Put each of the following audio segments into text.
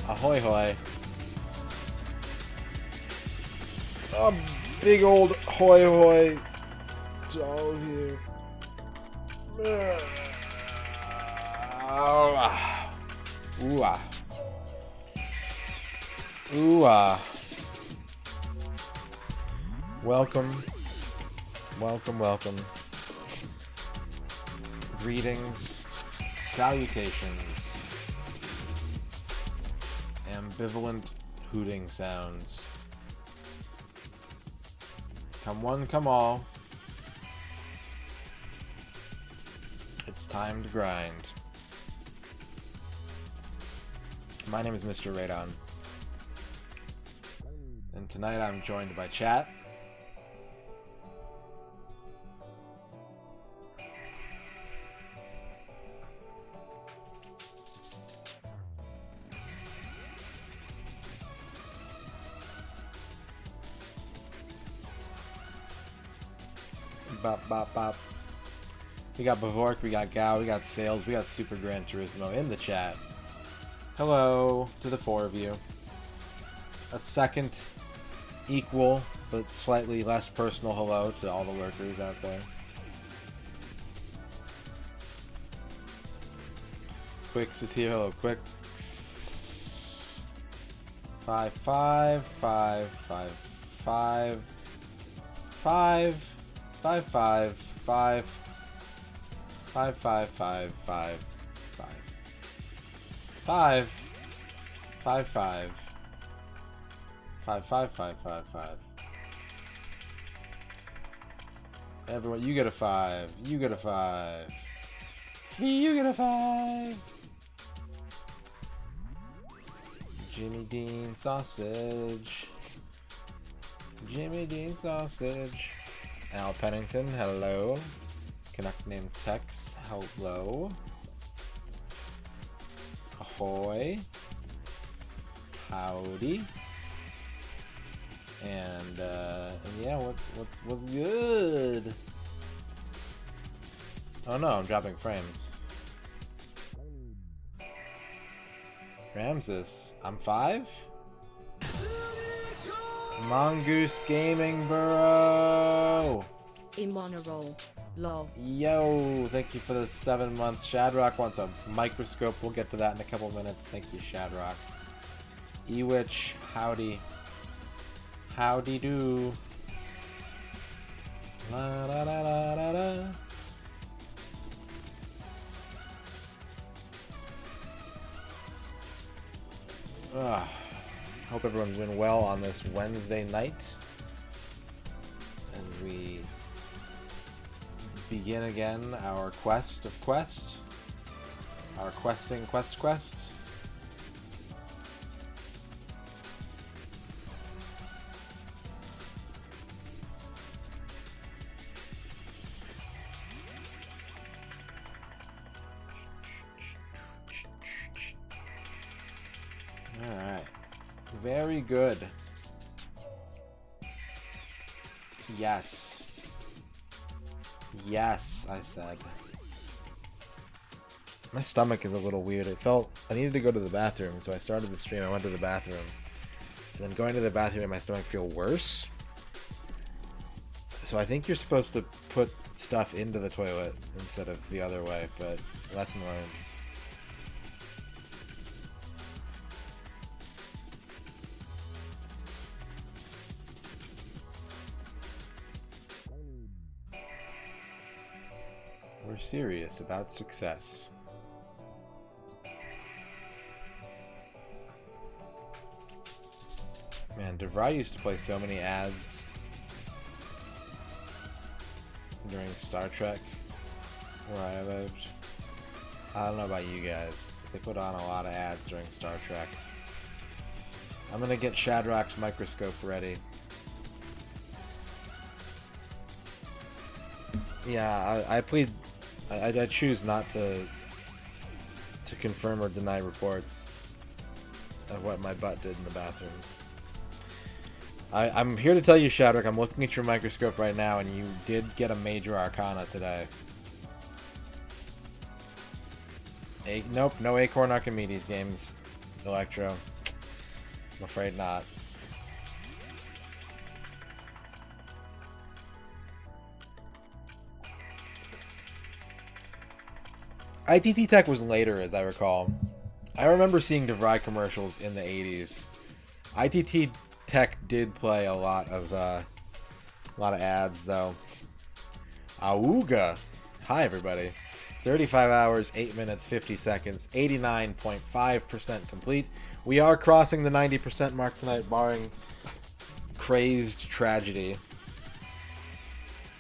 Ahoy hoy. A big old hoy hoy doll here. Ooh ah. Ooh ah. Welcome. Welcome, welcome. Greetings. Salutations. Ambivalent hooting sounds. Come one, come all. It's time to grind. My name is MisterRadon. And tonight I'm joined by chat. Bop, bop, bop. We got Bavork, we got Gao, we got Sales, we got Super Gran Turismo in the chat. Hello to the four of you. A second equal but slightly less personal hello to all the lurkers out there. Quicks is here. Hello, Quicks. 5 5 5 5 5 5 5 5 5 5 5 5 5 5 5 5 5 5 5 5 5. Everyone, you get a 5. You get a 5. You get a 5. Jimmy Dean sausage. Jimmy Dean sausage. Al Pennington, hello. Canuck named Tex, hello. Ahoy. Howdy. And yeah, what's good? Oh no, I'm dropping frames. Ramses, I'm 5? Mongoose Gaming Bro! In on a roll. Lol. Yo, thank you for the 7 months. Shadrock wants a microscope. We'll get to that in a couple minutes. Thank you, Shadrock. Ewitch, howdy. Howdy do. La la la la la la. Hope everyone's been well on this Wednesday night as we begin again our quest of quest, our questing quest. Alright. Very good. Yes. Yes, I said. My stomach is a little weird. I needed to go to the bathroom, so I started the stream, I went to the bathroom. And then going to the bathroom made my stomach feel worse. So I think you're supposed to put stuff into the toilet instead of the other way, but lesson learned. We're serious about success. Man, DeVry used to play so many ads during Star Trek where I lived. I don't know about you guys, but they put on a lot of ads during Star Trek. I'm gonna get Shadrock's microscope ready. Yeah, I choose not to confirm or deny reports of what my butt did in the bathroom. I'm here to tell you, Shadrock, I'm looking at your microscope right now, and you did get a major arcana today. Nope, no Acorn Archimedes games, Electro. I'm afraid not. ITT Tech was later, as I recall. I remember seeing DeVry commercials in the 80s. ITT Tech did play a lot of ads, though. Auga! Hi, everybody. 35 hours, 8 minutes, 50 seconds, 89.5% complete. We are crossing the 90% mark tonight, barring crazed tragedy.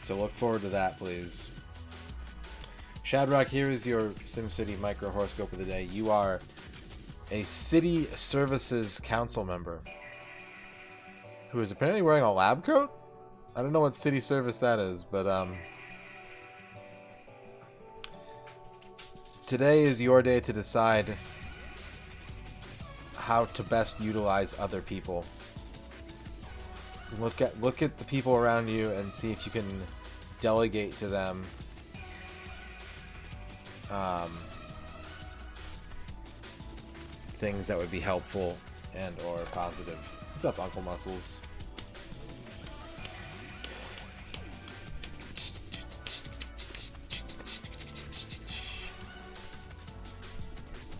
So look forward to that, please. Shadrock, here is your SimCity micro horoscope of the day. You are a City Services Council member who is apparently wearing a lab coat? I don't know what city service that is, but today is your day to decide how to best utilize other people. Look at the people around you and see if you can delegate to them things that would be helpful and or positive. What's up, Uncle Muscles?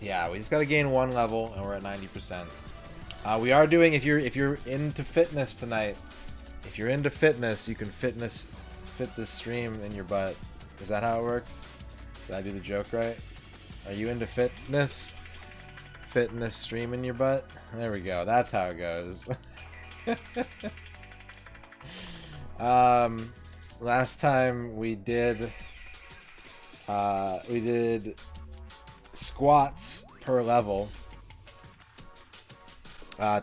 Yeah, we just gotta gain 1 level, and we're at 90%. We are doing, if you're into fitness tonight, if you're into fitness, you can fit this stream in your butt. Is that how it works? Did I do the joke right? Are you into fitness? Fitness stream in your butt? There we go. That's how it goes. Last time we did squats per level.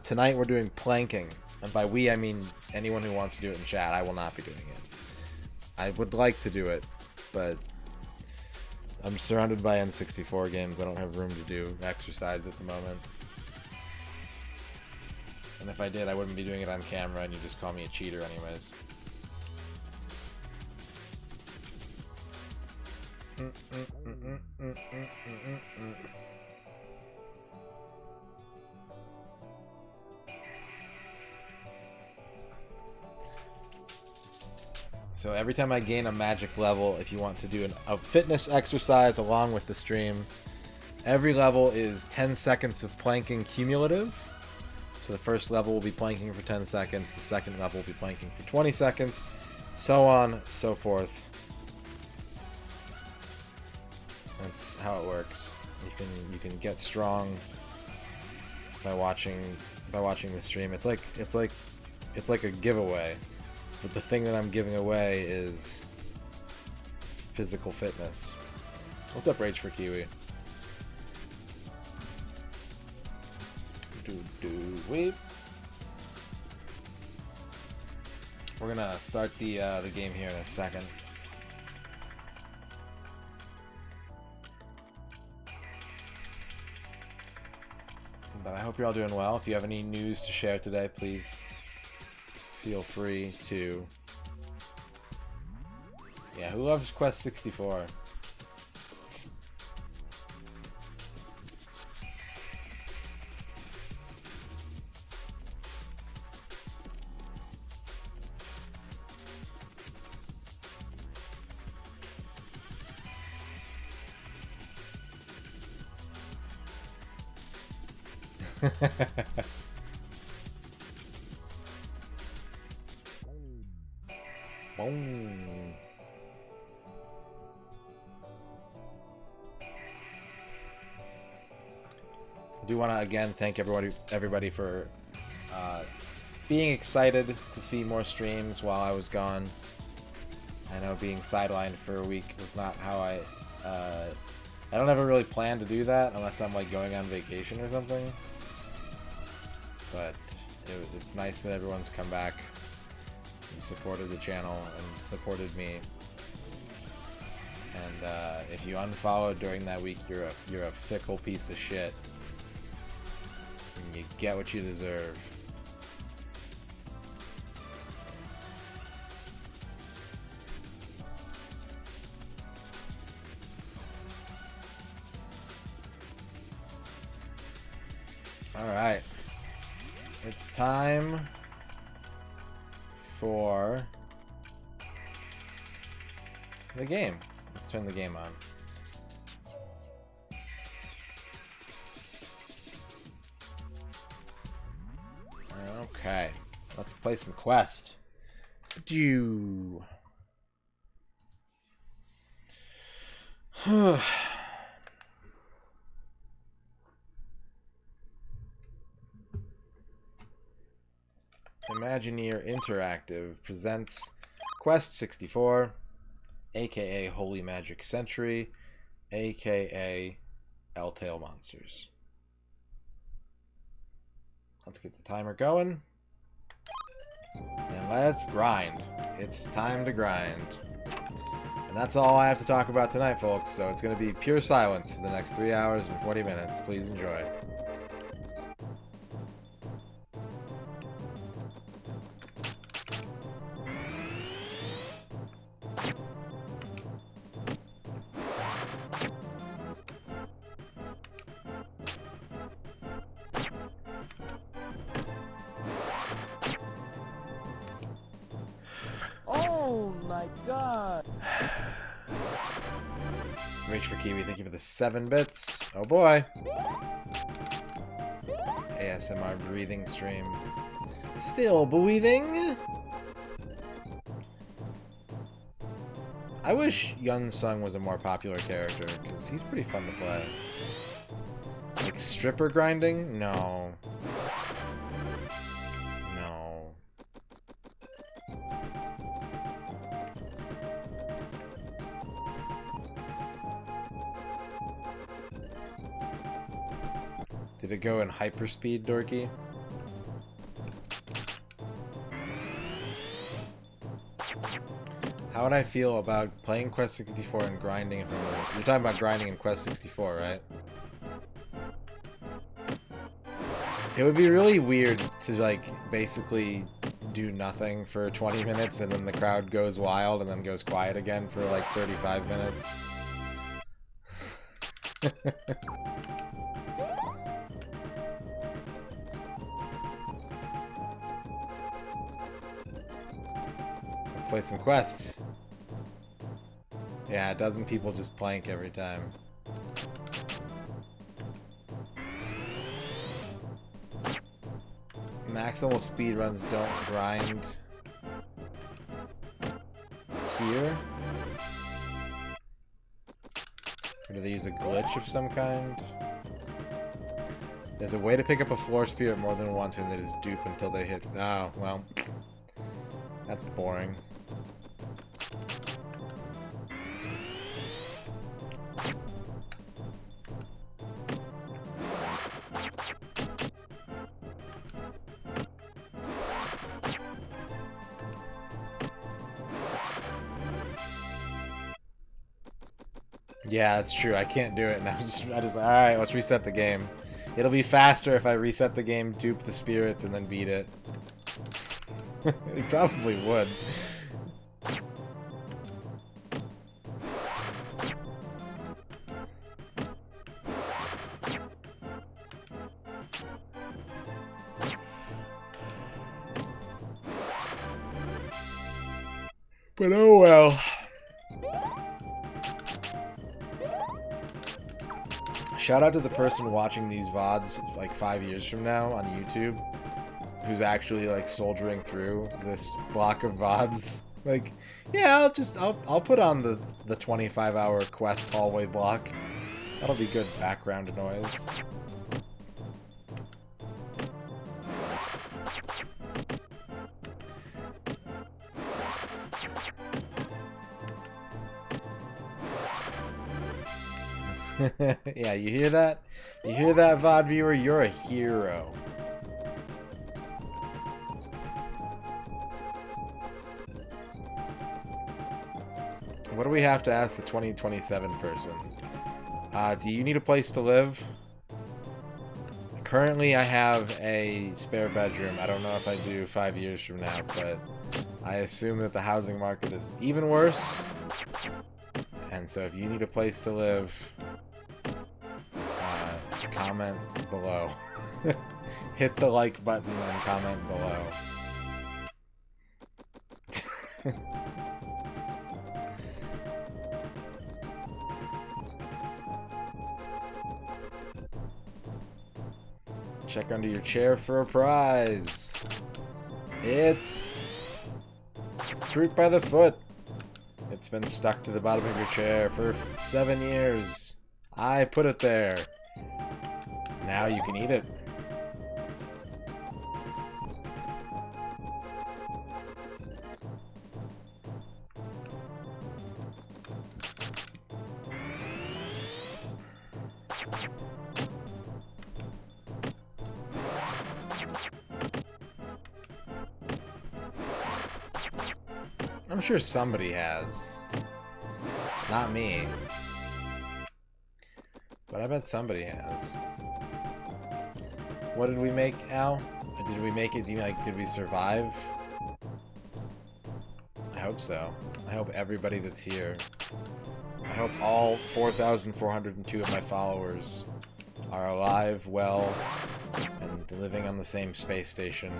Tonight we're doing planking, and by we I mean anyone who wants to do it in chat. I will not be doing it. I would like to do it, but I'm surrounded by N64 games. I don't have room to do exercise at the moment. And if I did, I wouldn't be doing it on camera, and you'd just call me a cheater anyways. So every time I gain a magic level, if you want to do a fitness exercise along with the stream, every level is 10 seconds of planking cumulative. So the first level will be planking for 10 seconds, the second level will be planking for 20 seconds, so on, so forth. That's how it works. You can get strong by watching the stream. It's like a giveaway. But the thing that I'm giving away is physical fitness. What's up, Rage for Kiwi? Weep. We're gonna start the game here in a second. But I hope you're all doing well. If you have any news to share today, please feel free to. Yeah, who loves Quest 64? Boom. I do want to again thank everybody for being excited to see more streams while I was gone. I know being sidelined for a week was not how I don't ever really plan to do that unless I'm like going on vacation or something. But it's nice that everyone's come back and supported the channel and supported me. And if you unfollowed during that week, you're a fickle piece of shit. And you get what you deserve. All right. It's time for the game. Let's turn the game on. Okay, let's play some Quest. Do. Imagineer Interactive presents Quest 64, aka Holy Magic Century, aka L-Tail Monsters. Let's get the timer going. And let's grind. It's time to grind. And that's all I have to talk about tonight, folks. So it's going to be pure silence for the next 3 hours and 40 minutes. Please enjoy. Oh my god! Reach for Kiwi, thank you for the 7 bits. Oh boy. ASMR breathing stream. Still breathing? I wish Yun Sung was a more popular character, because he's pretty fun to play. Like, stripper grinding? No. No. Did it go in hyperspeed, Dorky? How would I feel about playing Quest 64 and grinding from the... You're talking about grinding in Quest 64, right? It would be really weird to, like, basically do nothing for 20 minutes and then the crowd goes wild and then goes quiet again for, like, 35 minutes. Play some Quest. Yeah, a dozen people just plank every time. Maximal speedruns don't grind here. Or do they use a glitch of some kind? There's a way to pick up a floor spirit more than once and it is dupe until they hit... Oh, well. That's boring. Yeah, that's true. I can't do it, and I just like, alright, let's reset the game. It'll be faster if I reset the game, dupe the spirits, and then beat it. It probably would. But oh well. Shout out to the person watching these VODs like 5 years from now on YouTube, who's actually like soldiering through this block of VODs. Like, yeah, I'll put on the 25-hour Quest hallway block. That'll be good background noise. Yeah, you hear that? You hear that, VOD viewer? You're a hero. What do we have to ask the 2027 person? Do you need a place to live? Currently, I have a spare bedroom. I don't know if I do 5 years from now, but I assume that the housing market is even worse. And so if you need a place to live, comment below. Hit the like button and comment below. Check under your chair for a prize. It's fruit by the foot. It's been stuck to the bottom of your chair for 7 years. I put it there. Now you can eat it. I'm sure somebody has. Not me. But I bet somebody has. What did we make, Al? Did we make it? Did we survive? I hope so. I hope everybody that's here. I hope all 4,402 of my followers are alive, well, and living on the same space station.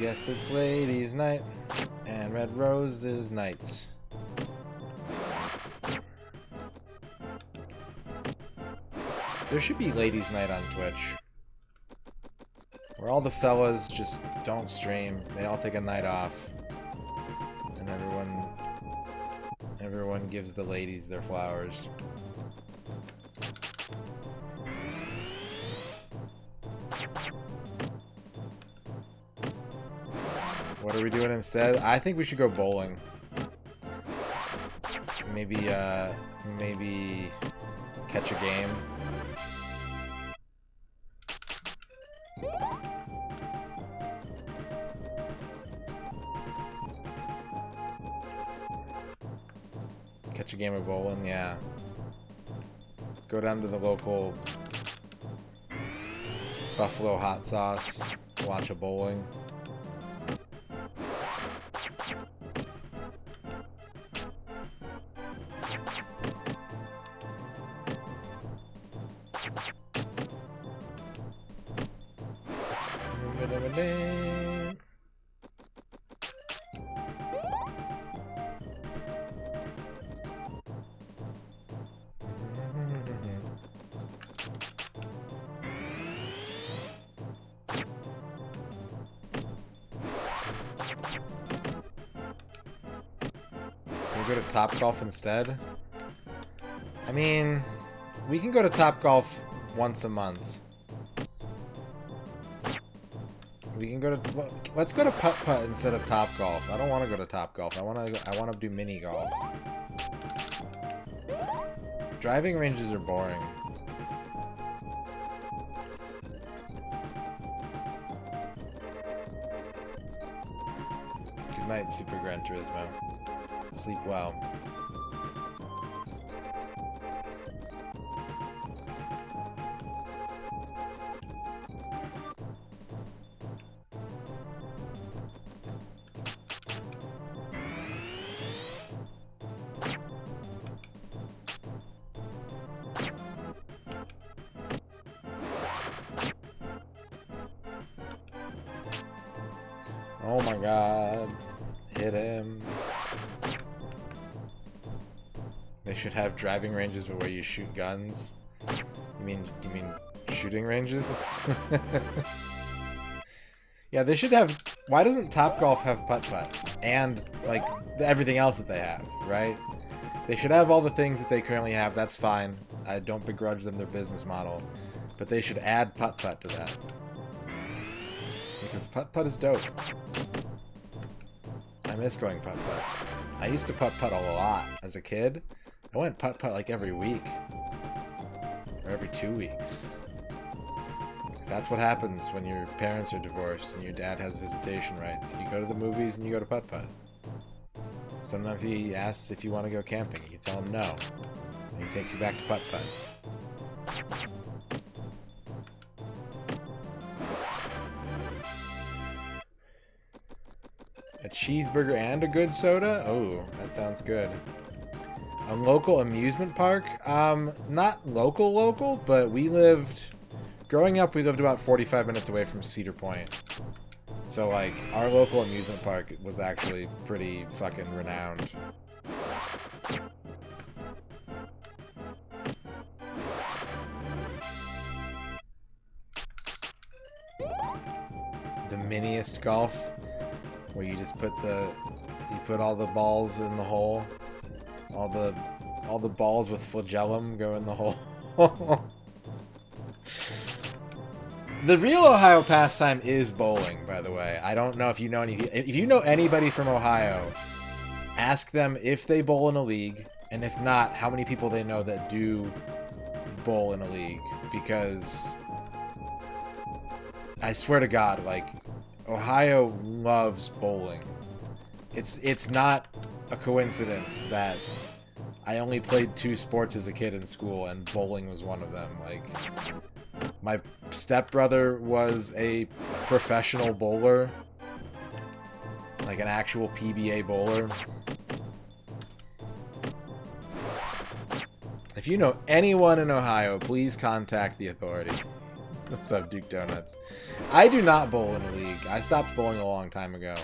Yes, it's ladies' night and red roses nights. There should be ladies' night on Twitch, where all the fellas just don't stream. They all take a night off, and everyone gives the ladies their flowers. What are we doing instead? I think we should go bowling. Maybe catch a game. Catch a game of bowling, yeah. Go down to the local Buffalo hot sauce, watch a bowling. Go to Topgolf instead? I mean, we can go to Topgolf once a month. We can go to... Let's go to Putt-Putt instead of Topgolf. I don't want to go to Topgolf. I want to do mini golf. Driving ranges are boring. Good night, Super Gran Turismo. Sleep well. Oh my god. Hit him. They should have driving ranges where you shoot guns. You mean shooting ranges? Yeah, they should have... Why doesn't Topgolf have Putt-Putt? And, like, everything else that they have, right? They should have all the things that they currently have. That's fine. I don't begrudge them their business model. But they should add Putt-Putt to that. Because Putt-Putt is dope. I miss going putt-putt. I used to putt-putt a lot as a kid. I went putt-putt like every week. Or every 2 weeks. 'Cause that's what happens when your parents are divorced and your dad has visitation rights. You go to the movies and you go to putt-putt. Sometimes he asks if you want to go camping. You tell him no. And he takes you back to putt-putt. A cheeseburger and a good soda? Oh, that sounds good. A local amusement park? Not local, but we lived... Growing up, we lived about 45 minutes away from Cedar Point. So, like, our local amusement park was actually pretty fucking renowned. The miniest golf, where you just put all the balls in the hole. All the balls with flagellum go in the hole. The real Ohio pastime is bowling, by the way. I don't know if you know if you know anybody from Ohio, ask them if they bowl in a league, and if not, how many people they know that do bowl in a league, because I swear to God, like, Ohio loves bowling. It's not a coincidence that I only played 2 sports as a kid in school, and bowling was one of them. Like, my stepbrother was a professional bowler, like an actual PBA bowler. If you know anyone in Ohio, please contact the authorities. What's up, Duke Donuts? I do not bowl in a league. I stopped bowling a long time ago.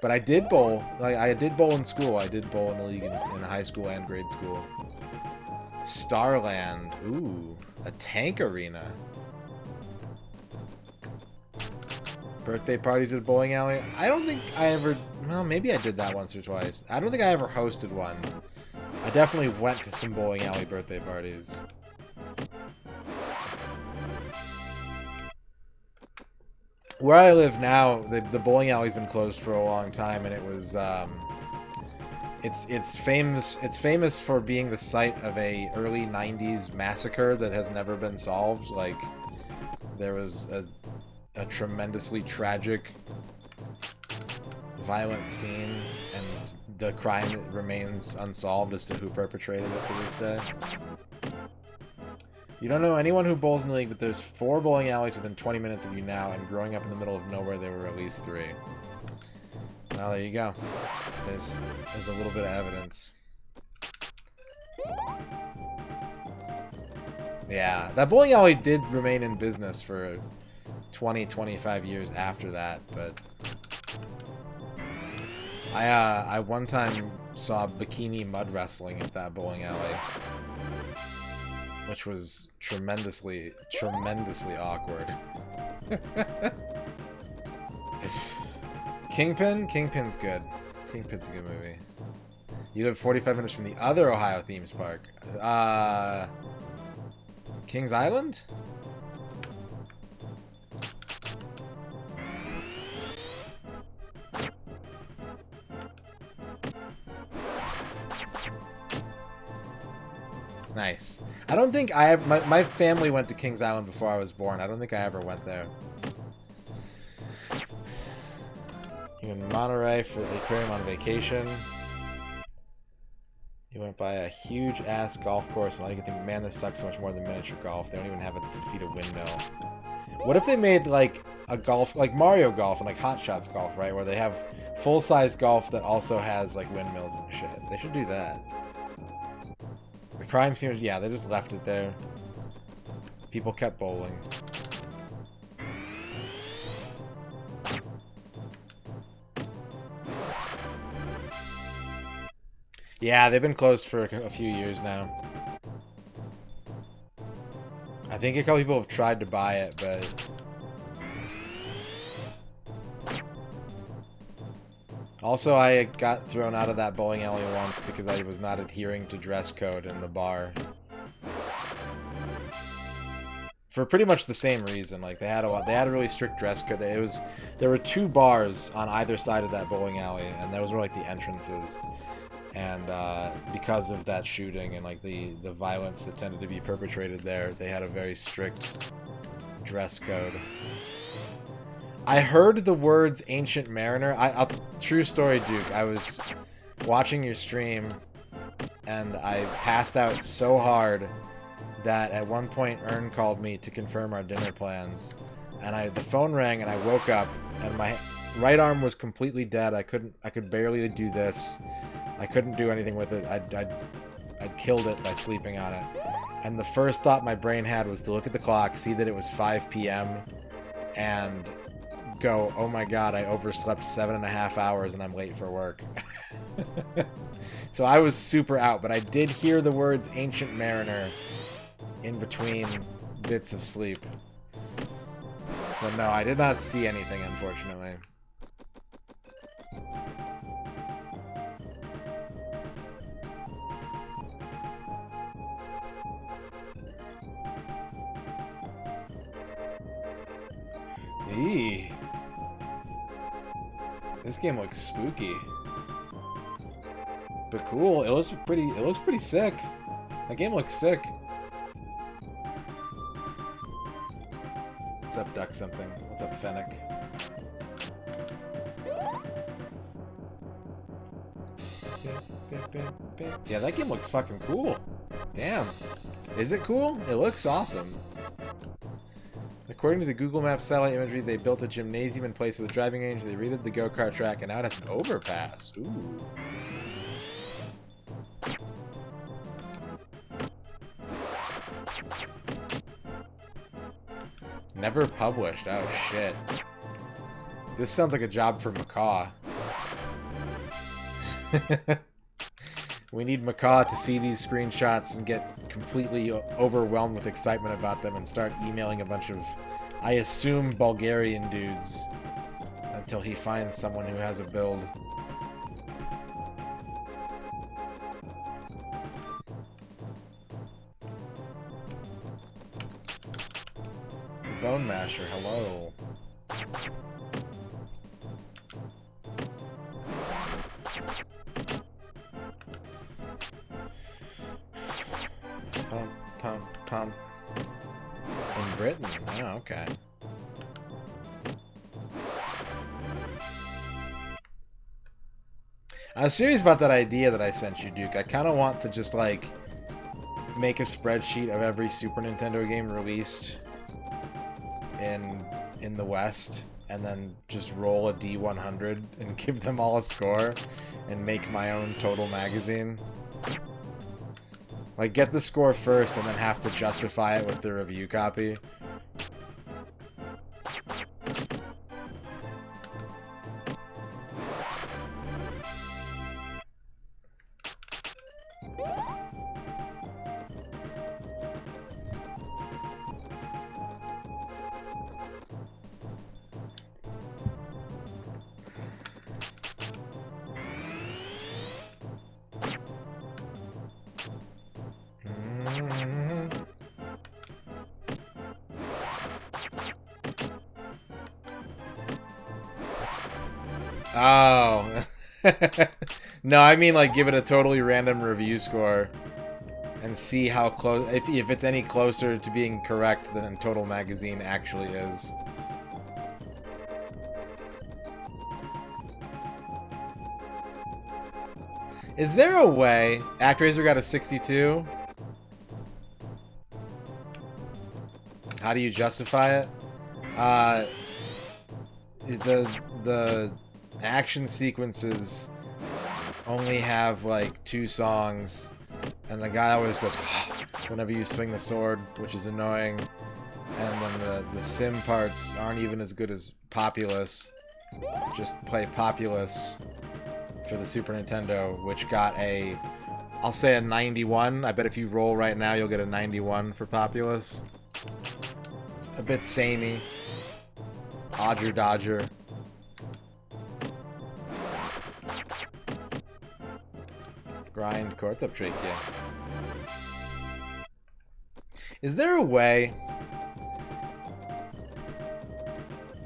But I did bowl. Like, I did bowl in school. I did bowl in a league in high school and grade school. Starland. Ooh. A tank arena. Birthday parties at a bowling alley. I don't think I ever... Well, maybe I did that once or twice. I don't think I ever hosted one. I definitely went to some bowling alley birthday parties. Where I live now, the bowling alley's been closed for a long time, and it was, it's famous for being the site of a early 90s massacre that has never been solved. Like, there was a tremendously tragic, violent scene, and the crime remains unsolved as to who perpetrated it to this day. You don't know anyone who bowls in the league, but there's 4 bowling alleys within 20 minutes of you now, and growing up in the middle of nowhere, there were at least 3. Well, there you go. There's a little bit of evidence. Yeah, that bowling alley did remain in business for 20-25 years after that, but I one time saw bikini mud wrestling at that bowling alley, which was tremendously awkward. Kingpin? Kingpin's good. Kingpin's a good movie. You live 45 minutes from the other Ohio themes park. Kings Island? Nice. I don't think I ever... My family went to Kings Island before I was born. I don't think I ever went there. You're in Monterey for the aquarium on vacation. You went by a huge-ass golf course, and all you can think, man, this sucks so much more than miniature golf. They don't even have to defeat a windmill. What if they made, like, a golf... Like Mario Golf and, like, Hot Shots Golf, right? Where they have full-size golf that also has, like, windmills and shit. They should do that. The crime scene was, yeah, they just left it there. People kept bowling. Yeah, they've been closed for a few years now. I think a couple people have tried to buy it, but... Also, I got thrown out of that bowling alley once because I was not adhering to dress code in the bar. for pretty much the same reason. Like they had a really strict dress code. There were 2 bars on either side of that bowling alley, and those were like the entrances. And because of that shooting and like the violence that tended to be perpetrated there, they had a very strict dress code. I heard the words Ancient Mariner. True story, Duke. I was watching your stream, and I passed out so hard that at one point Ern called me to confirm our dinner plans. And the phone rang, and I woke up, and my right arm was completely dead. I could barely do this. I couldn't do anything with it. I'd killed it by sleeping on it. And the first thought my brain had was to look at the clock, see that it was 5 p.m., and go, oh my god, I overslept 7.5 hours and I'm late for work. So I was super out, but I did hear the words Ancient Mariner in between bits of sleep. So no, I did not see anything, unfortunately. Eee. This game looks spooky. But cool. It looks pretty sick. That game looks sick. What's up, Duck something? What's up, Fennec? Yeah, that game looks fucking cool. Damn. Is it cool? It looks awesome. According to the Google Maps satellite imagery, they built a gymnasium in place of the driving range. They redid the go-kart track, and now it has an overpass. Ooh. Never published. Oh, shit. This sounds like a job for Macaw. We need Macaw to see these screenshots and get completely overwhelmed with excitement about them and start emailing a bunch of, I assume, Bulgarian dudes until he finds someone who has a build. Bone Masher, hello. Pump. In Britain? Oh, okay. I was serious about that idea that I sent you, Duke. I kind of want to just, like, make a spreadsheet of every Super Nintendo game released in the West, and then just roll a D100 and give them all a score, and make my own total magazine. Like, get the score first, and then have to justify it with the review copy. Oh. No, I mean, like, give it a totally random review score and see how close, if it's any closer to being correct than Total Magazine actually is. Is there a way? ActRaiser got a 62? How do you justify it? The action sequences only have like 2 songs, and the guy always goes whenever you swing the sword, which is annoying. And then the sim parts aren't even as good as Populous. Just play Populous for the Super Nintendo, which got a, I'll say a 91. I bet if you roll right now, you'll get a 91 for Populous. A bit samey. Odger Dodger. Grindcore. What's up, Trachea? Is there a way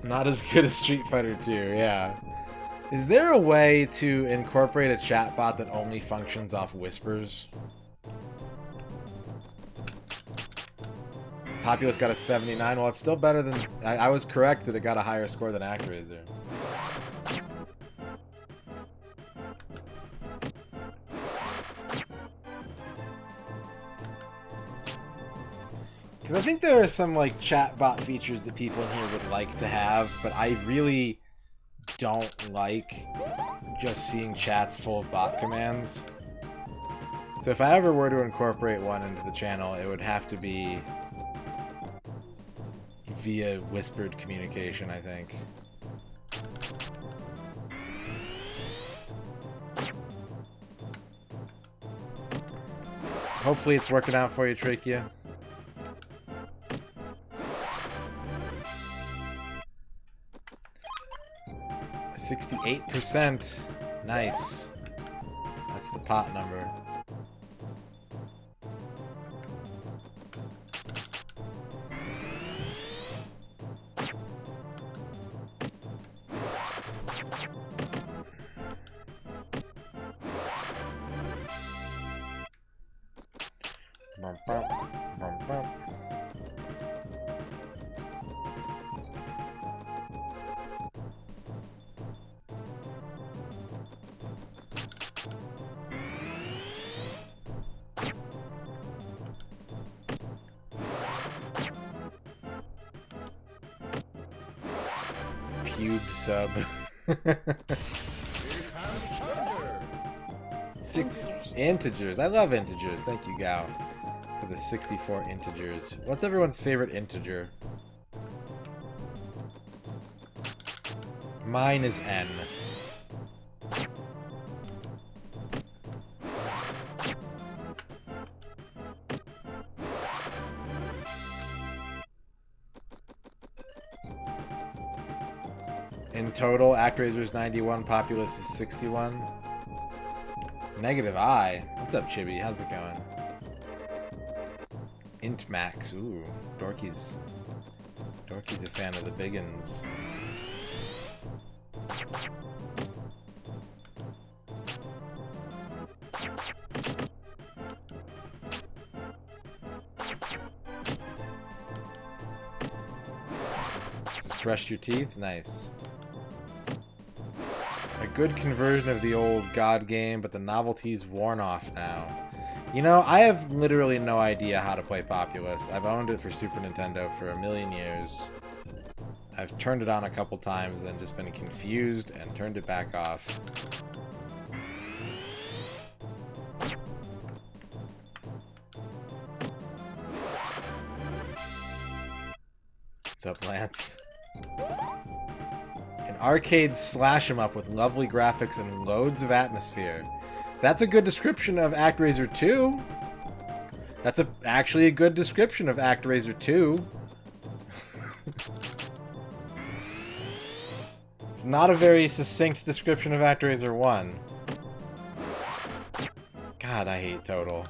Not as good as Street Fighter 2, yeah. Is there a way to incorporate a chatbot that only functions off whispers? Populous got a 79. Well, it's still better than... I was correct that it got a higher score than ActRaiser. Because I think there are some, like, chatbot features that people in here would like to have, but I really don't like just seeing chats full of bot commands. So if I ever were to incorporate one into the channel, it would have to be via whispered communication, I think. Hopefully it's working out for you, Trachea. %. Nice. That's the pot number. Pube sub. 6 integers. I love integers. Thank you, Gao, for the 64 integers. What's everyone's favorite integer? Mine is N. In total, ActRaiser is 91, Populous is 61. Negative I. What's up, Chibi? How's it going? Int Max. Ooh, Dorky's a fan of the biggins. Just brushed your teeth? Nice. A good conversion of the old God game, but the novelty's worn off now. You know, I have literally no idea how to play Populous. I've owned it for Super Nintendo for a million years. I've turned it on a couple times and just been confused and turned it back off. What's up, Lance? An arcade slash 'em up with lovely graphics and loads of atmosphere. That's a good description of ActRaiser 2. That's actually a good description of ActRaiser 2. It's not a very succinct description of ActRaiser 1. God, I hate Total.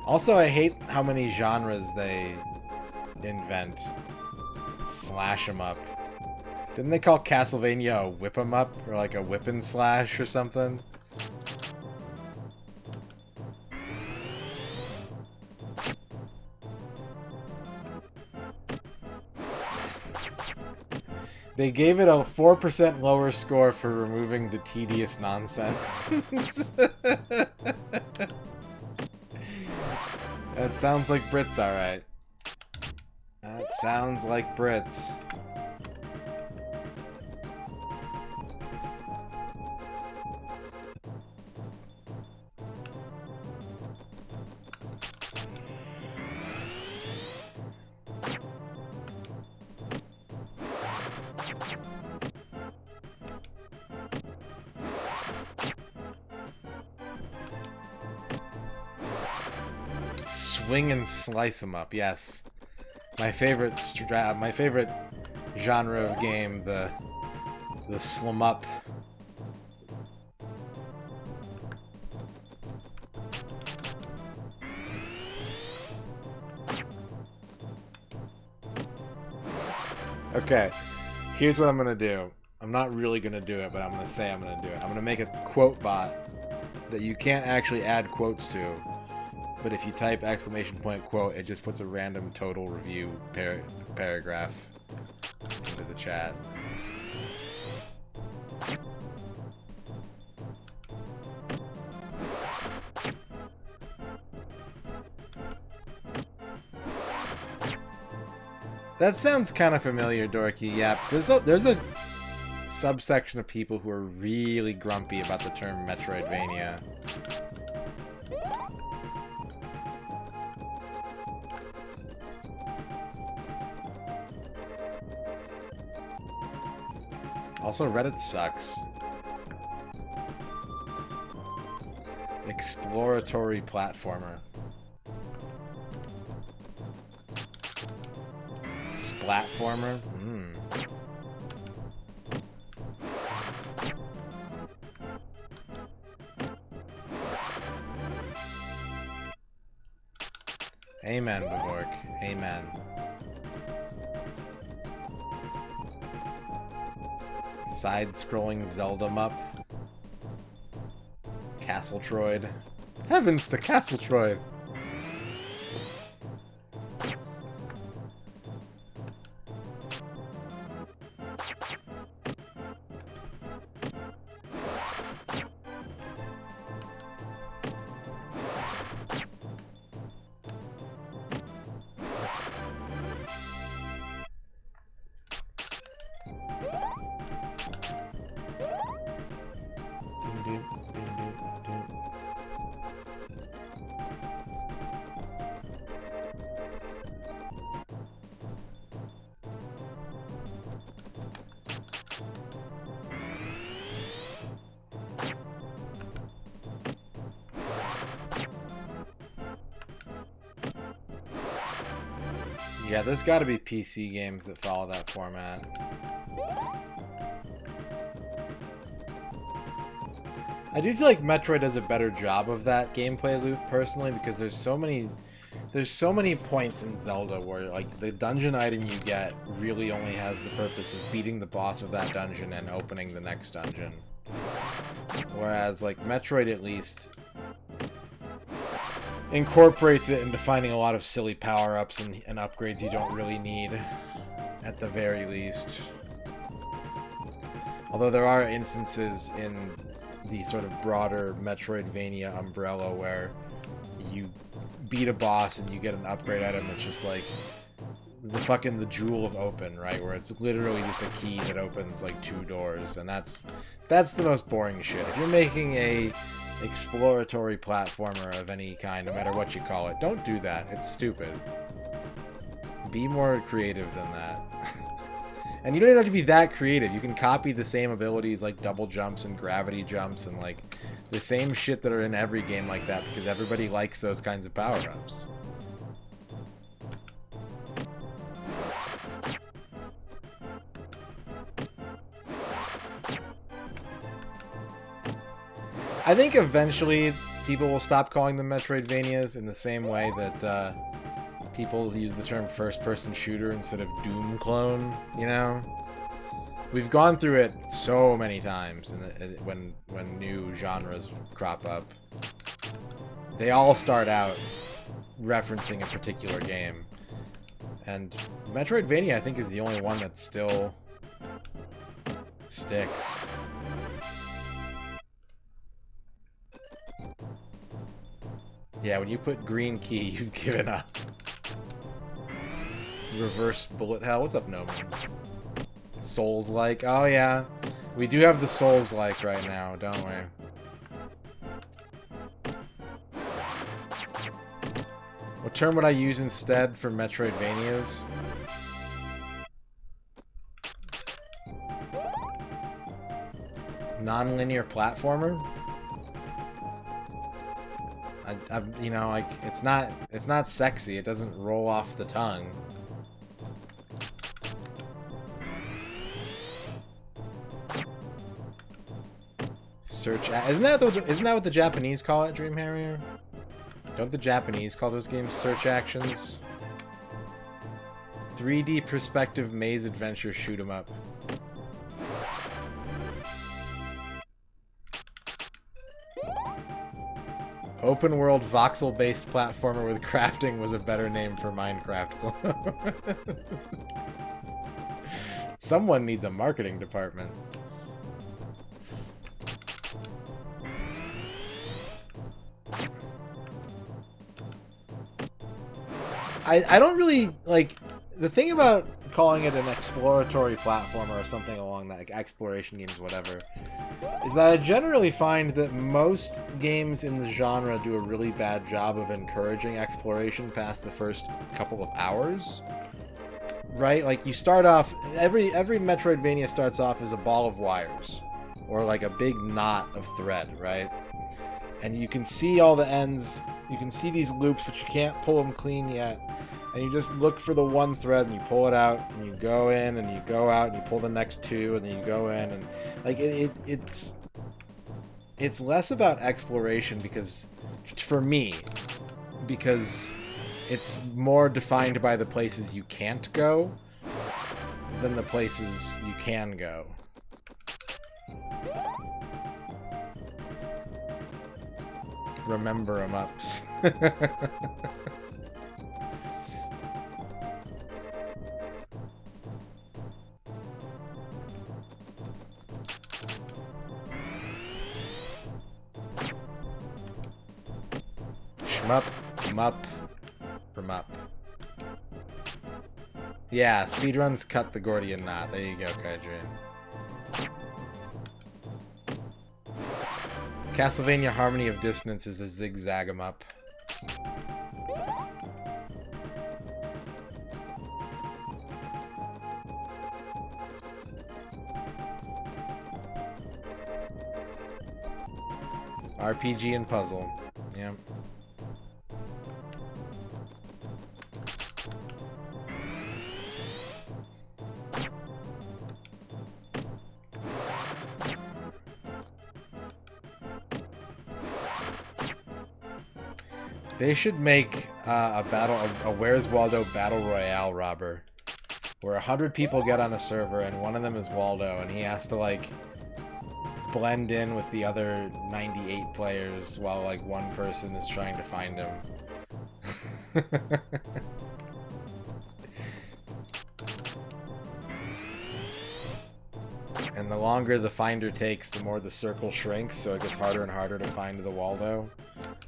Also, I hate how many genres they invent. Slash 'em up. Didn't they call Castlevania a whip 'em up? Or like a whip and slash or something? They gave it a 4% lower score for removing the tedious nonsense. That sounds like Brits, alright. That sounds like Brits. Swing and slice 'em up, yes. My favorite genre of game, the slum up. Okay, here's what I'm gonna do. I'm not really gonna do it, but I'm gonna say I'm gonna do it. I'm gonna make a quote bot that you can't actually add quotes to, but if you type !quote, it just puts a random total review paragraph into the chat. That sounds kind of familiar, Dorky. Yeah, there's a subsection of people who are really grumpy about the term Metroidvania. Also, Reddit sucks. Exploratory platformer. Splatformer? Amen, Bavork. Amen. Side-scrolling Zelda-mup. Castle Troid. Heavens to Castle Troid! Yeah, there's gotta be PC games that follow that format. I do feel like Metroid does a better job of that gameplay loop, personally, because there's so many points in Zelda where, like, the dungeon item you get really only has the purpose of beating the boss of that dungeon and opening the next dungeon. Whereas, like, Metroid, at least, incorporates it into finding a lot of silly power-ups and upgrades you don't really need, at the very least. Although there are instances in the sort of broader Metroidvania umbrella where you beat a boss and you get an upgrade item that's just like the Jewel of Open, right? Where it's literally just a key that opens like 2 doors, and that's the most boring shit. If you're making a exploratory platformer of any kind, no matter what you call it, don't do that. It's stupid. Be more creative than that. And you don't even have to be that creative. You can copy the same abilities like double jumps and gravity jumps and like the same shit that are in every game like that, because everybody likes those kinds of power-ups. I think eventually people will stop calling them Metroidvanias in the same way that people use the term first-person shooter instead of Doom clone, you know? We've gone through it so many times when new genres crop up. They all start out referencing a particular game. And Metroidvania, I think, is the only one that still sticks. Yeah, when you put green key, you've given up. Reverse bullet hell. What's up, Noman? Souls-like. Oh, yeah. We do have the Souls-like right now, don't we? What term would I use instead for Metroidvanias? Non-linear platformer? you know, like it's not sexy. It doesn't roll off the tongue. Isn't that what the Japanese call it, Dream Harrier? Don't the Japanese call those games search actions? 3D perspective maze adventure shoot 'em up. Open world voxel based platformer with crafting was a better name for Minecraft. Someone needs a marketing department. I don't really, like, the thing about calling it an exploratory platformer or something along that, like exploration games, whatever, is that I generally find that most games in the genre do a really bad job of encouraging exploration past the first couple of hours. Right? Like, you start off, every Metroidvania starts off as a ball of wires, or like a big knot of thread, right? And you can see all the ends, you can see these loops, but you can't pull them clean yet. And you just look for the one thread, and you pull it out, and you go in, and you go out, and you pull the next two, and then you go in, and like it's less about exploration because, for me, because it's more defined by the places you can't go than the places you can go. Remember 'em ups. Shmup, mup, remup. Yeah, speedruns cut the Gordian knot. There you go, Kaidrin. Castlevania Harmony of Dissonance is a zigzag 'em up. RPG and puzzle. Yep. They should make a Where's Waldo Battle Royale robber, where 100 people get on a server and one of them is Waldo, and he has to like blend in with the other 98 players while like one person is trying to find him. And the longer the finder takes, the more the circle shrinks, so it gets harder and harder to find the Waldo,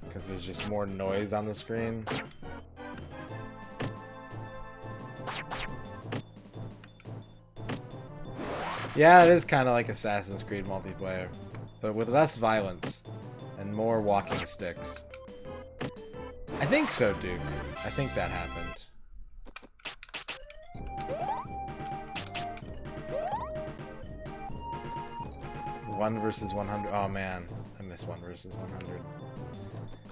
because there's just more noise on the screen. Yeah, it is kind of like Assassin's Creed multiplayer, but with less violence and more walking sticks. I think so, Duke. I think that happened. One versus 100. Oh man, I miss 1 versus 100.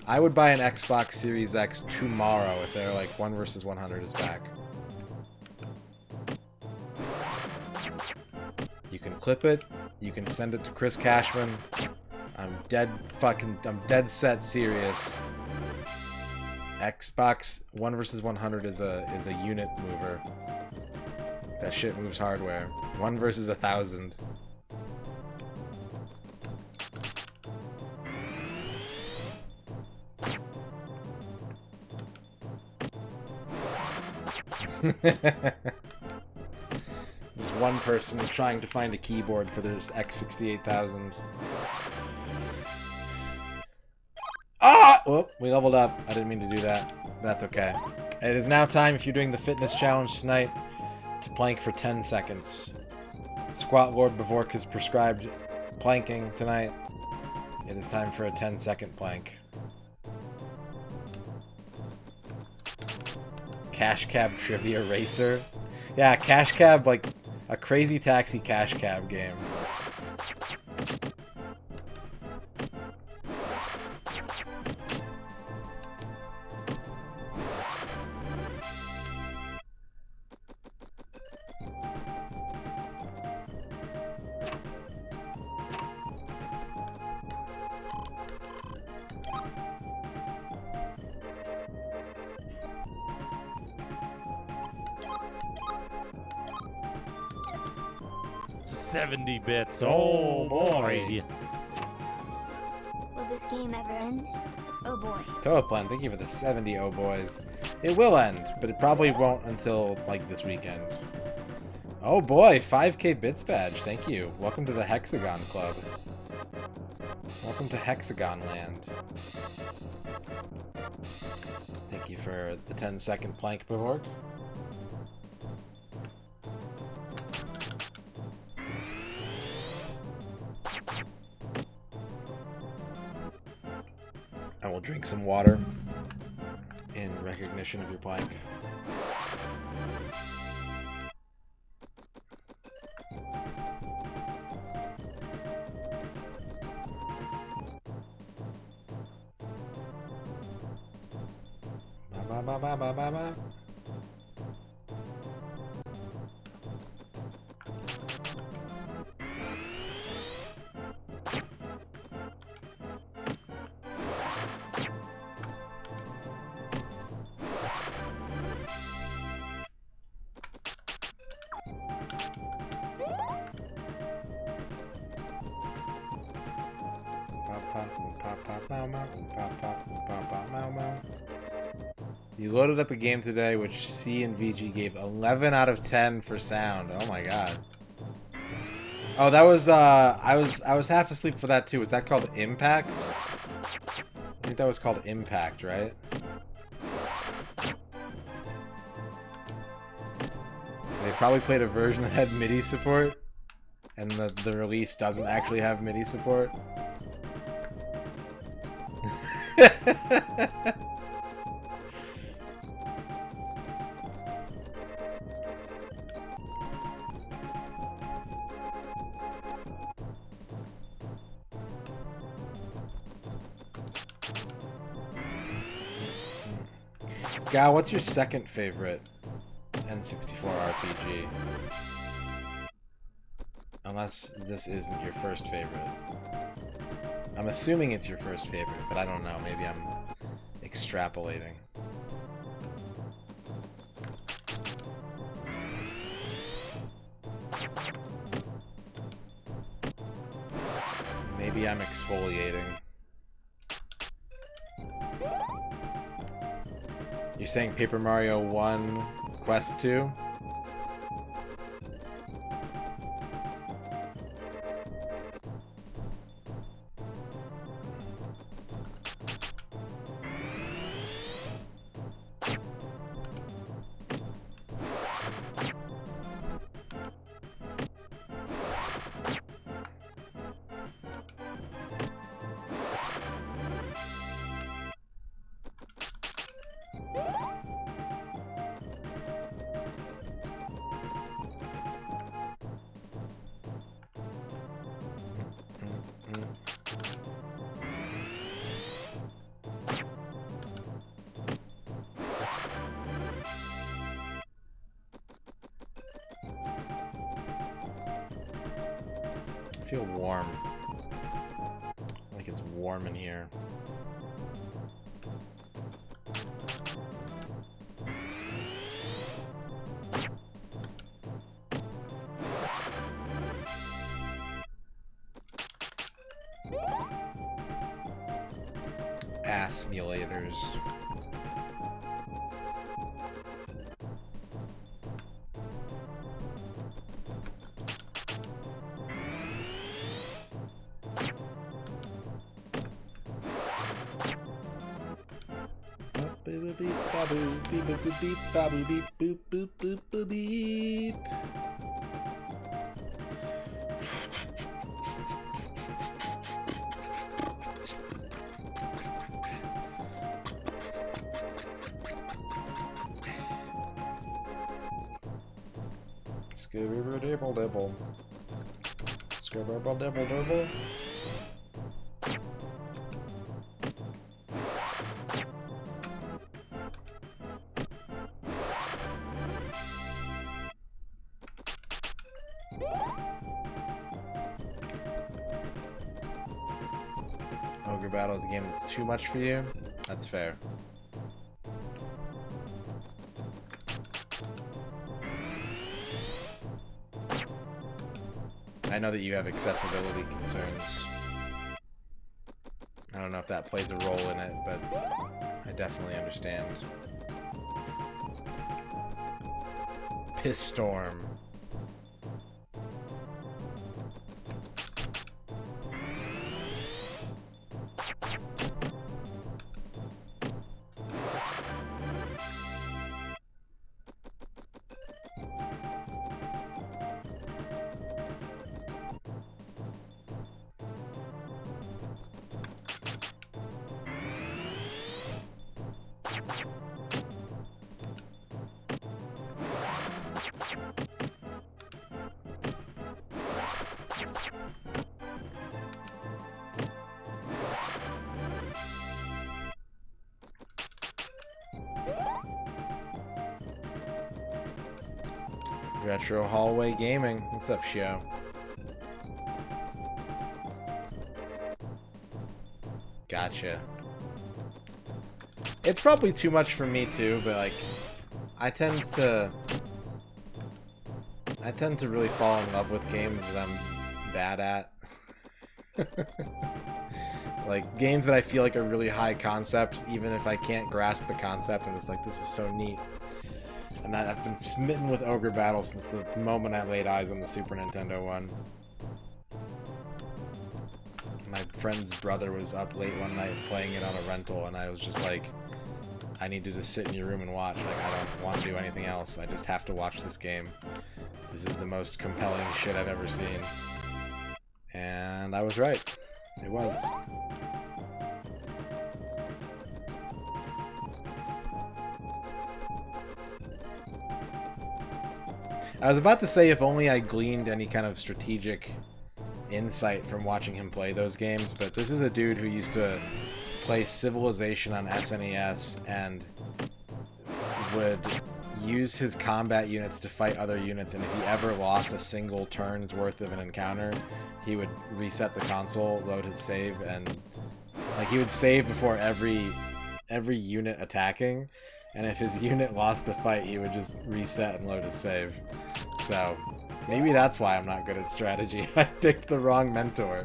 I would buy an Xbox Series X tomorrow if they're like 1 versus 100 is back. You can clip it. You can send it to Chris Cashman. I'm dead set serious. Xbox 1 versus 100 is a unit mover. That shit moves hardware. 1 versus 1,000. Just one person trying to find a keyboard for their X68000. Ah! Oh, we leveled up. I didn't mean to do that. That's okay. It is now time, if you're doing the fitness challenge tonight, to plank for 10 seconds. Squat Lord Bavork has prescribed planking tonight. It is time for a 10-second plank. Cash Cab Trivia Racer. Yeah, Cash Cab, like a Crazy Taxi Cash Cab game. 70 bits. Oh, Oh, boy. boy. Will this game ever end? Oh boy. Toaplan, thank you for the 70 oh boys. It will end, but it probably won't until, like, this weekend. Oh boy, 5k bits badge, thank you. Welcome to the Hexagon Club. Welcome to Hexagon Land. Thank you for the 10-second plank, Bavork. I will drink some water in recognition of your plank. Ba ba ba ba ba ba. You loaded up a game today which C and VG gave 11 out of 10 for sound. Oh my god. Oh, that was I was half asleep for that too. Was that called Impact? I think that was called Impact, right? They probably played a version that had MIDI support, and the release doesn't actually have MIDI support. Gal, what's your second favorite N64 RPG? Unless this isn't your first favorite. I'm assuming it's your first favorite, but I don't know. Maybe I'm extrapolating. Maybe I'm exfoliating. You're saying Paper Mario 1 Quest 2? I feel warm. Like it's warm in here. Ass simulators. Beep beep babu beep boop beep babu beep boop boop boop boop beep. Skibber dibble dibble. Skibber dibble dibble. Ogre Battle is a game that's too much for you? That's fair. I know that you have accessibility concerns. I don't know if that plays a role in it, but I definitely understand. Piss Storm. Retro Hallway Gaming. What's up, show? Gotcha. It's probably too much for me too, but like I tend to really fall in love with games that I'm bad at. Like games that I feel like are really high concept, even if I can't grasp the concept, and it's like, this is so neat. And I've been smitten with Ogre Battle since the moment I laid eyes on the Super Nintendo one. My friend's brother was up late one night playing it on a rental, and I was just like, I need to just sit in your room and watch. Like, I don't want to do anything else. I just have to watch this game. This is the most compelling shit I've ever seen. And I was right. It was. I was about to say if only I gleaned any kind of strategic insight from watching him play those games, but this is a dude who used to play Civilization on SNES and would use his combat units to fight other units, and if he ever lost a single turn's worth of an encounter, he would reset the console, load his save, and like he would save before every unit attacking, and if his unit lost the fight, he would just reset and load his save. So maybe that's why I'm not good at strategy. I picked the wrong mentor.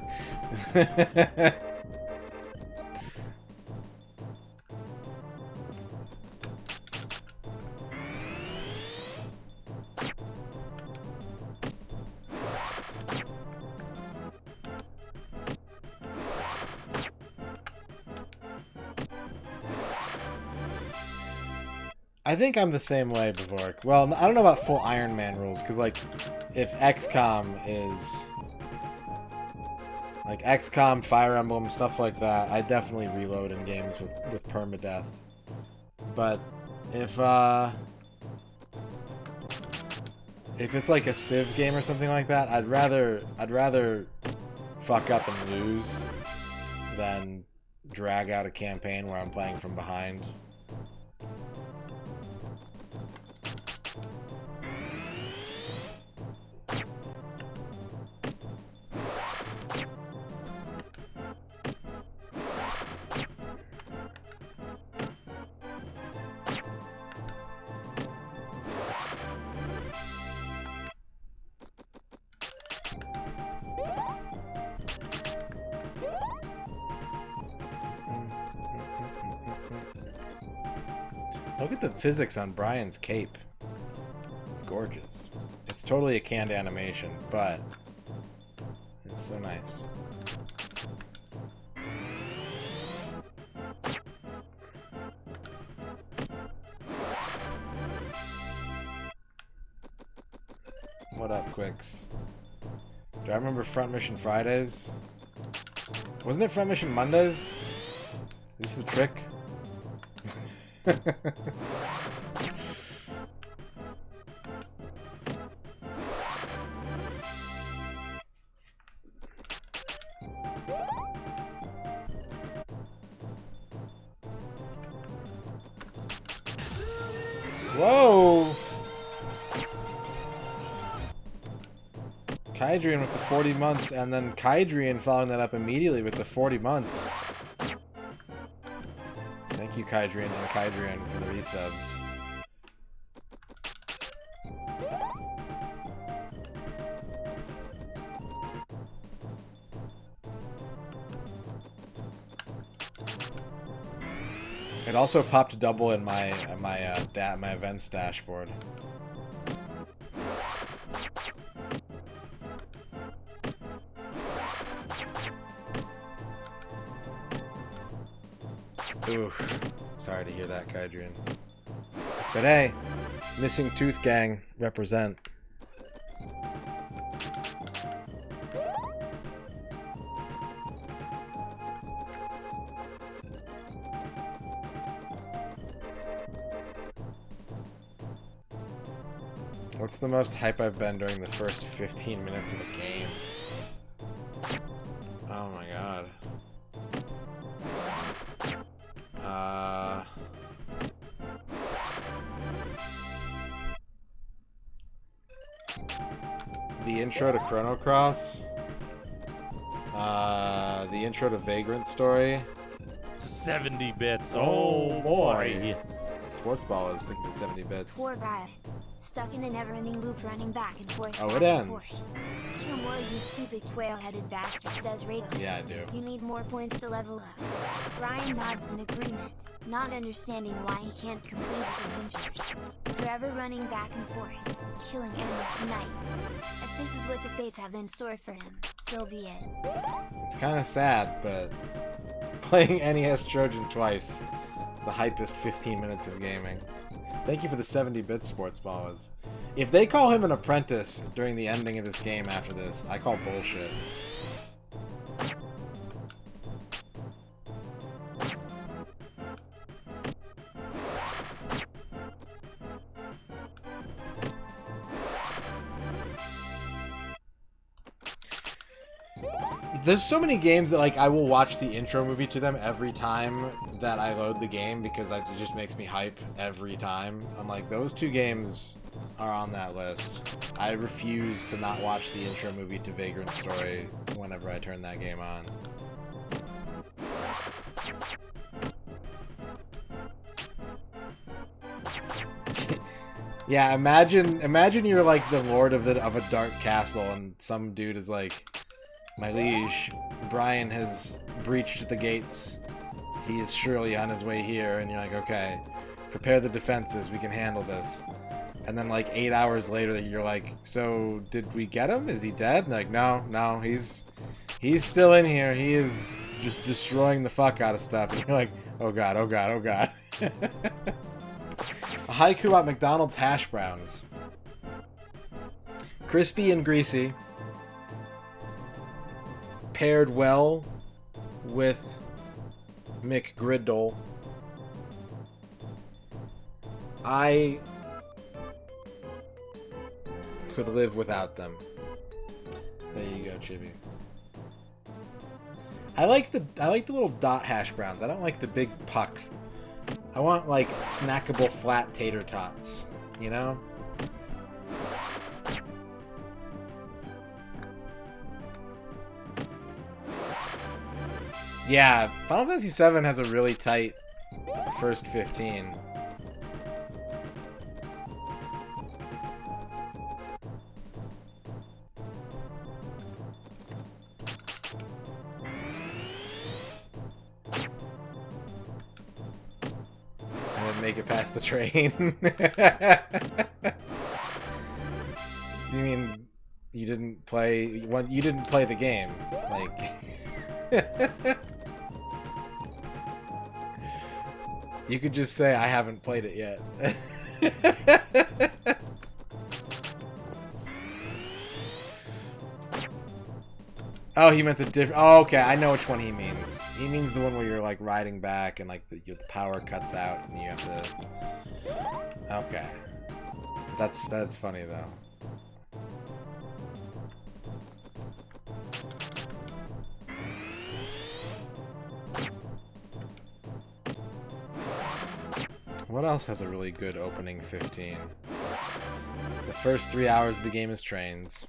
I think I'm the same way, Bavork. Well, I don't know about full Iron Man rules, because, like, if XCOM is... like, XCOM, Fire Emblem, stuff like that, I definitely reload in games with permadeath. But if it's like a Civ game or something like that, I'd rather fuck up and lose than drag out a campaign where I'm playing from behind. Look at the physics on Brian's cape. It's gorgeous. It's totally a canned animation, but it's so nice. What up, Quicks? Do I remember Front Mission Fridays? Wasn't it Front Mission Mondays? Is this a trick? Whoa! Kydrian with the 40 months, and then Kydrian following that up immediately with the 40 months. Thank you, Kydrian and Kydrian, for the resubs. It also popped double in my my events dashboard. Oof. Sorry to hear that, Kydrian. But hey, Missing Tooth Gang represent. What's the most hype I've been during the first 15 minutes of a game? Oh my god. The intro to Chrono Cross. The intro to Vagrant Story. 70 bits. Oh, Oh boy. Sports Ball is thinking of 70 bits. Poor Brian. Stuck in a never-ending loop running back and forth. Oh, back it and ends. forth. Kill more, you stupid whale-headed bastard, says Radon. Yeah, I do. You need more points to level up. Brian nods in agreement, not understanding why he can't complete his adventures. Forever running back and forth, killing endless nights. If this is what the fates have in store for him, so be it. It's kind of sad, but playing NES Trojan twice, the hypest 15 minutes of gaming. Thank you for the 70-bit Sports Ballers. If they call him an apprentice during the ending of this game after this, I call bullshit. There's so many games that, like, I will watch the intro movie to them every time that I load the game because it just makes me hype every time. I'm like, those two games are on that list. I refuse to not watch the intro movie to Vagrant Story whenever I turn that game on. Yeah, imagine you're like the lord of a dark castle and some dude is like, "My liege, Brian has breached the gates. He is surely on his way here." And you're like, "Okay, prepare the defenses. We can handle this." And then like 8 hours later, you're like, "So did we get him? Is he dead?" And like, no, he's still in here. He is just destroying the fuck out of stuff. And you're like, "Oh god, oh god, oh god." A haiku about McDonald's hash browns. Crispy and greasy. Paired well with McGriddle. I could live without them. There you go, Chibi. I like the little dot hash browns. I don't like the big puck. I want like snackable flat tater tots, you know? Yeah, Final Fantasy VII has a really tight first 15. And then make it past the train. You mean you didn't play? You didn't play the game, like. You could just say, I haven't played it yet. Oh, he meant the different... Oh, okay, I know which one he means. He means the one where you're, like, riding back and, like, the power cuts out and you have to... Okay. That's funny, though. What else has a really good opening 15? The first 3 hours of the game is trains.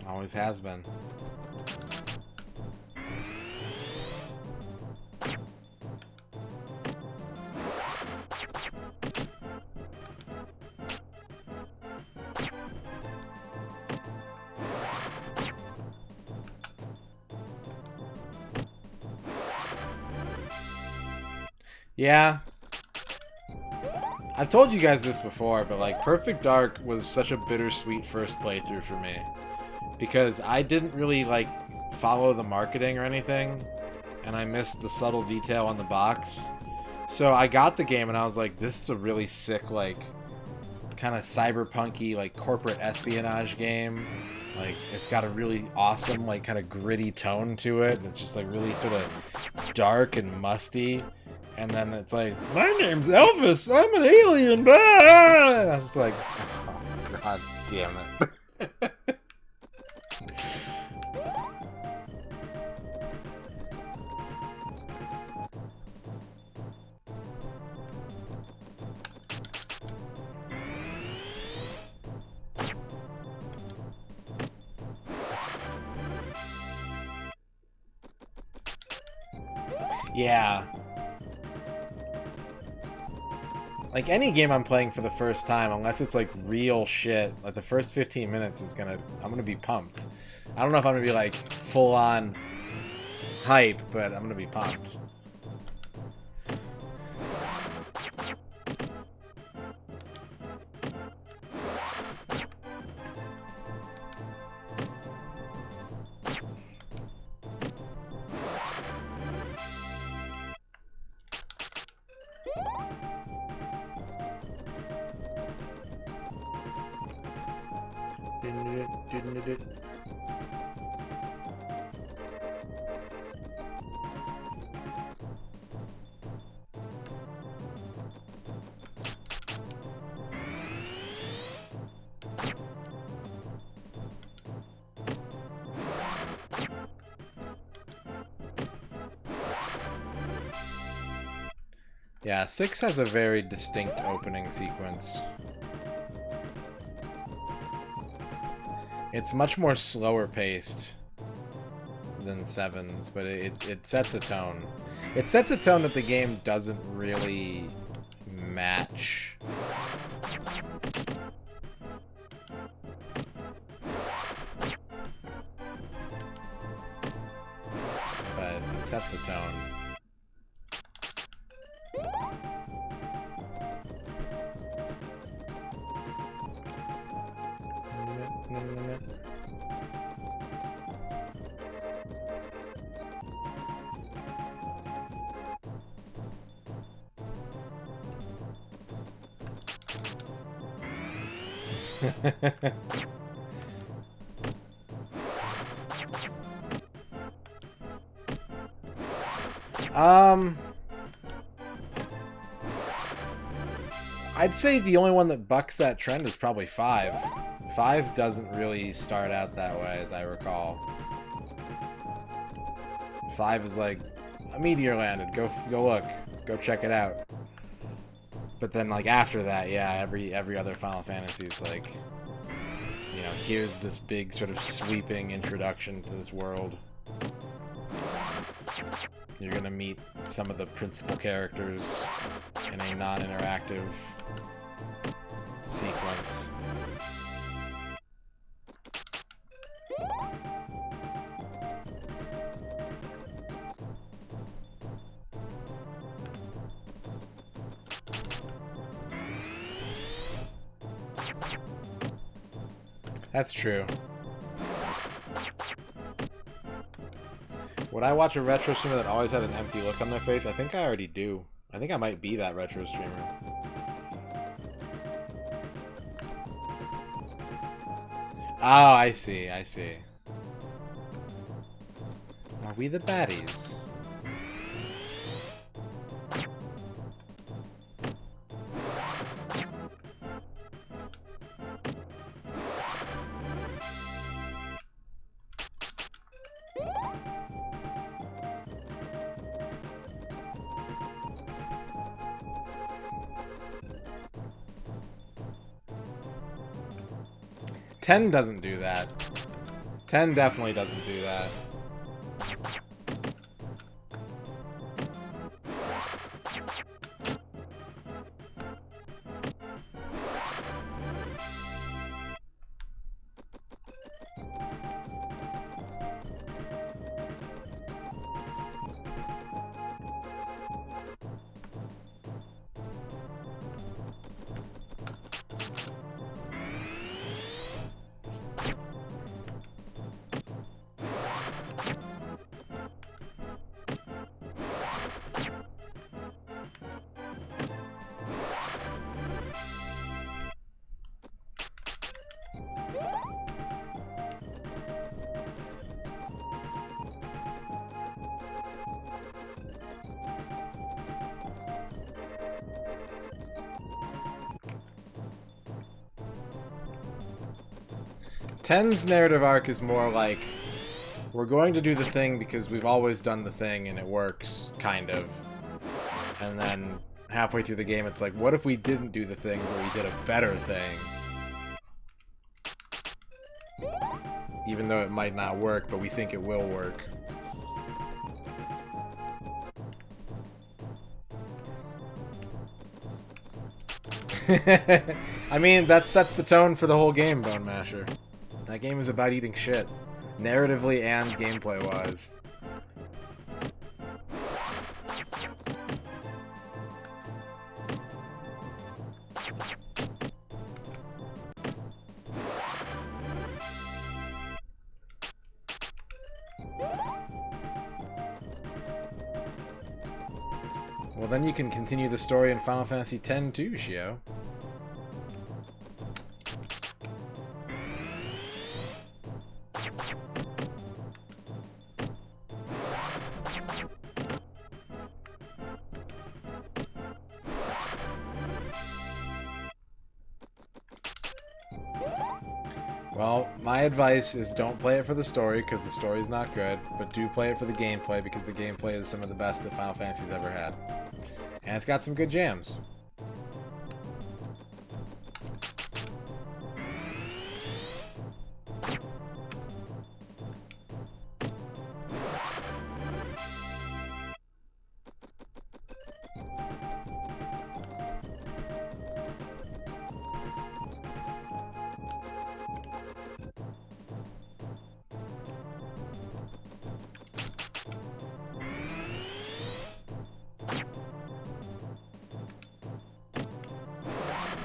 Always has been. Yeah. I've told you guys this before, but like Perfect Dark was such a bittersweet first playthrough for me. Because I didn't really like follow the marketing or anything, and I missed the subtle detail on the box. So I got the game and I was like, this is a really sick, like, kind of cyberpunky, like, corporate espionage game. Like, it's got a really awesome, like, kind of gritty tone to it. And it's just, like, really sort of dark and musty. And then it's like, my name's Elvis, I'm an alien. Blah! And I was just like, oh, god damn it. Yeah. Like, any game I'm playing for the first time, unless it's, like, real shit, like, the first 15 minutes is I'm gonna be pumped. I don't know if I'm gonna be, like, full-on hype, but I'm gonna be pumped. Yeah, 6 has a very distinct opening sequence. It's much more slower paced than 7's, but it sets a tone. It sets a tone that the game doesn't really match. But it sets a tone. I'd say the only one that bucks that trend is probably 5. 5 doesn't really start out that way, as I recall. 5 is like, a meteor landed, go look, go check it out. But then, like, after that, yeah, every other Final Fantasy is like, you know, here's this big sort of sweeping introduction to this world. You're gonna meet some of the principal characters in a non-interactive sequence. That's true. Would I watch a retro streamer that always had an empty look on their face? I think I already do. I think I might be that retro streamer. Oh, I see, I see. Are we the baddies? Ten doesn't do that. 10 definitely doesn't do that. 10's narrative arc is more like, we're going to do the thing because we've always done the thing and it works, kind of. And then halfway through the game, it's like, what if we didn't do the thing, but we did a better thing? Even though it might not work, but we think it will work. I mean, that's the tone for the whole game, Bone Masher. That game is about eating shit. Narratively and gameplay-wise. Well, then you can continue the story in Final Fantasy X too, Shio. Well, my advice is don't play it for the story, because the story's not good, but do play it for the gameplay, because the gameplay is some of the best that Final Fantasy's ever had. And it's got some good jams.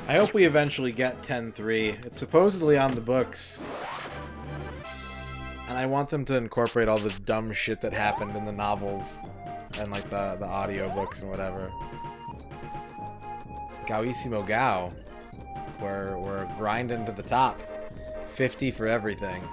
I hope we eventually get 10.3. It's supposedly on the books. And I want them to incorporate all the dumb shit that happened in the novels and like the audio books and whatever. Gauissimo Gao. We're grinding to the top. 50 for everything.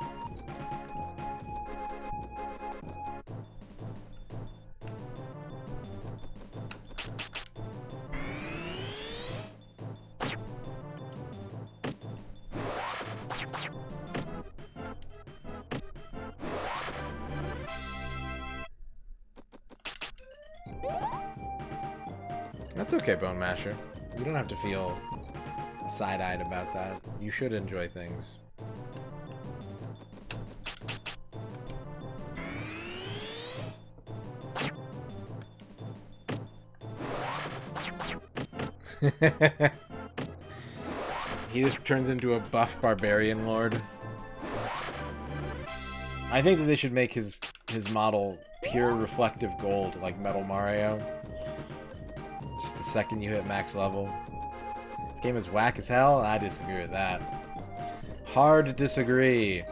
That's okay, Bone Masher. You don't have to feel side-eyed about that. You should enjoy things. He just turns into a buff barbarian lord. I think that they should make his model pure reflective gold, like Metal Mario. Just the second you hit max level. This game is whack as hell? I disagree with that. Hard to disagree.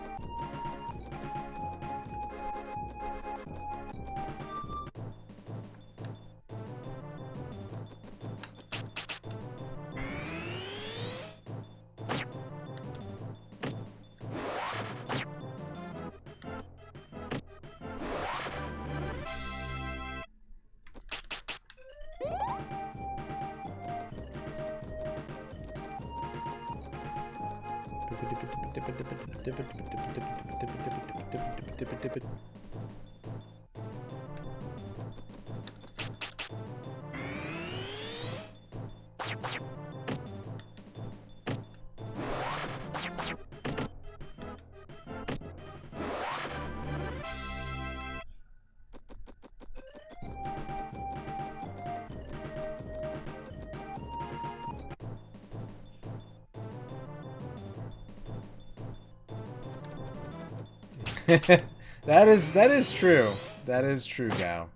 That is true. That is true, Gao.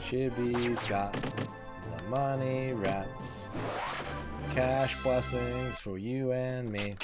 Chibi's got the money rats. Cash blessings for you and me.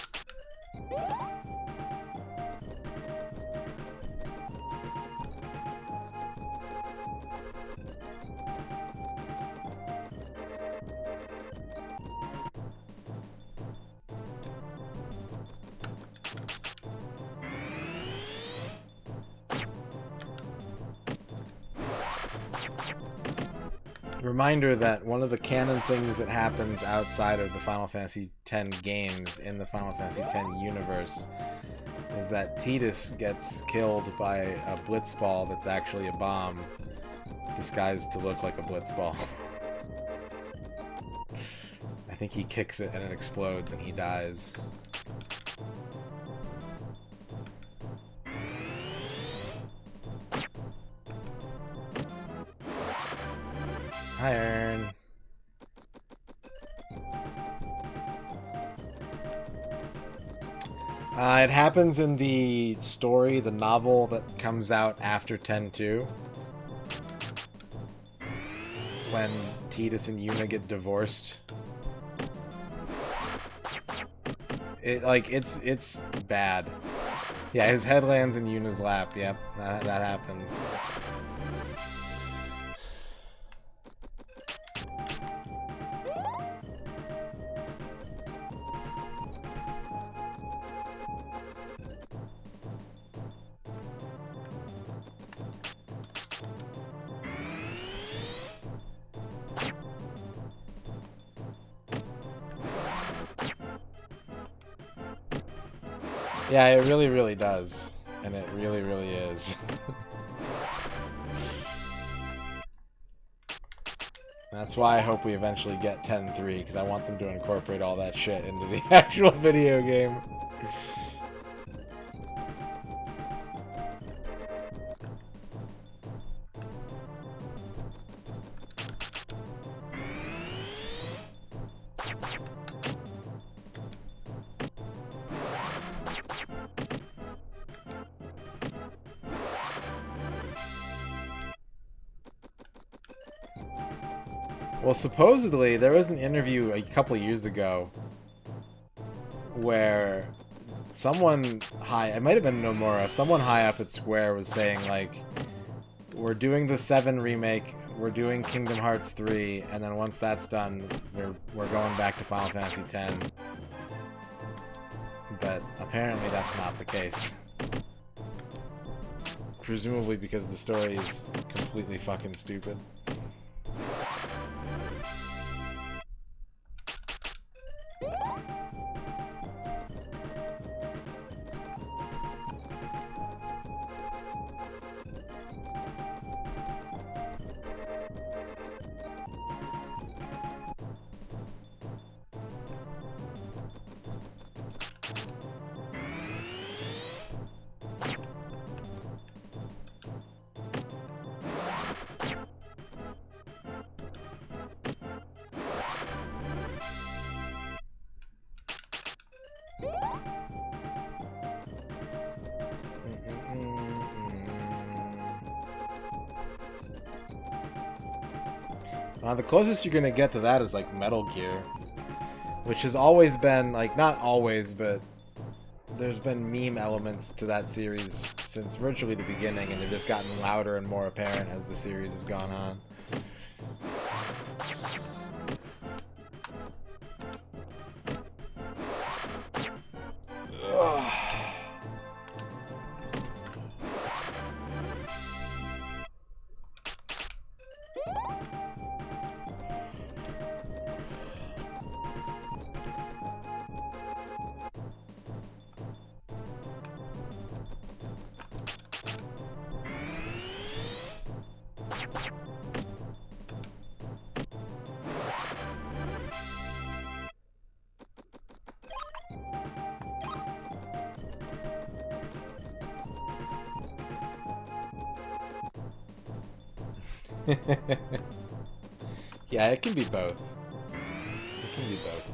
Reminder that one of the canon things that happens outside of the Final Fantasy X games in the Final Fantasy X universe is that Tidus gets killed by a blitzball that's actually a bomb disguised to look like a blitzball. I think he kicks it and it explodes and he dies. Hi, Ern. It happens in the story, the novel that comes out after 10-2. When Tidus and Yuna get divorced. It's bad. Yeah, his head lands in Yuna's lap. Yep, that happens. Yeah, it really, really does. And it really, really is. That's why I hope we eventually get 10-3, because I want them to incorporate all that shit into the actual video game. Well, supposedly, there was an interview a couple years ago where someone high, it might have been Nomura, someone high up at Square was saying, like, we're doing the 7 remake, we're doing Kingdom Hearts 3, and then once that's done, we're going back to Final Fantasy X. But apparently that's not the case. Presumably because the story is completely fucking stupid. The closest you're gonna get to that is like Metal Gear, which has always been, like, not always, but there's been meme elements to that series since virtually the beginning, and they've just gotten louder and more apparent as the series has gone on. Yeah, it can be both. It can be both.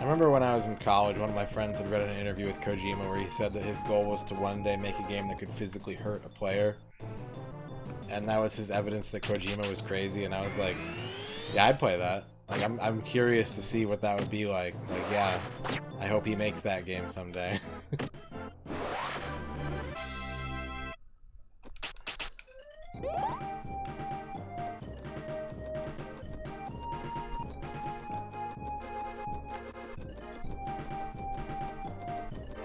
I remember when I was in college, one of my friends had read an interview with Kojima where he said that his goal was to one day make a game that could physically hurt a player. And that was his evidence that Kojima was crazy, and I was like, yeah, I'd play that. Like, I'm curious to see what that would be like. Like, yeah, I hope he makes that game someday.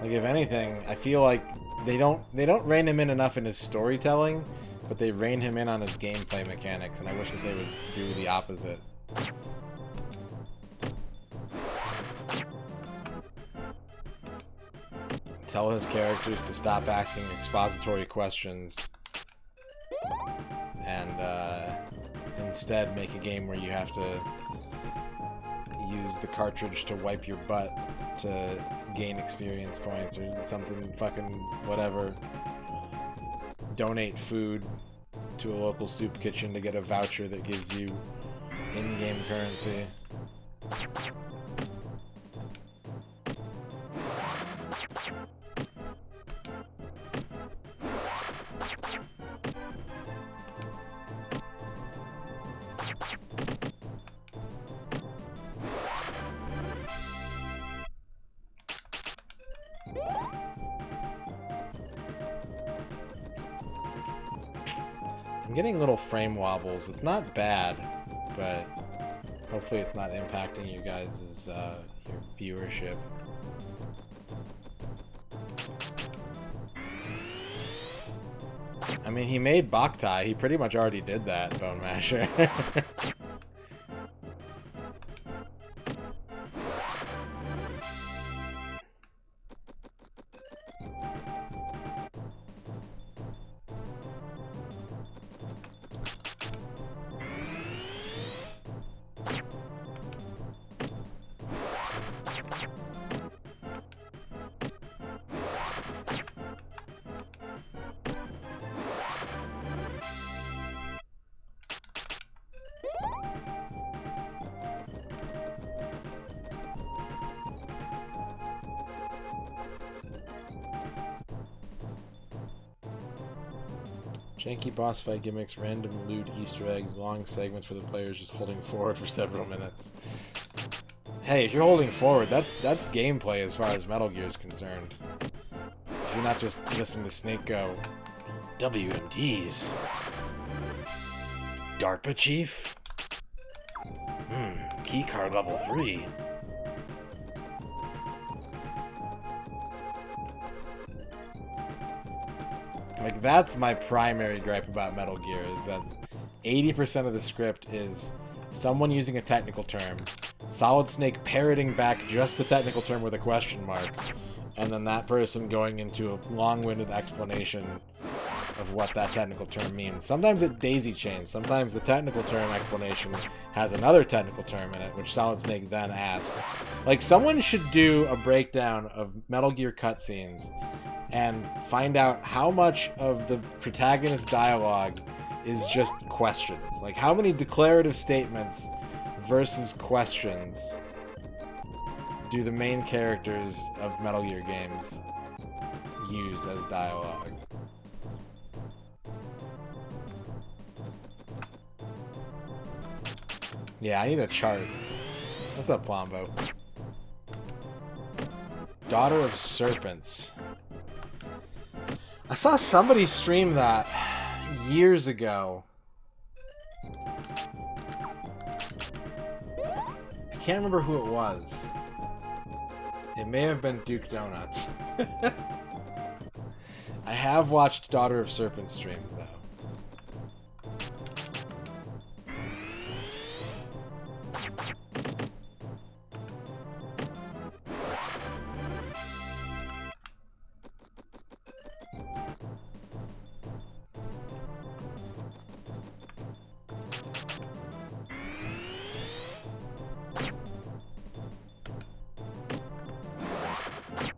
Like, if anything, I feel like they don't rein him in enough in his storytelling, but they rein him in on his gameplay mechanics, and I wish that they would do the opposite. Tell his characters to stop asking expository questions, and instead make a game where you have to use the cartridge to wipe your butt to gain experience points or something fucking whatever. Donate food to a local soup kitchen to get a voucher that gives you in-game currency. I'm getting little frame wobbles. It's not bad, but hopefully it's not impacting you guys' your viewership. I mean, he made Boktai. He pretty much already did that, Bone Masher. Janky boss fight gimmicks, random loot, Easter eggs, long segments where the player's just holding forward for several minutes. Hey, if you're holding forward, that's gameplay as far as Metal Gear is concerned. If you're not just listening to Snake go, WMDs. DARPA Chief? Keycard level 3. Like, that's my primary gripe about Metal Gear, is that 80% of the script is someone using a technical term, Solid Snake parroting back just the technical term with a question mark, and then that person going into a long-winded explanation of what that technical term means. Sometimes it daisy chains. Sometimes the technical term explanation has another technical term in it, which Solid Snake then asks. Like, someone should do a breakdown of Metal Gear cutscenes and find out how much of the protagonist's dialogue is just questions. Like, how many declarative statements versus questions do the main characters of Metal Gear games use as dialogue? Yeah, I need a chart. What's up, Plombo? Daughter of Serpents. I saw somebody stream that years ago. I can't remember who it was. It may have been Duke Donuts. I have watched Daughter of Serpents streams, though.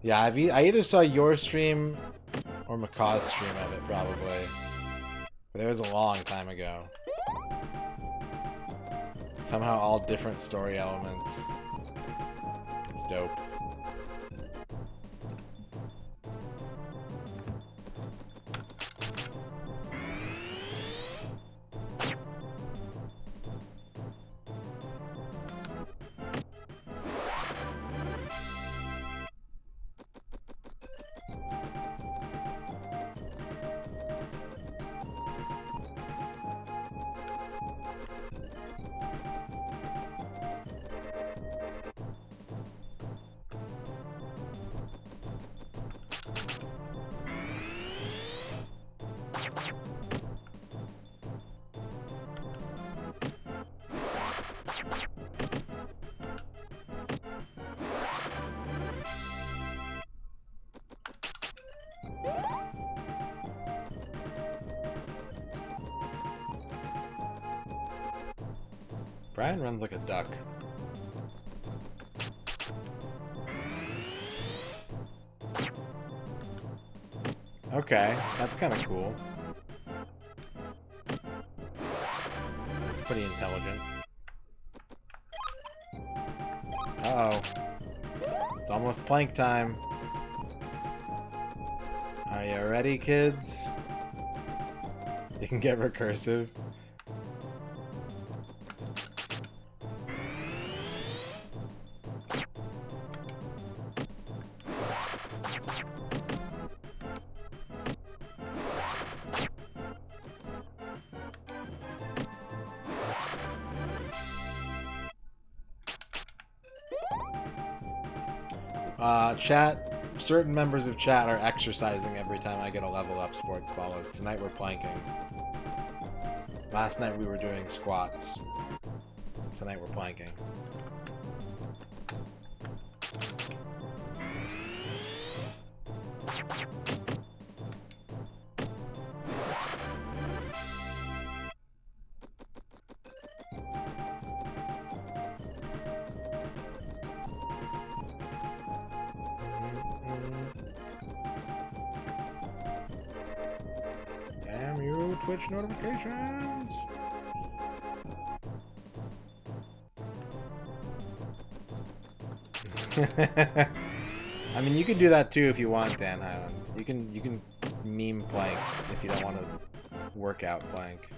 Yeah, I either saw your stream or Macaw's stream of it, probably. But it was a long time ago. Somehow all different story elements. That's dope. Brian runs like a duck. Okay, that's kind of cool. That's pretty intelligent. Uh-oh. It's almost plank time. Are you ready, kids? You can get recursive. Chat, certain members of chat are exercising every time I get a level up, Sports Follows. Tonight we're planking. Last night we were doing squats. Tonight we're planking. Damn you, Twitch notifications! I mean, you can do that too if you want, Dan Highland. You can meme plank if you don't want to work out plank.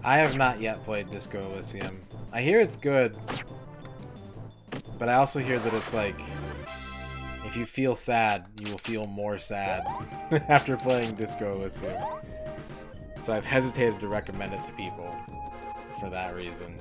I have not yet played Disco Elysium. I hear it's good, but I also hear that it's like, if you feel sad, you will feel more sad after playing Disco Elysium. So I've hesitated to recommend it to people for that reason.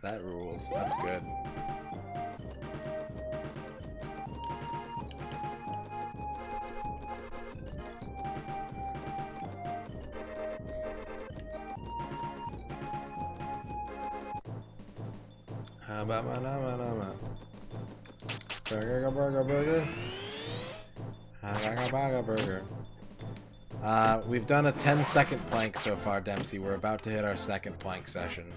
That rules. That's good. How about my burger, burger, burger. Burger, burger. We've done a 10-second plank so far, Dempsey. We're about to hit our second plank session.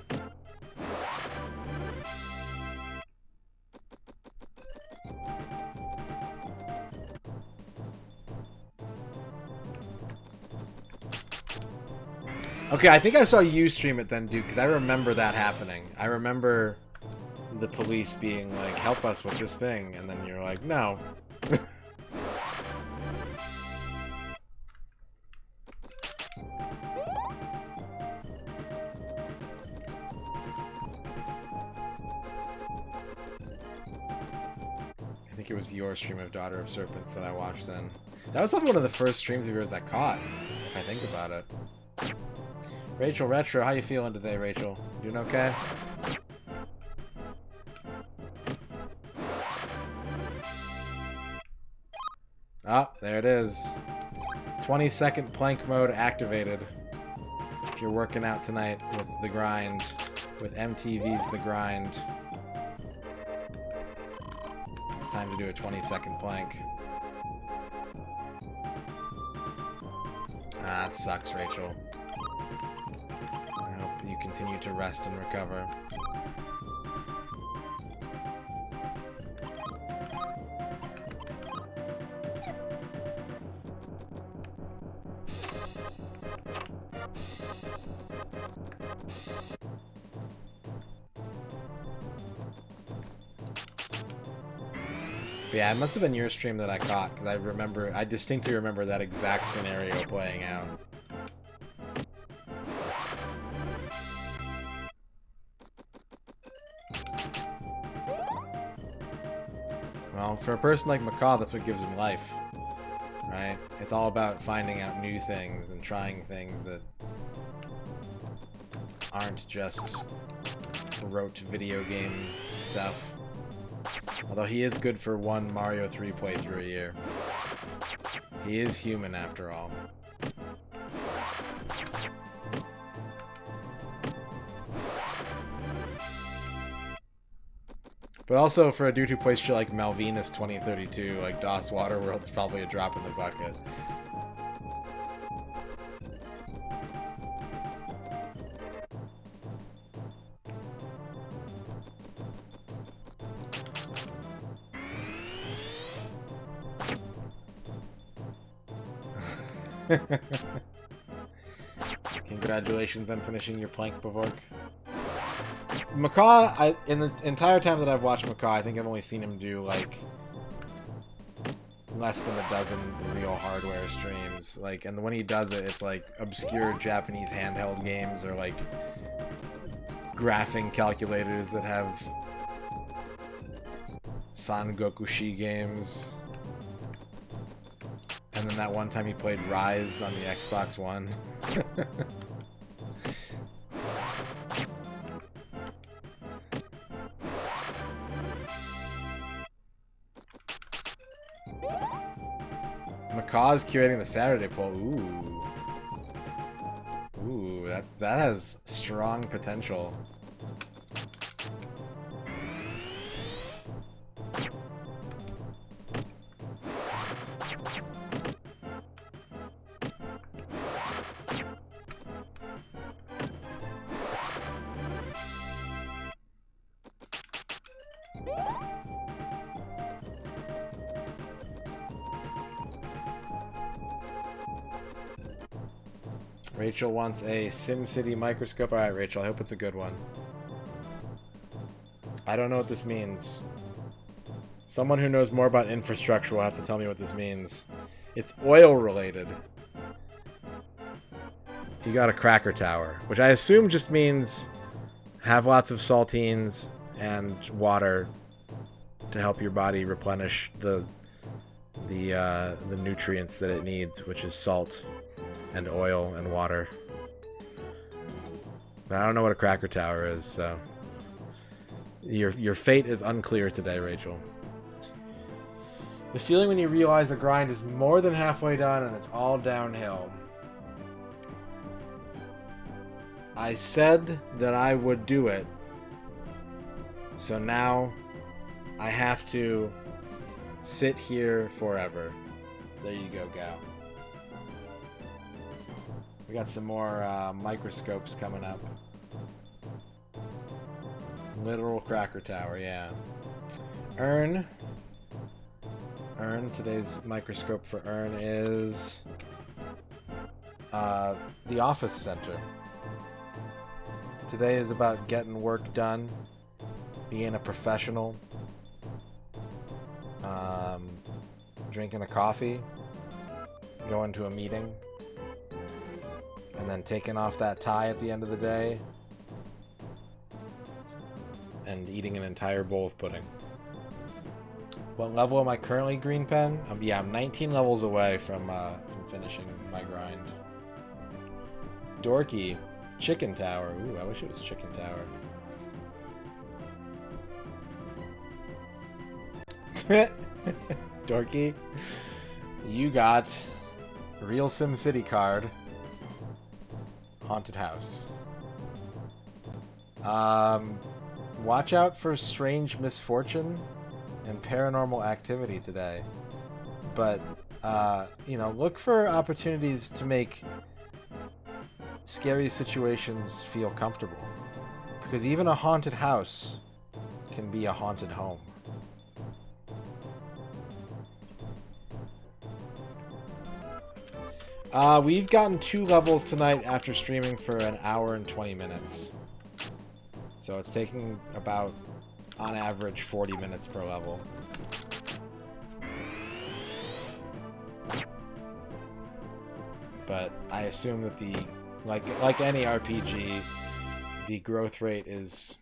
Okay, I think I saw you stream it then, dude, because I remember that happening. I remember the police being like, help us with this thing, and then you're like, no. think it was your stream of Daughter of Serpents that I watched then. That was probably one of the first streams of yours I caught, if I think about it. Rachel Retro, how you feeling today, Rachel? Doing okay? Ah, there it is. 20-second plank mode activated. If you're working out tonight with The Grind, with MTV's The Grind, it's time to do a 20-second plank. Ah, that sucks, Rachel. I hope you continue to rest and recover. But yeah, it must have been your stream that I caught, because I distinctly remember that exact scenario playing out. Well, for a person like Macaw, that's what gives him life, right? It's all about finding out new things and trying things that aren't just rote video game stuff. Although he is good for one Mario 3 playthrough a year. He is human after all. But also for a dude who plays shit like Malvinas 2032, like DOS Waterworld's probably a drop in the bucket. Congratulations on finishing your plank, Bavork. Macaw, in the entire time that I've watched Macaw, I think I've only seen him do, like, less than a dozen real hardware streams. Like, and when he does it, it's like obscure Japanese handheld games or, like, graphing calculators that have Son Gokushi games. And then that one time he played Rise on the Xbox One. Macaw's curating the Saturday poll. Ooh. Ooh, that has strong potential. Rachel wants a SimCity microscope. Alright, Rachel, I hope it's a good one. I don't know what this means. Someone who knows more about infrastructure will have to tell me what this means. It's oil related. You got a cracker tower, which I assume just means have lots of saltines and water to help your body replenish the nutrients that it needs, which is salt and oil and water. But I don't know what a cracker tower is, so your fate is unclear today, Rachel. The feeling when you realize a grind is more than halfway done and it's all downhill. I said that I would do it, so now I have to sit here forever. There you go, Gal. We got some more microscopes coming up. Literal cracker tower, yeah. Urn, today's microscope for Urn is the office center. Today is about getting work done, being a professional, drinking a coffee, going to a meeting, and then taking off that tie at the end of the day and eating an entire bowl of pudding. What level am I currently, Green Pen? Yeah, I'm 19 levels away from finishing my grind. Dorky. Chicken Tower. Ooh, I wish it was Chicken Tower. Dorky. You got Real SimCity card. Haunted House. Watch out for strange misfortune and paranormal activity today. But, you know, look for opportunities to make scary situations feel comfortable. Because even a haunted house can be a haunted home. We've gotten 2 levels tonight after streaming for an hour and 20 minutes. So it's taking about, on average, 40 minutes per level. But I assume that the, like any RPG, the growth rate is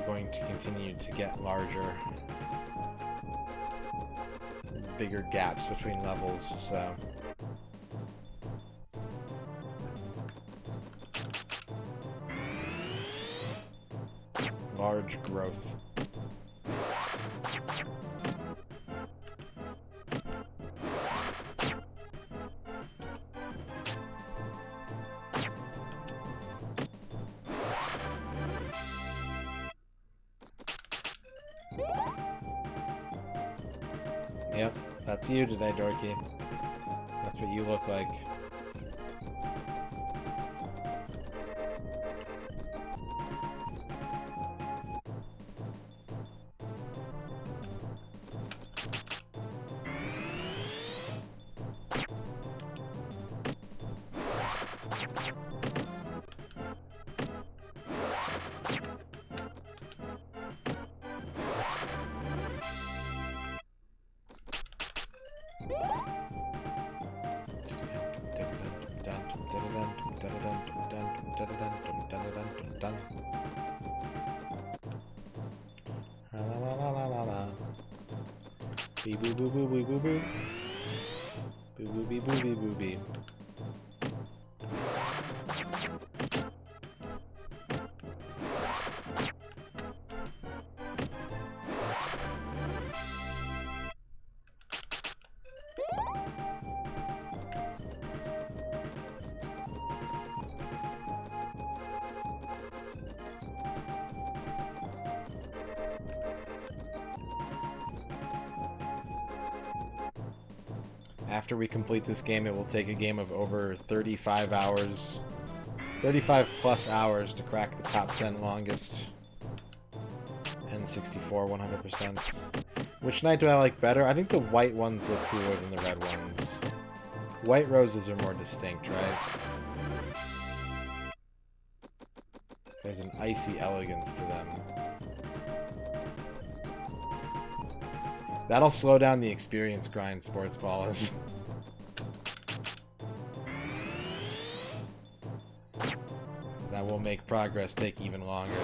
going to continue to get larger. Bigger gaps between levels, so... Large growth. Yep, that's you today, Dorky. That's what you look like. Bee boo boo boo boo boo boo. Boo boo bee boo bee boo bee. After we complete this game, it will take a game of over 35 hours, 35 plus hours to crack the top 10 longest N64 100%. Which knight do I like better? I think the white ones look cooler than the red ones. White roses are more distinct, right? There's an icy elegance to them. That'll slow down the experience grind, Sports Balls. That will make progress take even longer.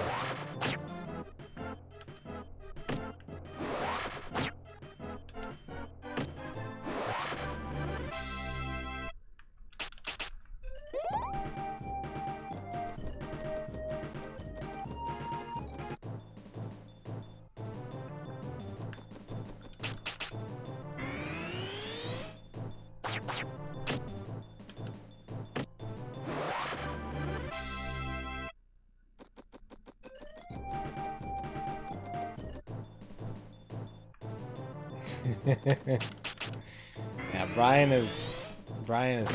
Yeah, Brian is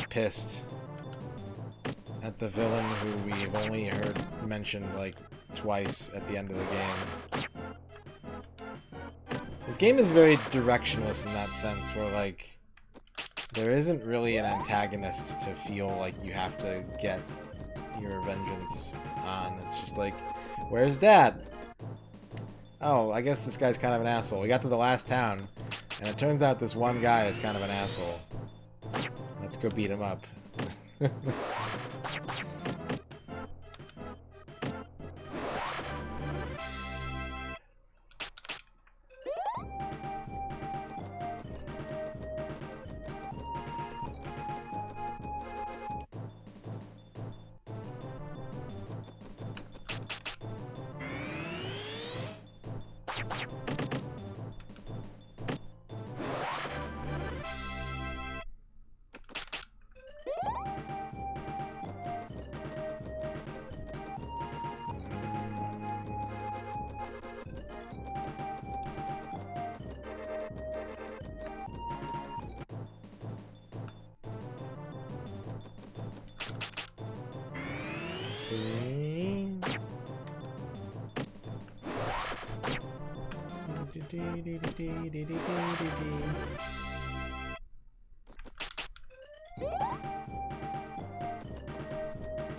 pissed at the villain who we've only heard mentioned like twice at the end of the game. This game is very directionless in that sense, where like there isn't really an antagonist to feel like you have to get your vengeance on. It's just like, where's Dad? Oh, I guess this guy's kind of an asshole. We got to the last town, and it turns out this one guy is kind of an asshole. Let's go beat him up.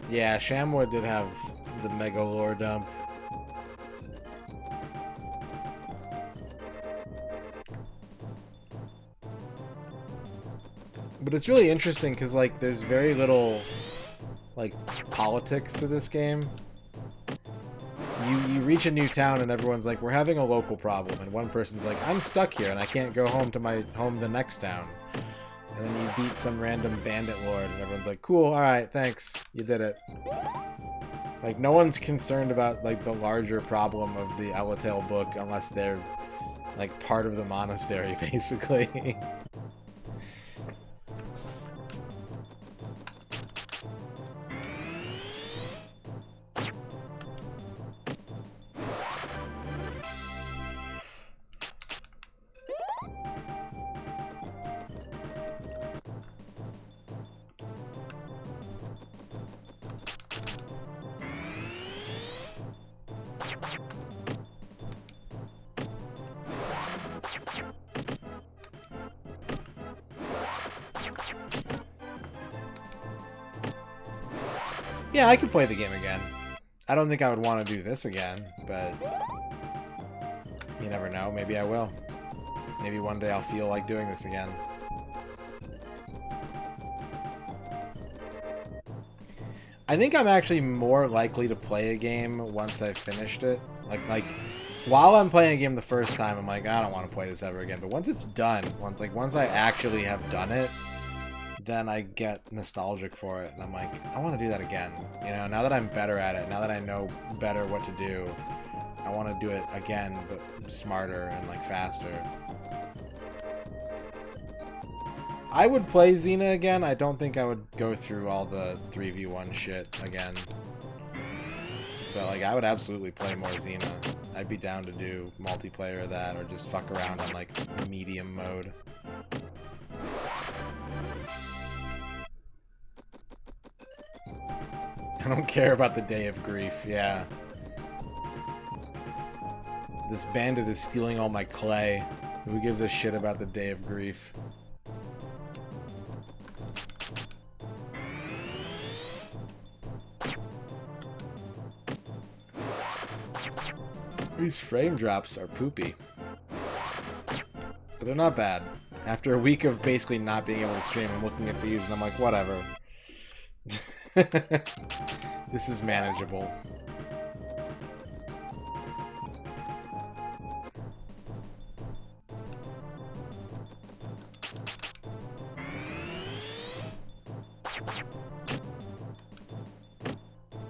Yeah, Shamwood did have the mega lore dump. But it's really interesting because, like, there's very little, like, politics to this game. You reach a new town and everyone's like, we're having a local problem. And one person's like, I'm stuck here and I can't go home to my home the next town. And then you beat some random bandit lord and everyone's like, cool, alright, thanks. You did it. Like, no one's concerned about, like, the larger problem of the Elatail book unless they're, like, part of the monastery, basically. Yeah, I could play the game again. I don't think I would want to do this again, but you never know. Maybe I will. Maybe one day I'll feel like doing this again. I think I'm actually more likely to play a game once I've finished it. Like while I'm playing a game the first time, I'm like, I don't want to play this ever again. But once it's done, once I actually have done it, then I get nostalgic for it, and I'm like, I want to do that again. You know, now that I'm better at it, now that I know better what to do, I want to do it again, but smarter and, like, faster. I would play Xena again. I don't think I would go through all the 3v1 shit again. But, like, I would absolutely play more Xena. I'd be down to do multiplayer of that, or just fuck around on, like, medium mode. I don't care about the Day of Grief, yeah. This bandit is stealing all my clay. Who gives a shit about the Day of Grief? These frame drops are poopy. But they're not bad. After a week of basically not being able to stream, I'm looking at these and I'm like, whatever. This is manageable.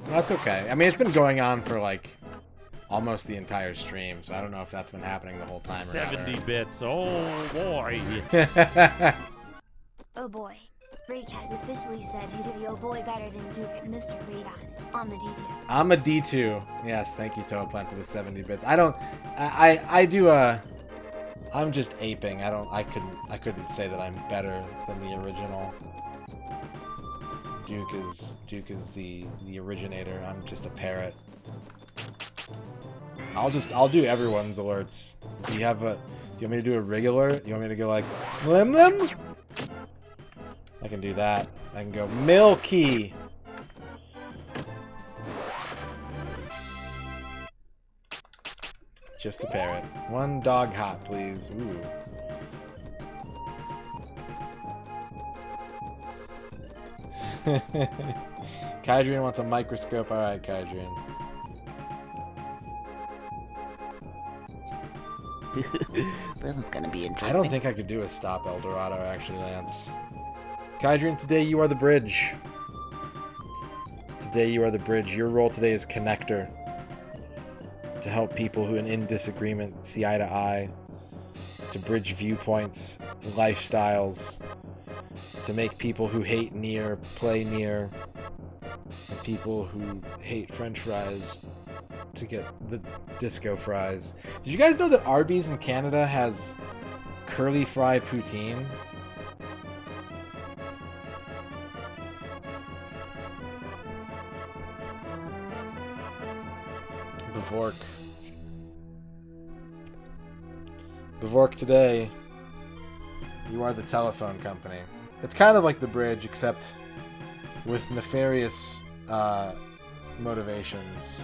That's okay. I mean, it's been going on for, like, almost the entire stream, so I don't know if that's been happening the whole time or 70 bits. Oh, boy. Oh boy. Break has officially said you do the oh boy better than Duke and MisterRadon. I'm a D2. I'm a D2. Yes, thank you, Toaplant, for the 70 bits. I do, I'm just aping. I couldn't say that I'm better than the original. Duke is the originator. I'm just a parrot. I'll do everyone's alerts. Do you want me to do a rig alert? You want me to go like, lim lim? I can do that. I can go milky. Just a parrot. One dog hot, please. Ooh. Kydrian wants a microscope. Alright, Kydrian. This is gonna be interesting. I don't think I could do a stop Eldorado, actually, Lance. Kydrian, today you are the bridge. Today you are the bridge. Your role today is connector. to help people who are in disagreement see eye to eye, to bridge viewpoints, lifestyles, to make people who hate Nier play Nier, and people who hate French fries to get the disco fries. Did you guys know that Arby's in Canada has curly fry poutine? Bevork. Bevork today, you are the telephone company. It's kind of like the bridge, except with nefarious motivations.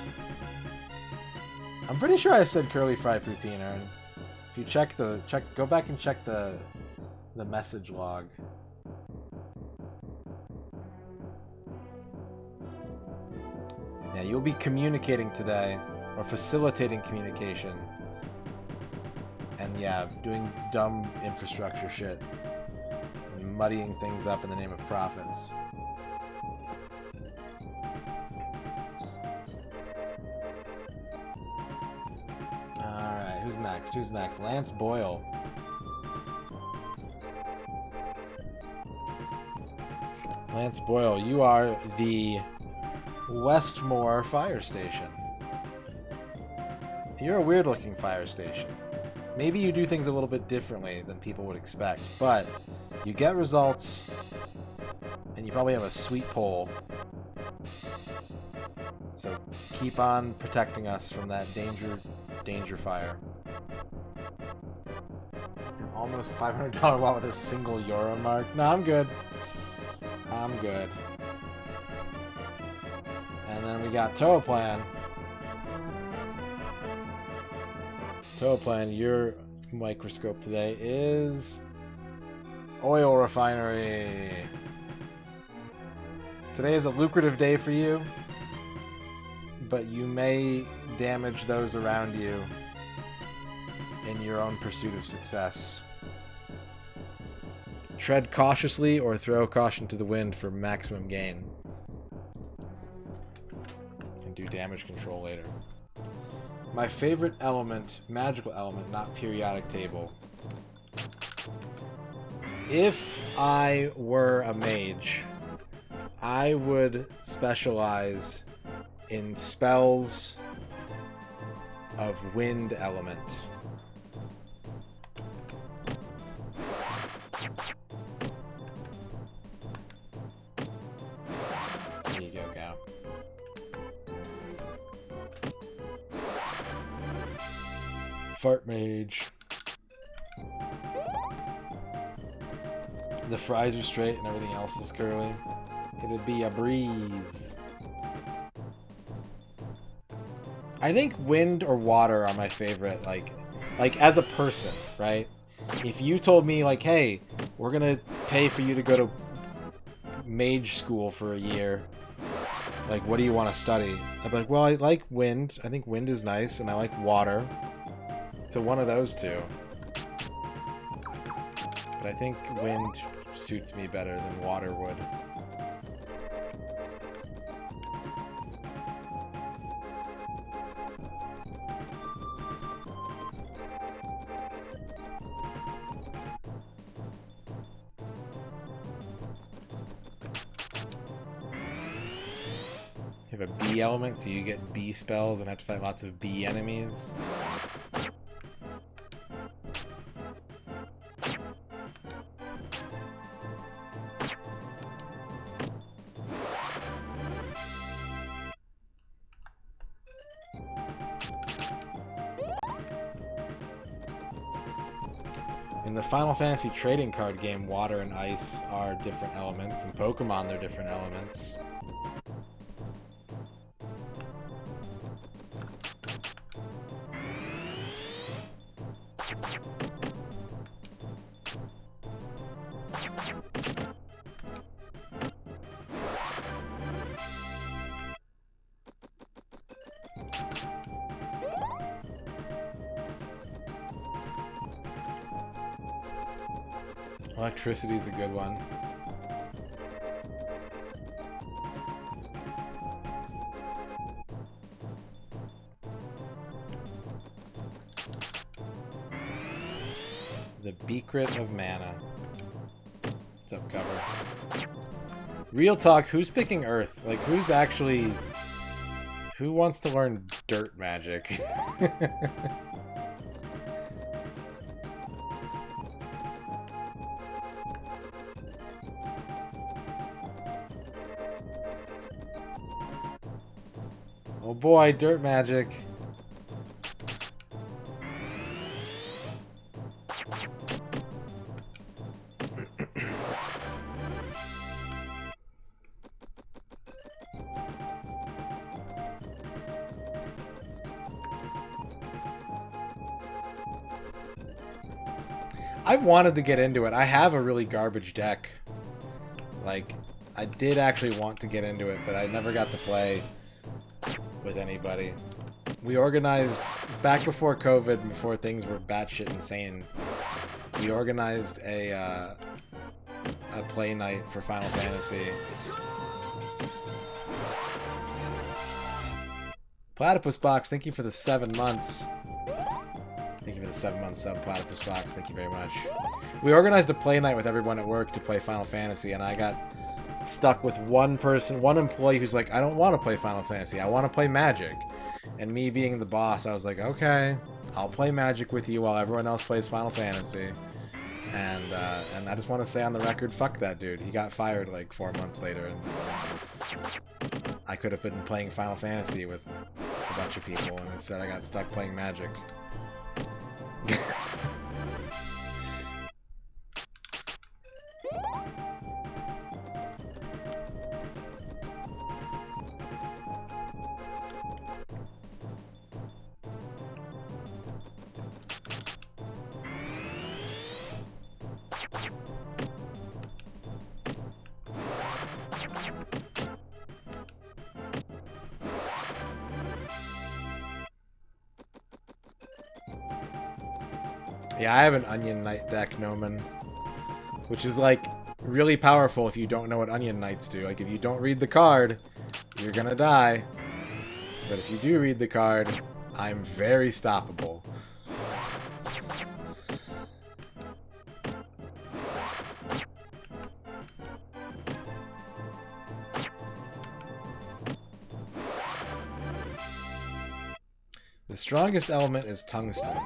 I'm pretty sure I said curly fry poutine, Aaron. If you go back and check the message log. Yeah, you'll be communicating today, or facilitating communication. And yeah, doing dumb infrastructure shit. And muddying things up in the name of profits. Alright, who's next? Who's next? Lance Boyle. Lance Boyle, you are the Westmore Fire Station. You're a weird-looking fire station. Maybe you do things a little bit differently than people would expect, but you get results, and you probably have a sweet pole. So keep on protecting us from that danger fire. Almost $500 wall with a single euro mark. No, I'm good. I'm good. And then we got Toaplan. Toaplan, your microscope today is oil refinery. Today is a lucrative day for you, but you may damage those around you in your own pursuit of success. Tread cautiously or throw caution to the wind for maximum gain. And do damage control later. My favorite element, magical element, not periodic table. If I were a mage, I would specialize in spells of wind element. There you go, Gal. Fart mage. The fries are straight and everything else is curly. It'd be a breeze. I think wind or water are my favorite, like as a person, right? If you told me, like, hey, we're gonna pay for you to go to mage school for a year, like, what do you want to study? I'd be like, well, I like wind. I think wind is nice, and I like water. So one of those two. But I think wind suits me better than water would. You have a bee element, so you get bee spells and have to fight lots of bee enemies. In the Final Fantasy trading card game, water and ice are different elements. In Pokemon, they're different elements. Electricity is a good one. Secret of Mana. What's up, cover? Real talk, who's picking Earth? Like, who's actually... Who wants to learn dirt magic? Oh boy, dirt magic. I wanted to get into it. I have a really garbage deck. Like, I did actually want to get into it, but I never got to play with anybody. We organized, back before COVID, before things were batshit insane, we organized a play night for Final Fantasy. Platypus Box, thank you for the 7 months. Thank you for the 7-month sub, Platypus Box. Thank you very much. We organized a play night with everyone at work to play Final Fantasy, and I got stuck with one person, one employee who's like, I don't want to play Final Fantasy. I want to play Magic. And me being the boss, I was like, okay, I'll play Magic with you while everyone else plays Final Fantasy. And I just want to say on the record, fuck that dude. He got fired like 4 months later, and I could have been playing Final Fantasy with a bunch of people, and instead I got stuck playing Magic. Yeah, I have an Onion Knight deck, Noman, which is, like, really powerful if you don't know what Onion Knights do. Like, if you don't read the card, you're gonna die. But if you do read the card, I'm very stoppable. The strongest element is tungsten.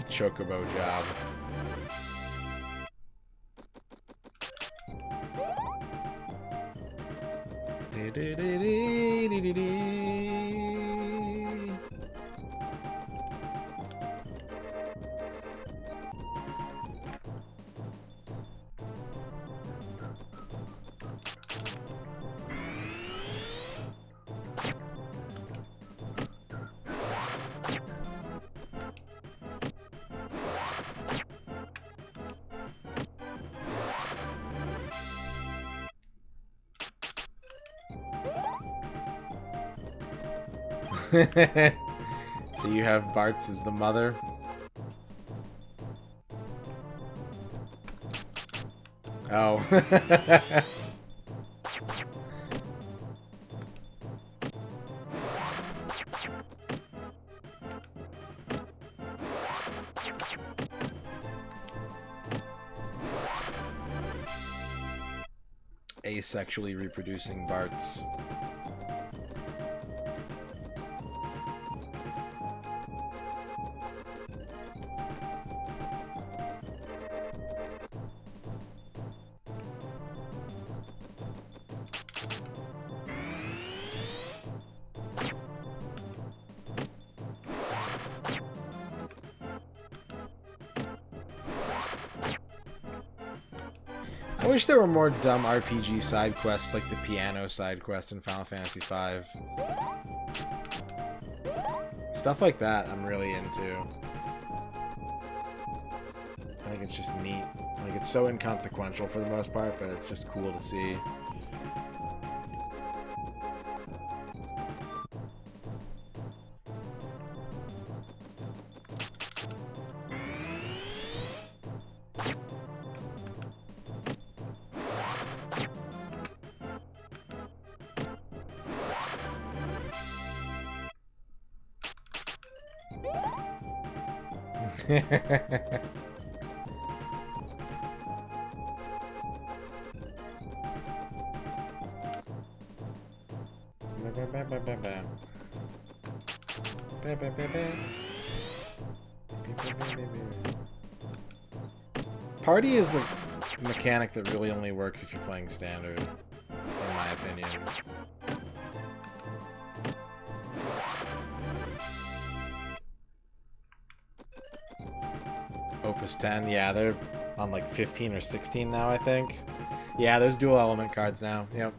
Chocobo job. So you have Bartz as the mother? Oh. Asexually reproducing Bartz. I wish there were more dumb RPG side quests like the piano side quest in Final Fantasy V. Stuff like that I'm really into. I think it's just neat. Like, it's so inconsequential for the most part, but it's just cool to see. Party is a mechanic that really only works if you're playing standard, in my opinion. Opus 10, yeah, they're on like 15 or 16 now, I think. Yeah, there's dual element cards now, yep.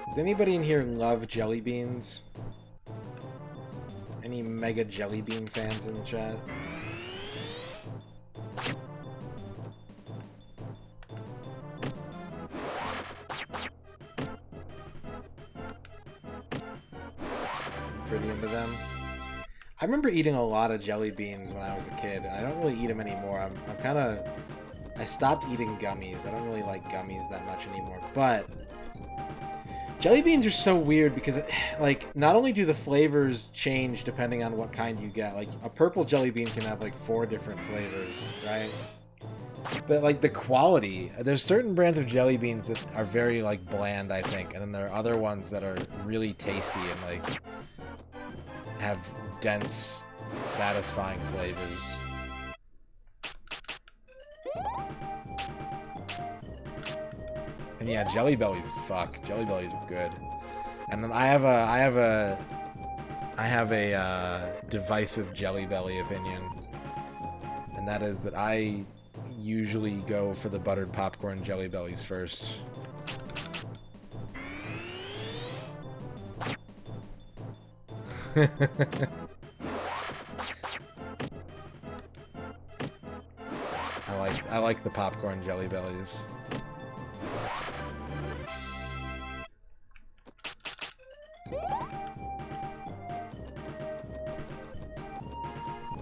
Does anybody in here love jelly beans? Any mega jelly bean fans in the chat? Pretty into them. I remember eating a lot of jelly beans when I was a kid, and I don't really eat them anymore. I'm kind of... I stopped eating gummies. I don't really like gummies that much anymore, but... jelly beans are so weird because, like, not only do the flavors change depending on what kind you get, like, a purple jelly bean can have, like, 4 different flavors, right? But, like, the quality, there's certain brands of jelly beans that are very, like, bland, I think, and then there are other ones that are really tasty and, like, have dense, satisfying flavors. And yeah, Jelly Bellies, fuck. Jelly Bellies are good. And then I have a divisive Jelly Belly opinion. And that is that I usually go for the buttered popcorn Jelly Bellies first. I like the popcorn Jelly Bellies.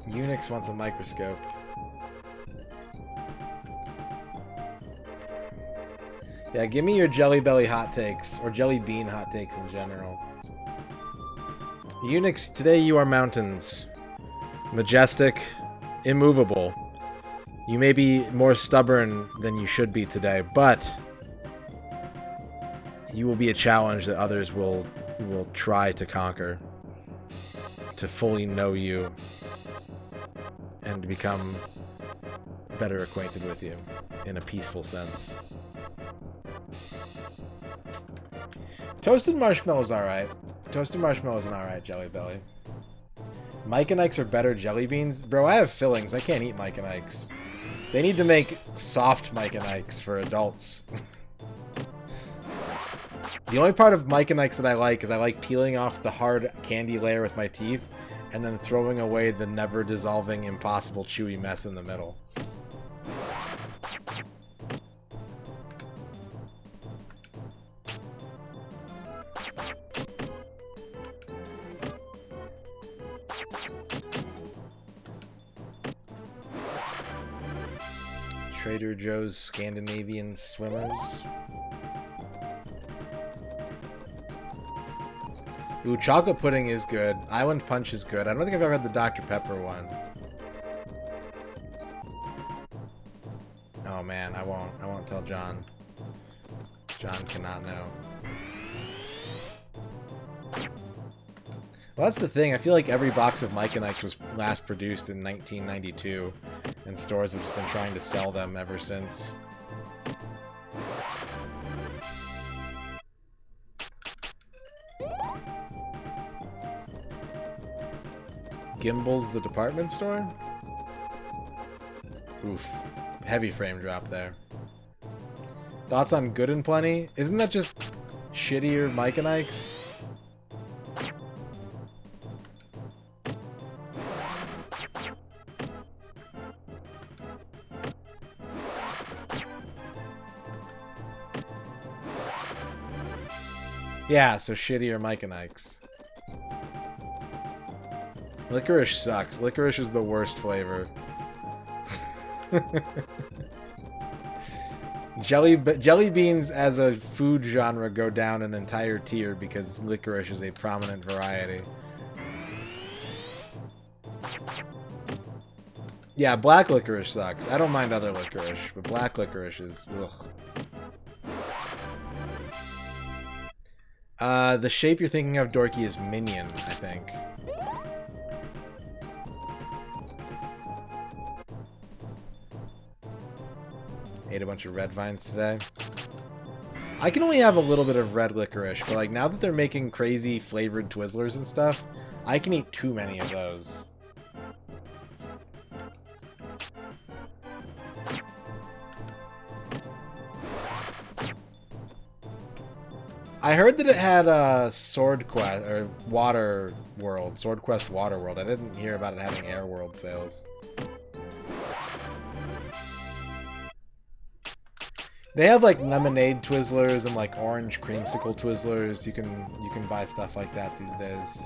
Unix wants a microscope. Yeah, give me your Jelly Belly hot takes, or Jelly Bean hot takes in general. Unix, today you are mountains. Majestic, immovable. You may be more stubborn than you should be today, but you will be a challenge that others will try to conquer. To fully know you and to become better acquainted with you in a peaceful sense. Toasted marshmallow's alright. Toasted marshmallow's an alright Jelly Belly. Mike and Ike's are better jelly beans? Bro, I have fillings. I can't eat Mike and Ike's. They need to make soft Mike and Ike's for adults. The only part of Mike and Ike's that I like is I like peeling off the hard candy layer with my teeth and then throwing away the never-dissolving, impossible chewy mess in the middle. Trader Joe's Scandinavian Swimmers. Ooh, chocolate pudding is good. Island Punch is good. I don't think I've ever had the Dr. Pepper one. Oh man, I won't tell John. John cannot know. Well, that's the thing. I feel like every box of Mike and Ike's was last produced in 1992, and stores have just been trying to sell them ever since. Gimbal's the department store? Oof. Heavy frame drop there. Thoughts on Good and Plenty? Isn't that just shittier Mike and Ike's? Yeah, so shittier Mike and Ike's. Licorice sucks. Licorice is the worst flavor. Jelly beans as a food genre go down an entire tier because licorice is a prominent variety. Yeah, black licorice sucks. I don't mind other licorice, but black licorice is ugh. The shape you're thinking of, Dorky, is Minion, I think. Ate a bunch of red vines today. I can only have a little bit of red licorice, but like now that they're making crazy flavored Twizzlers and stuff, I can eat too many of those. I heard that it had Sword Quest or Water World, Sword Quest Water World. I didn't hear about it having Air World sales. They have like lemonade Twizzlers and like orange creamsicle Twizzlers. You can buy stuff like that these days.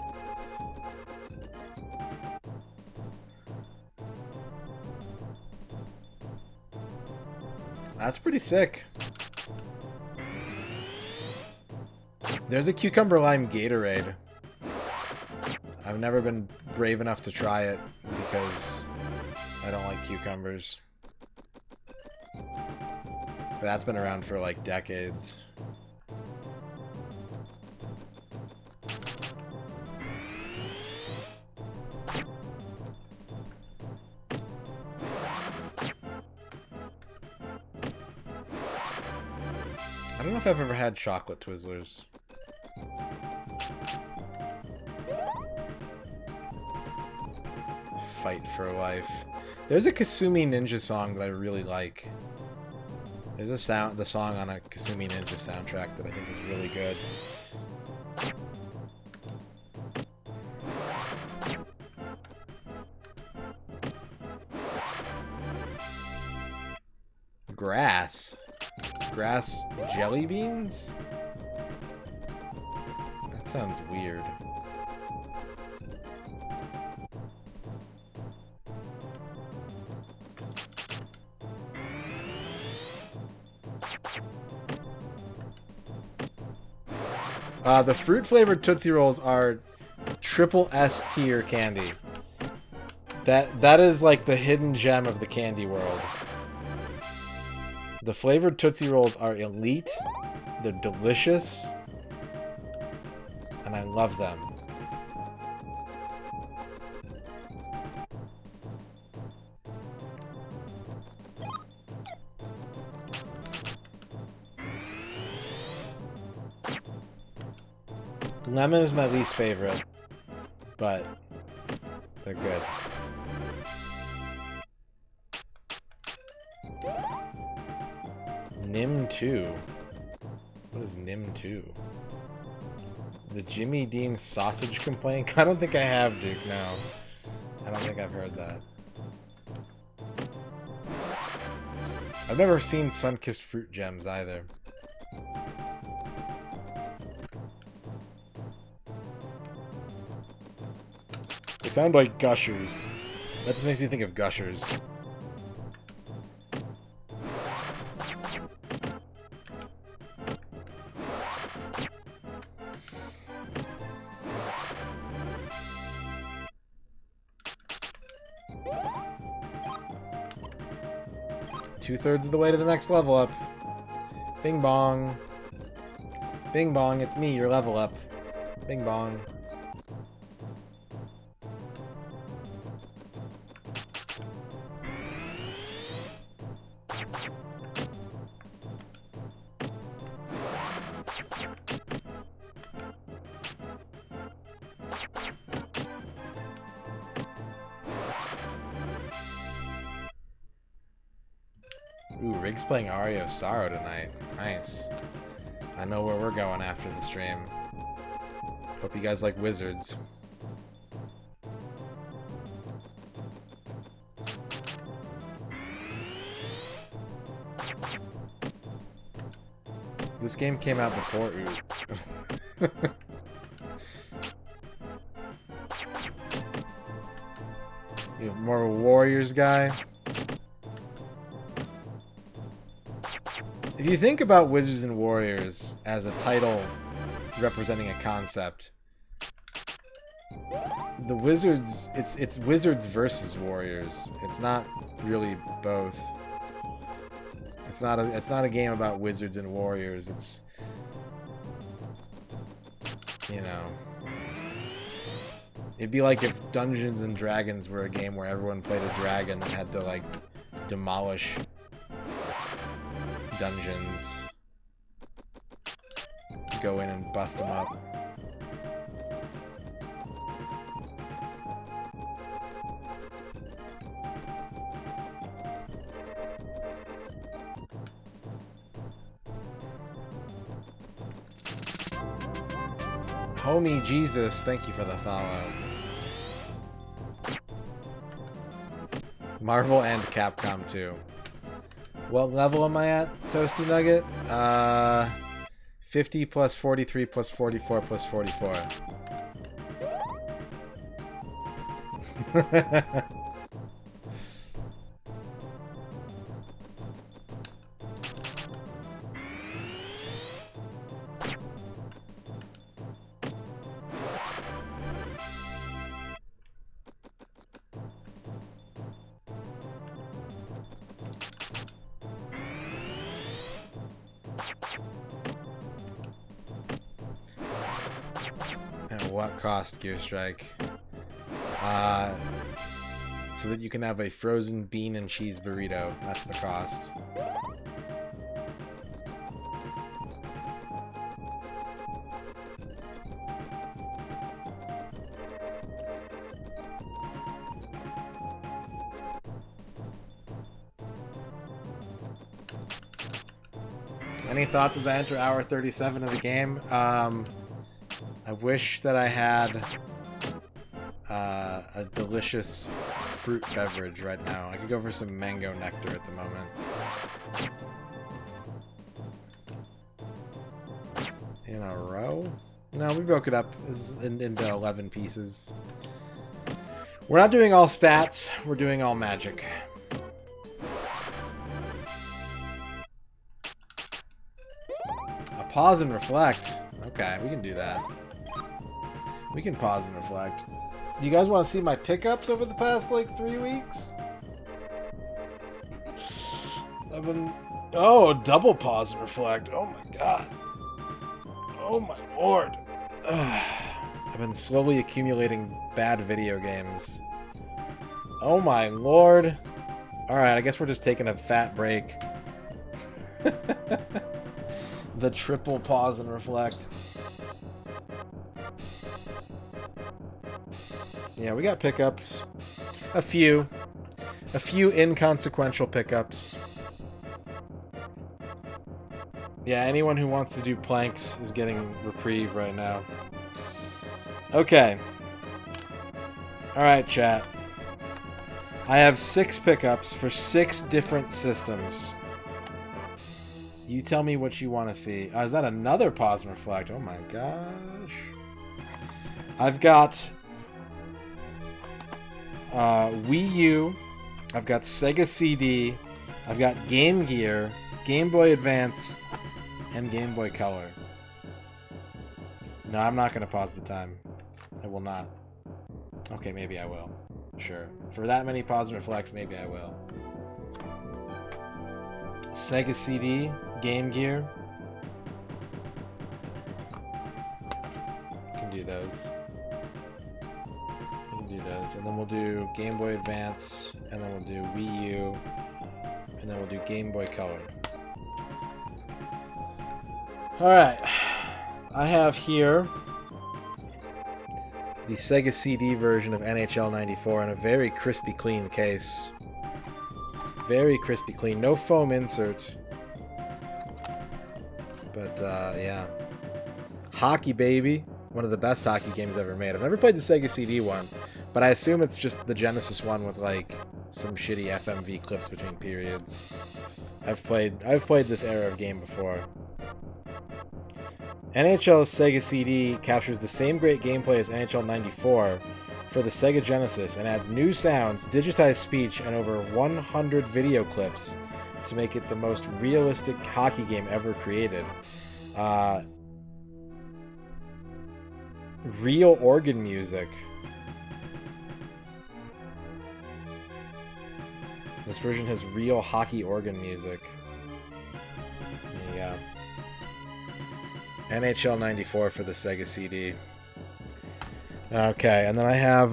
That's pretty sick. There's a cucumber lime Gatorade. I've never been brave enough to try it because I don't like cucumbers. But that's been around for like decades. I don't know if I've ever had chocolate Twizzlers. Fight for life. There's a Kasumi Ninja song that I really like. There's the song on a Kasumi Ninja soundtrack that I think is really good. Grass jelly beans? That sounds weird. The fruit-flavored Tootsie Rolls are triple S tier candy. That is like the hidden gem of the candy world. The flavored Tootsie Rolls are elite. They're delicious. And I love them. Lemon is my least favorite, but they're good. Nim 2. What is Nim 2? The Jimmy Dean sausage complaint? I don't think I have, Duke, no. I don't think I've heard that. I've never seen Sunkissed Fruit Gems either. They sound like Gushers. That just makes me think of Gushers. Two-thirds of the way to the next level up. Bing bong. Bing bong, it's me, your level up. Bing bong. Ooh, Rig's playing Aria of Sorrow tonight. Nice. I know where we're going after the stream. Hope you guys like wizards. This game came out before Oot. You're more of a Warriors guy. If you think about Wizards and Warriors as a title representing a concept, the Wizards, it's Wizards versus Warriors. It's not really both. It's not a game about Wizards and Warriors. It's, you know, it'd be like if Dungeons and Dragons were a game where everyone played a dragon that had to like demolish dungeons, go in and bust them up. Homie Jesus, thank you for the follow. Marvel and Capcom 2. What level am I at, Toasty Nugget? 50 plus 43 plus 44 plus 44. At what cost, Gear Strike? So that you can have a frozen bean and cheese burrito. That's the cost. Any thoughts as I enter hour 37 of the game? I wish that I had a delicious fruit beverage right now. I could go for some mango nectar at the moment. In a row? No, we broke it up into 11 pieces. We're not doing all stats, we're doing all magic. A pause and reflect. Okay, we can do that. We can pause and reflect. You guys want to see my pickups over the past, like, 3 weeks? I've been... Oh, double pause and reflect. Oh my god. Oh my lord. I've been slowly accumulating bad video games. Oh my lord. Alright, I guess we're just taking a fat break. The triple pause and reflect. Yeah, we got pickups. A few inconsequential pickups. Yeah, anyone who wants to do planks is getting reprieve right now. Okay. Alright, chat. I have 6 pickups for 6 different systems. You tell me what you want to see. Is that another pause and reflect? Oh my gosh. I've got Wii U. I've got Sega CD. I've got Game Gear, Game Boy Advance, and Game Boy Color. No, I'm not going to pause the time. I will not. Okay, maybe I will. Sure. For that many pause and reflects, maybe I will. Sega CD, Game Gear. Can do those. We can do those. And then we'll do Game Boy Advance, and then we'll do Wii U, and then we'll do Game Boy Color. Alright. I have here the Sega CD version of NHL 94 in a very crispy clean case. Very crispy clean. No foam insert. But, yeah. Hockey, baby. One of the best hockey games ever made. I've never played the Sega CD one, but I assume it's just the Genesis one with, like, some shitty FMV clips between periods. I've played this era of game before. NHL Sega CD captures the same great gameplay as NHL 94 for the Sega Genesis and adds new sounds, digitized speech, and over 100 video clips to make it the most realistic hockey game ever created. Real organ music. This version has real hockey organ music. There you go. NHL 94 for the Sega CD. Okay, and then I have,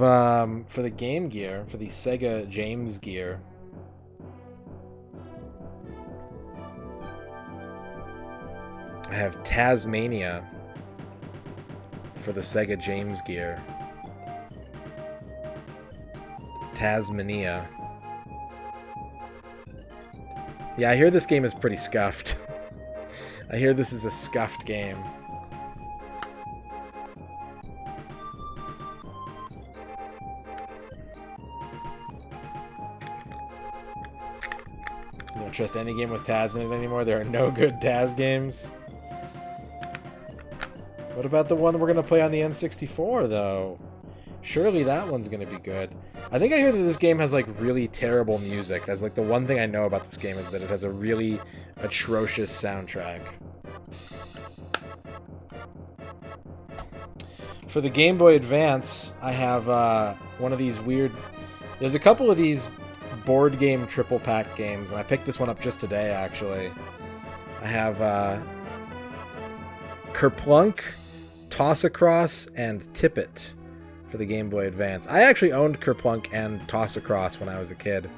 for the Game Gear, for the Sega James Gear, I have Tasmania for the Sega James Gear. Tasmania. Yeah, I hear this game is pretty scuffed. I hear this is a scuffed game. I don't trust any game with Taz in it anymore. There are no good Taz games. What about the one we're going to play on the N64, though? Surely that one's going to be good. I think I hear that this game has, like, really terrible music. That's, like, the one thing I know about this game is that it has a really atrocious soundtrack. For the Game Boy Advance, I have one of these weird... There's a couple of these board game triple pack games, and I picked this one up just today, actually. I have Kerplunk, Toss Across, and Tippet for the Game Boy Advance. I actually owned Kerplunk and Toss Across when I was a kid.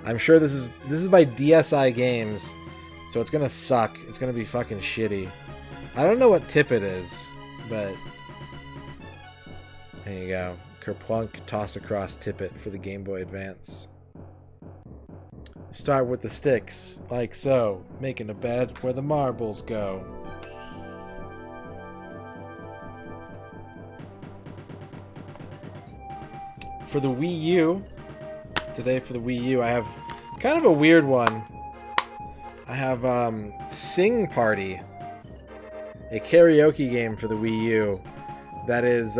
I'm sure this is by DSi Games, so it's gonna suck. It's gonna be fucking shitty. I don't know what Tippet is, but there you go. Kerplunk, Toss Across, Tippet for the Game Boy Advance. Start with the sticks, like so, making a bed where the marbles go. For the Wii U, today for the Wii U, I have kind of a weird one. I have Sing Party, a karaoke game for the Wii U that is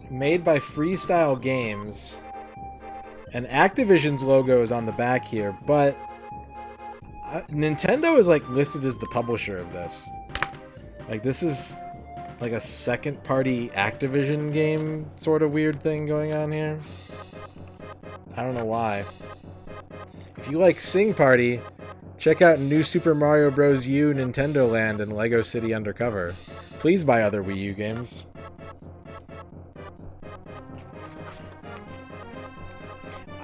made by Freestyle Games. And Activision's logo is on the back here, but Nintendo is like listed as the publisher of this. Like this is like a second-party Activision game sort of weird thing going on here. I don't know why. If you like Sing Party, check out New Super Mario Bros. U, Nintendo Land, and Lego City Undercover. Please buy other Wii U games.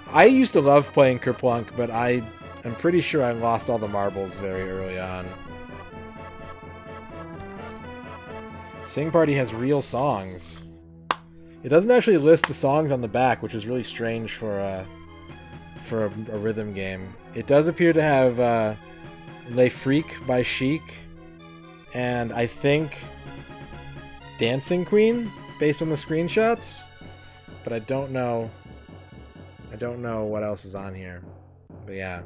I used to love playing Kerplunk, but I'm pretty sure I lost all the marbles very early on. Sing Party has real songs. It doesn't actually list the songs on the back, which is really strange for a rhythm game. It does appear to have Les Freaks by Chic, and I think Dancing Queen, based on the screenshots, but I don't know. I don't know what else is on here, but yeah.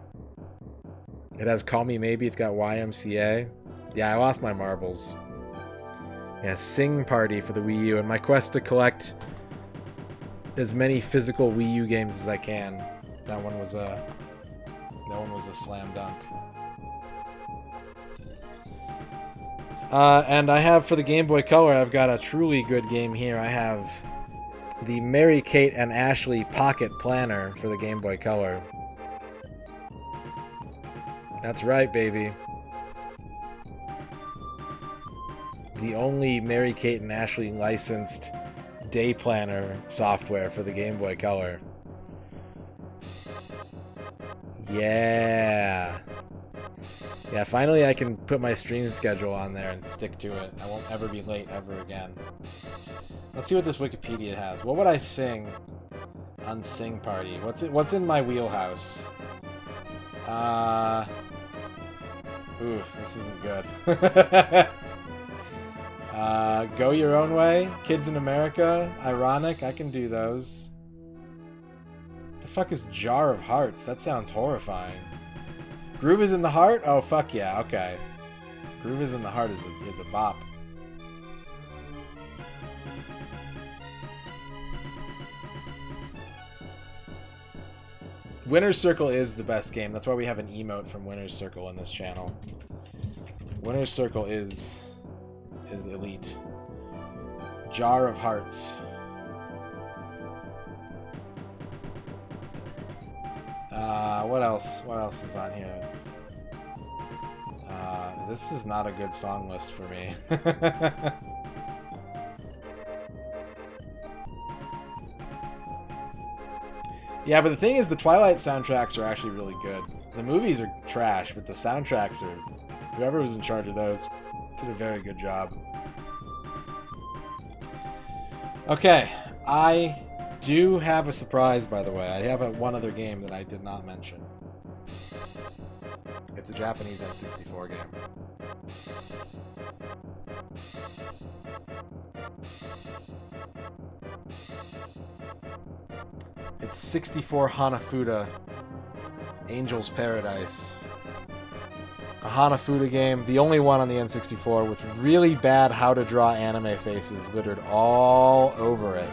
It has Call Me Maybe, it's got YMCA. Yeah, I lost my marbles. Yeah, Sing Party for the Wii U, and my quest to collect as many physical Wii U games as I can. That one was a slam dunk. And I have for the Game Boy Color, I've got a truly good game here. I have the Mary Kate and Ashley Pocket Planner for the Game Boy Color. That's right, baby. The only Mary Kate and Ashley licensed day planner software for the Game Boy Color. Yeah. Yeah, finally I can put my stream schedule on there and stick to it. I won't ever be late ever again. Let's see what this Wikipedia has. What would I sing on Sing Party? What's in my wheelhouse? Ooh, this isn't good. Go Your Own Way, Kids in America, Ironic, I can do those. The fuck is Jar of Hearts? That sounds horrifying. Groove is in the Heart? Oh, fuck yeah, okay. Groove is in the Heart is a bop. Winner's Circle is the best game. That's why we have an emote from Winner's Circle in this channel. Winner's Circle is elite. Jar of Hearts. What else? What else is on here? This is not a good song list for me. Yeah, but the thing is, the Twilight soundtracks are actually really good. The movies are trash, but the soundtracks are... Whoever was in charge of those did a very good job. Okay, I do have a surprise, by the way. I have one other game that I did not mention. It's a Japanese N64 game. It's 64 Hanafuda, Angel's Paradise. A Hanafuda game, the only one on the N64 with really bad how to draw anime faces littered all over it.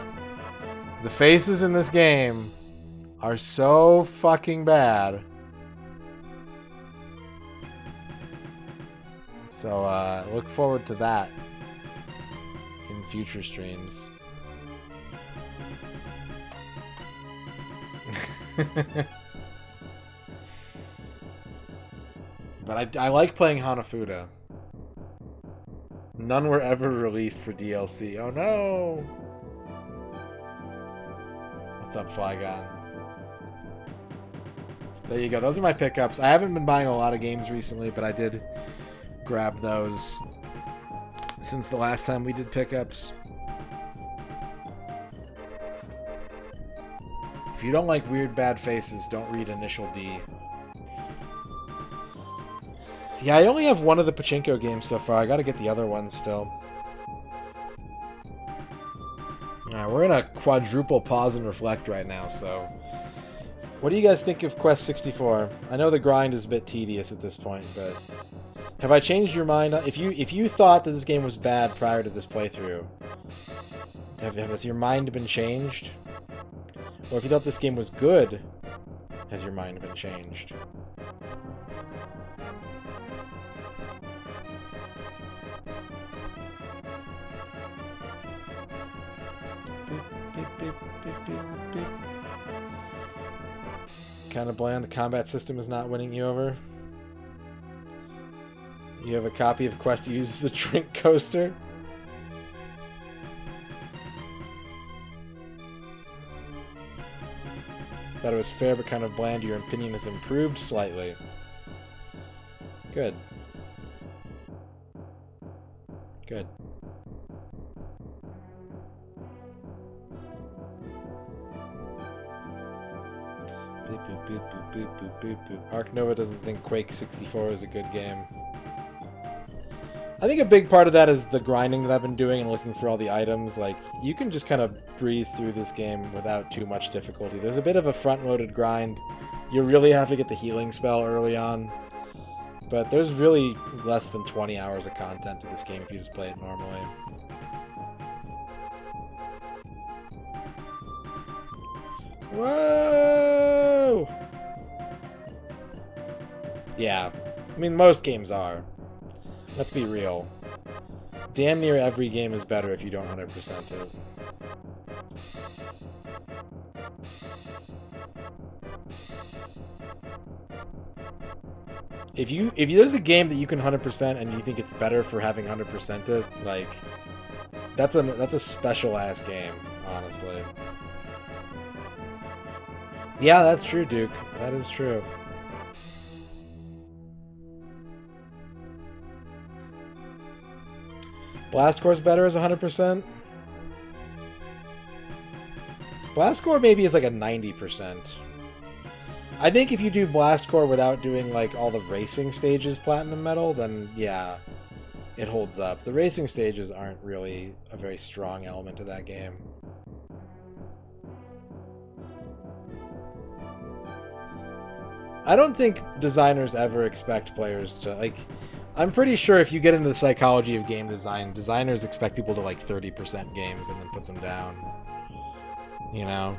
The faces in this game are so fucking bad. So look forward to that in future streams. But I like playing Hanafuda. None were ever released for DLC. Oh no! What's up, Flygon? There you go. Those are my pickups. I haven't been buying a lot of games recently, but I did grab those since the last time we did pickups. If you don't like weird bad faces, don't read Initial D. Yeah, I only have one of the Pachinko games so far. I gotta get the other ones still. Alright, we're gonna quadruple pause and reflect right now, so... What do you guys think of Quest 64? I know the grind is a bit tedious at this point, but... Have I changed your mind? If you thought that this game was bad prior to this playthrough, has your mind been changed? Or if you thought this game was good, has your mind been changed? Kind of bland. The combat system is not winning you over. You have a copy of Quest that uses a drink coaster. Thought it was fair but kind of bland. Your opinion has improved slightly. Good. Good. Boop, boop, boop, boop, boop, boop, boop, boop. Arc Nova doesn't think Quake 64 is a good game. I think a big part of that is the grinding that I've been doing and looking for all the items. Like, you can just kind of breeze through this game without too much difficulty. There's a bit of a front-loaded grind. You really have to get the healing spell early on. But there's really less than 20 hours of content to this game if you just play it normally. Whoa! Yeah. I mean, most games are. Let's be real. Damn near every game is better if you don't 100% it. If there's a game that you can 100% and you think it's better for having 100% it, like, that's a special ass game, honestly. Yeah, that's true, Duke. That is true. Blast Core's better as 100%? Blast Core maybe is like a 90%. I think if you do Blast Core without doing like all the racing stages Platinum Medal, then yeah, it holds up. The racing stages aren't really a very strong element of that game. I don't think designers ever expect players to, like... I'm pretty sure if you get into the psychology of game design, designers expect people to like 30% games and then put them down. You know?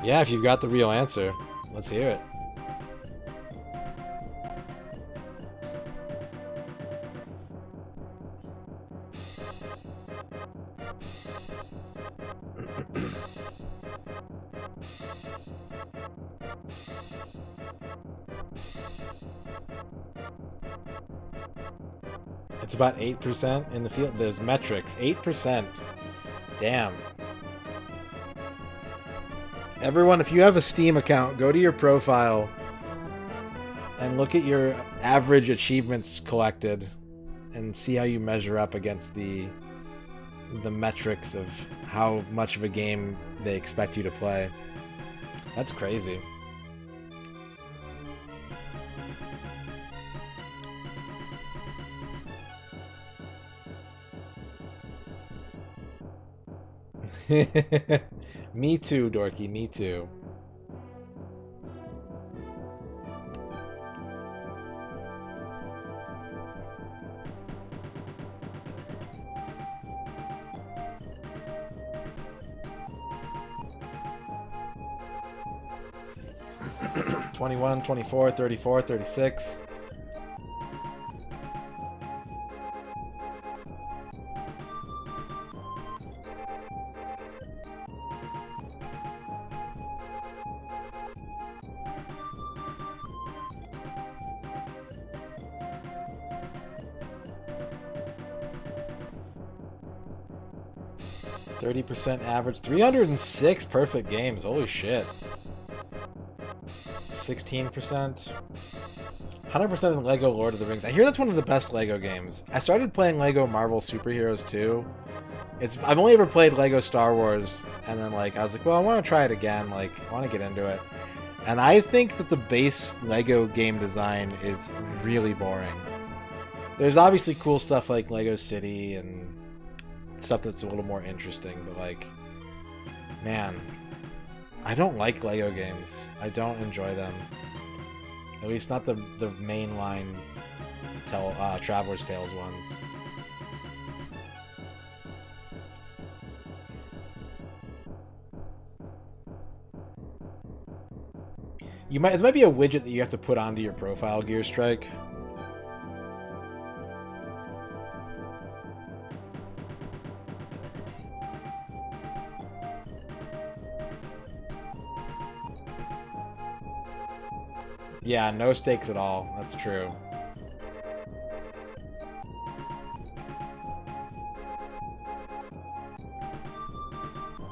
Yeah, if you've got the real answer, let's hear it. It's about 8% in the field. There's metrics. 8%. Damn. Everyone, if you have a Steam account, go to your profile and look at your average achievements collected and see how you measure up against the metrics of how much of a game they expect you to play. That's crazy. Me too, Dorky, me too. $21, $24, $34, $36. %, average. 306 perfect games. Holy shit. 16%. 100% in Lego Lord of the Rings. I hear that's one of the best Lego games. I started playing Lego Marvel Superheroes 2. I've only ever played Lego Star Wars, and then I was like, well, I want to try it again. I want to get into it. And I think that the base Lego game design is really boring. There's obviously cool stuff like Lego City and stuff that's a little more interesting, but man, I don't like Lego games. I don't enjoy them. At least not the mainline Traveler's Tales ones. It might be a widget that you have to put onto your profile, Gear Strike. Yeah, no stakes at all. That's true.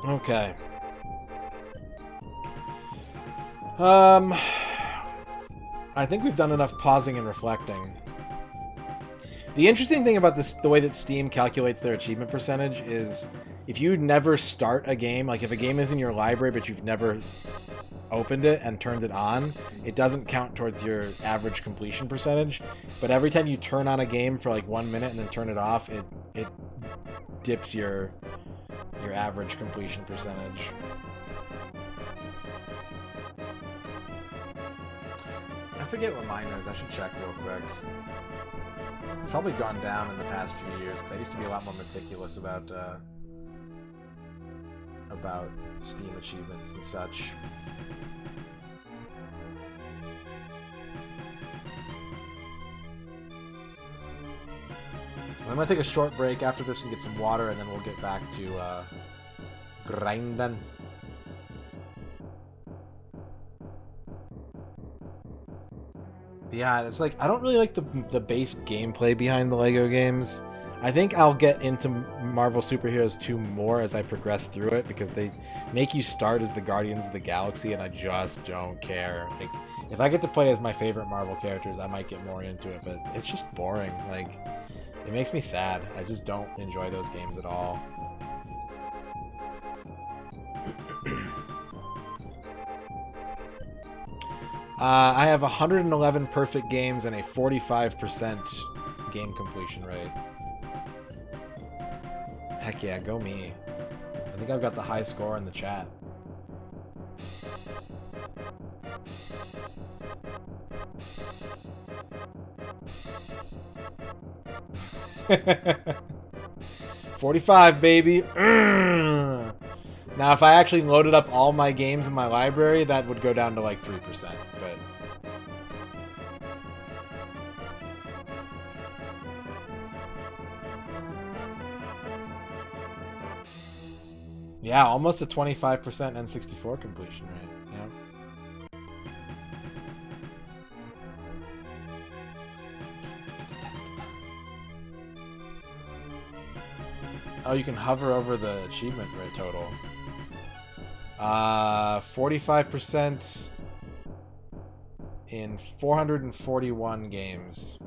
Okay. I think we've done enough pausing and reflecting. The interesting thing about the way that Steam calculates their achievement percentage is if you never start a game, if a game is in your library but you've never opened it and turned it on, it doesn't count towards your average completion percentage. But every time you turn on a game for 1 minute and then turn it off, it dips your average completion percentage. I forget what mine is. I should check real quick. It's probably gone down in the past few years because I used to be a lot more meticulous about Steam achievements and such. I'm going to take a short break after this and get some water, and then we'll get back to grinding. Yeah, it's I don't really like the base gameplay behind the Lego games. I think I'll get into Marvel Superheroes 2 more as I progress through it, because they make you start as the Guardians of the Galaxy, and I just don't care. If I get to play as my favorite Marvel characters, I might get more into it, but it's just boring. It makes me sad. I just don't enjoy those games at all. I have 111 perfect games and a 45% game completion rate. Heck yeah, go me. I think I've got the high score in the chat. $45, baby. Now, if I actually loaded up all my games in my library, that would go down to like 3%, but... Yeah, almost a 25% N64 completion rate. Yeah. Oh, you can hover over the achievement rate total. 45% in 441 games.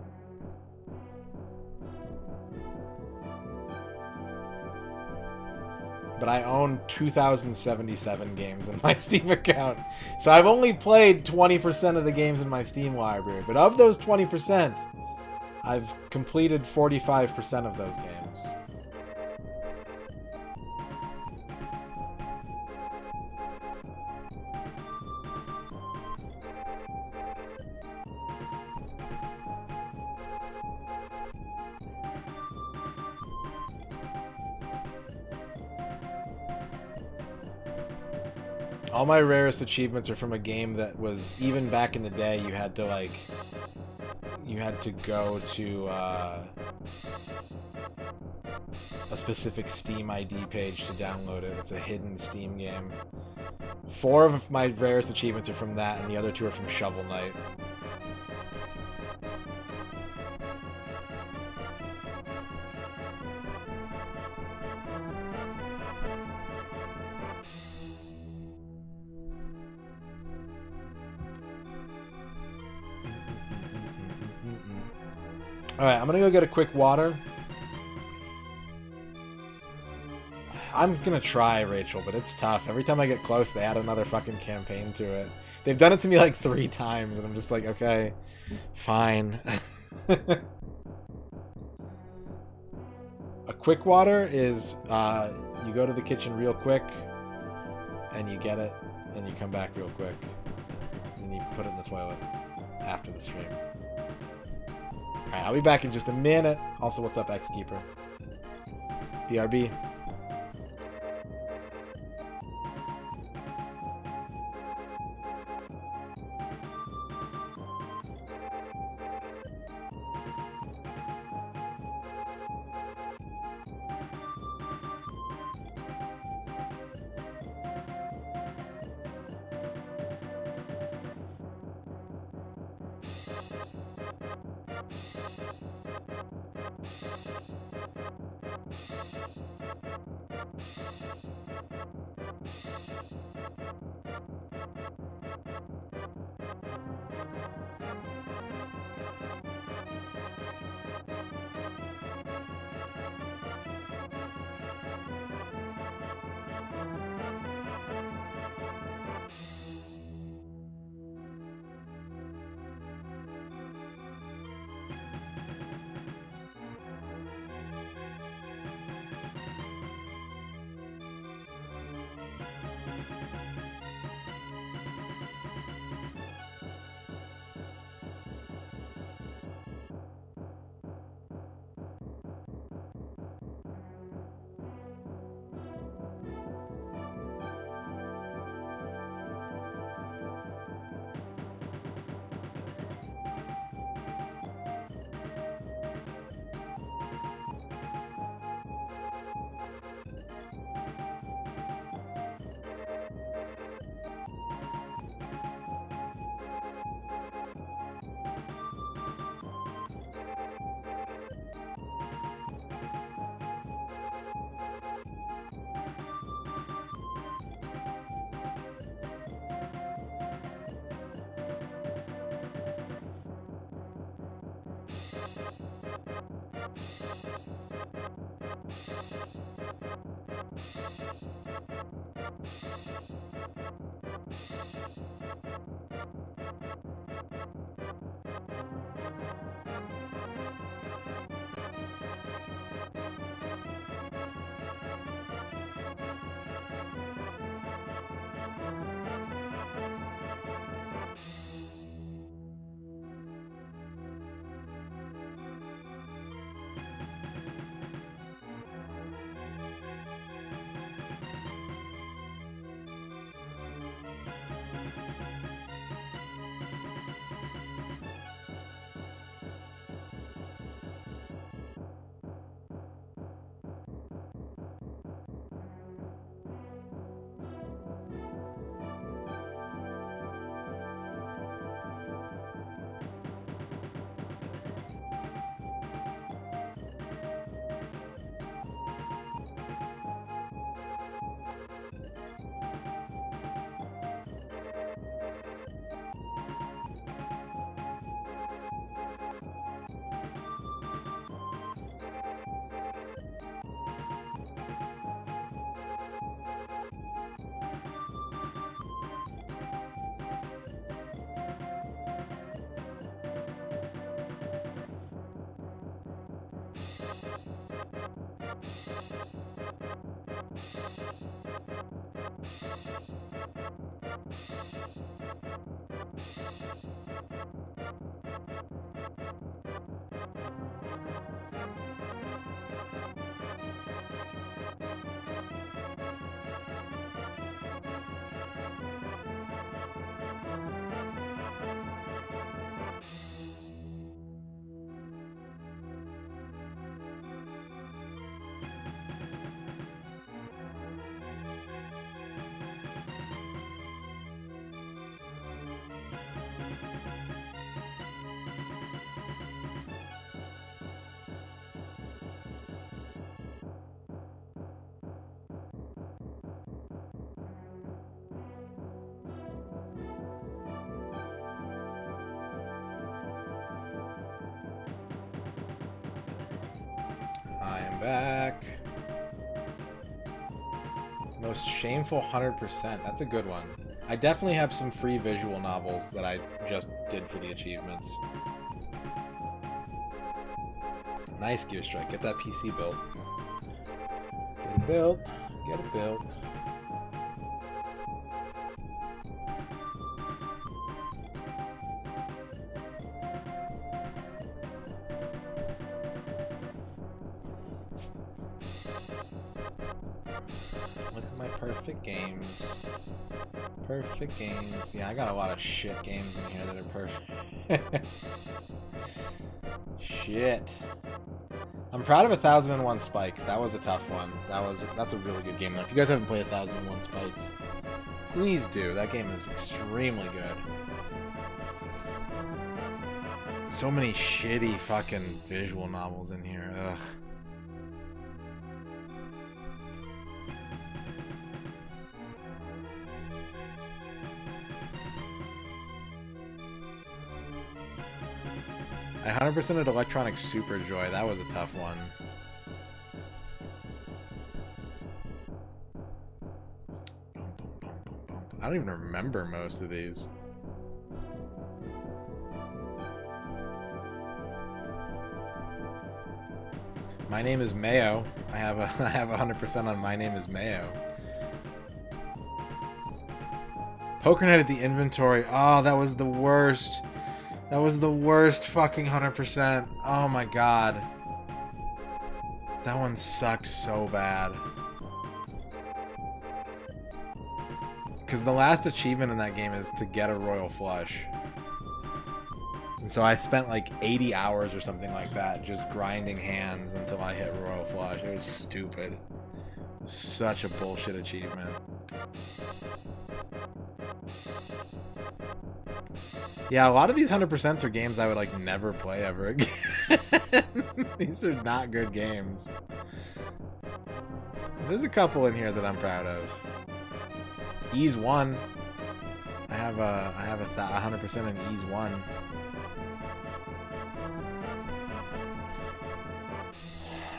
But I own 2,077 games in my Steam account. So I've only played 20% of the games in my Steam library. But of those 20%, I've completed 45% of those games. All my rarest achievements are from a game that was, even back in the day, you had to, like, you had to go to, a specific Steam ID page to download it. It's a hidden Steam game. 4 of my rarest achievements are from that, and the other 2 are from Shovel Knight. Alright, I'm gonna go get a quick water. I'm gonna try, Rachel, but it's tough. Every time I get close, they add another fucking campaign to it. They've done it to me like 3 times, and I'm just like, okay, fine. A quick water is, you go to the kitchen real quick, and you get it, and you come back real quick, and you put it in the toilet after the stream. Alright, I'll be back in just a minute. Also, what's up, Xkeeper? BRB. back. Most shameful 100%. That's a good one. I definitely have some free visual novels that I just did for the achievements. Nice, Gear Strike. Get that PC built. Get it built. Get it built. Look at my perfect games. Perfect games. Yeah, I got a lot of shit games in here that are perfect. Shit. I'm proud of 1001 Spikes. That was a tough one. That's a really good game. Now, if you guys haven't played 1001 Spikes, please do. That game is extremely good. So many shitty fucking visual novels in here. Ugh. I 100%ed Electronic Super Joy. That was a tough one. I don't even remember most of these. My Name is Mayo. I have 100% on My Name is Mayo. Poker Night at the Inventory. Oh, that was the worst. That was the worst fucking 100%. Oh my god. That one sucked so bad. Because the last achievement in that game is to get a Royal Flush. And so I spent like 80 hours or something like that just grinding hands until I hit Royal Flush. It was stupid. Such a bullshit achievement. Yeah, a lot of these 100%s are games I would like never play ever again. These are not good games. There's a couple in here that I'm proud of. Ease 1. I have a 100% in Ease 1.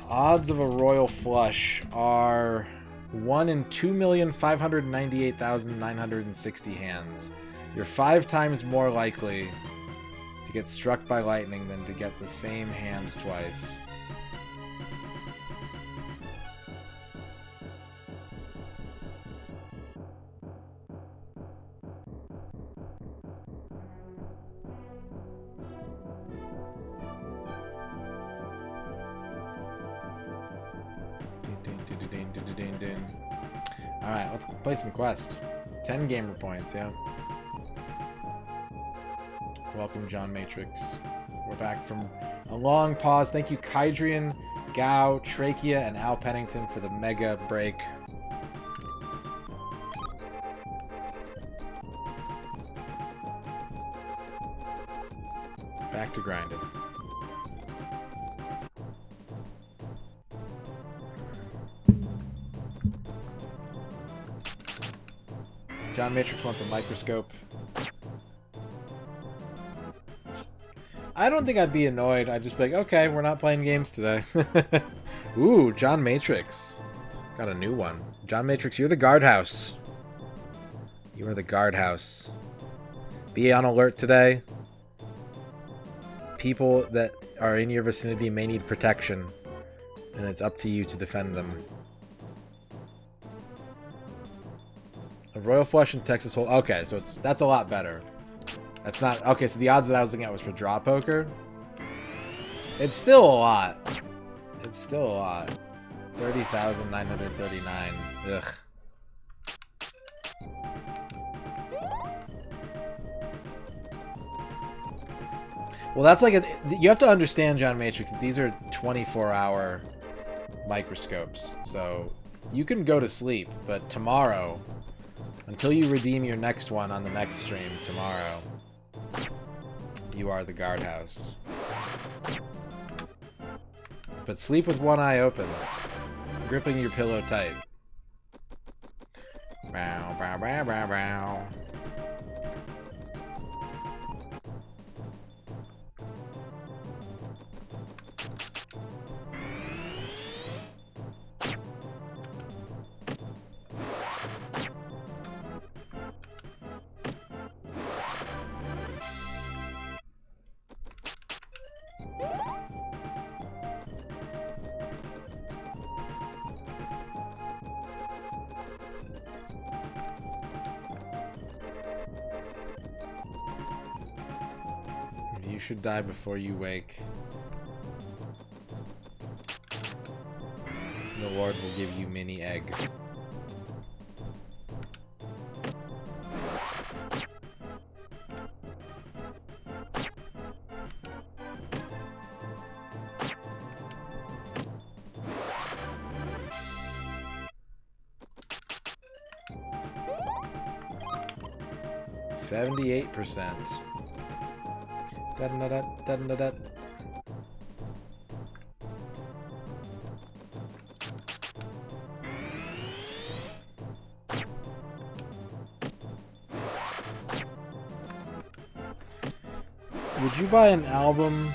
Odds of a Royal Flush are 1 in 2,598,960 hands. You're 5 times more likely to get struck by lightning than to get the same hand twice. Alright, let's play some Quest. 10 gamer points, yeah. Welcome, John Matrix. We're back from a long pause. Thank you, Kydrian, Gao, Trachea, and Al Pennington for the mega break. Back to grinding. John Matrix wants a microscope. I don't think I'd be annoyed. I'd just be like, okay, we're not playing games today. Ooh, John Matrix. Got a new one. John Matrix, you're the guardhouse. You are the guardhouse. Be on alert today. People that are in your vicinity may need protection, and it's up to you to defend them. A Royal Flush in Texas Hold. Okay, so that's a lot better. That's not... Okay, so the odds that I was looking at was for draw poker. It's still a lot. It's still a lot. 30,939. Ugh. Well, that's like... You have to understand, John Matrix, that these are 24-hour microscopes. So you can go to sleep, but tomorrow... Until you redeem your next one on the next stream tomorrow, you are the guardhouse. But sleep with one eye open, gripping your pillow tight. Bow, bow, bow, bow, bow. You should die before you wake. The Lord will give you mini egg. %78. Dun-dun-dun-dun-dun-dun. Would you buy an album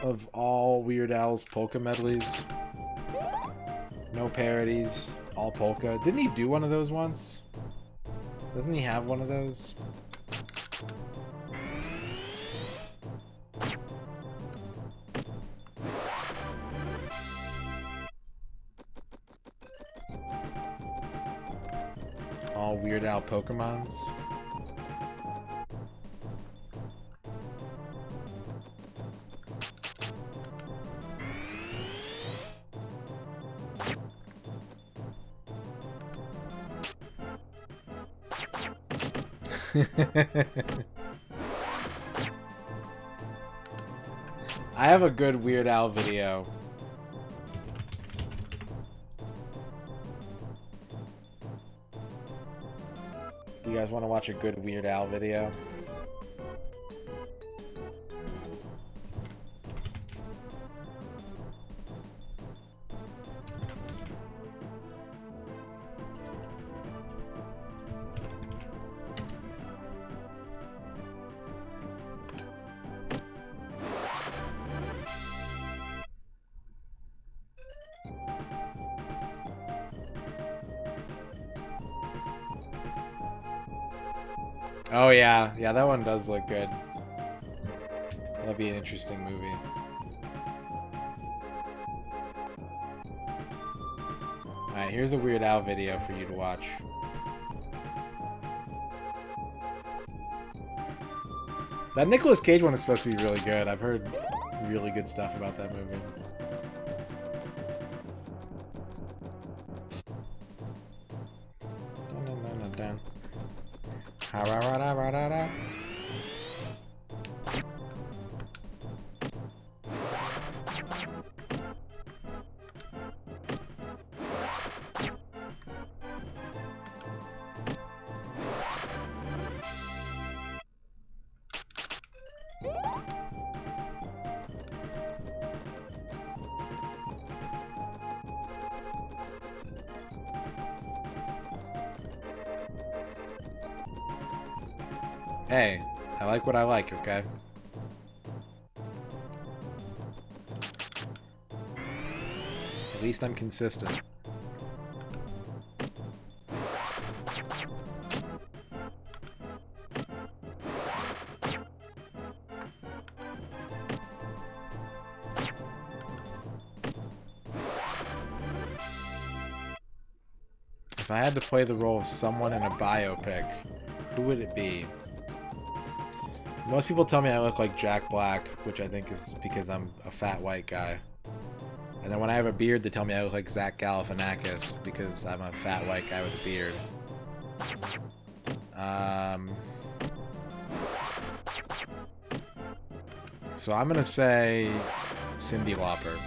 of all Weird Al's polka medleys? No parodies, all polka. Didn't he do one of those once? Doesn't he have one of those? All Weird Al Pokemons? I have a good Weird Al video. Do you guys want to watch a good Weird Al video? Oh yeah, yeah, that one does look good. That'll be an interesting movie. Alright, here's a Weird Al video for you to watch. That Nicolas Cage one is supposed to be really good. I've heard really good stuff about that movie. Dun. Ha-ra-ra-ra-ra-ra-ra. Hey, I like what I like, okay? At least I'm consistent. If I had to play the role of someone in a biopic, who would it be? Most people tell me I look like Jack Black, which I think is because I'm a fat white guy. And then when I have a beard, they tell me I look like Zach Galifianakis because I'm a fat white guy with a beard. So I'm gonna say Cyndi Lauper.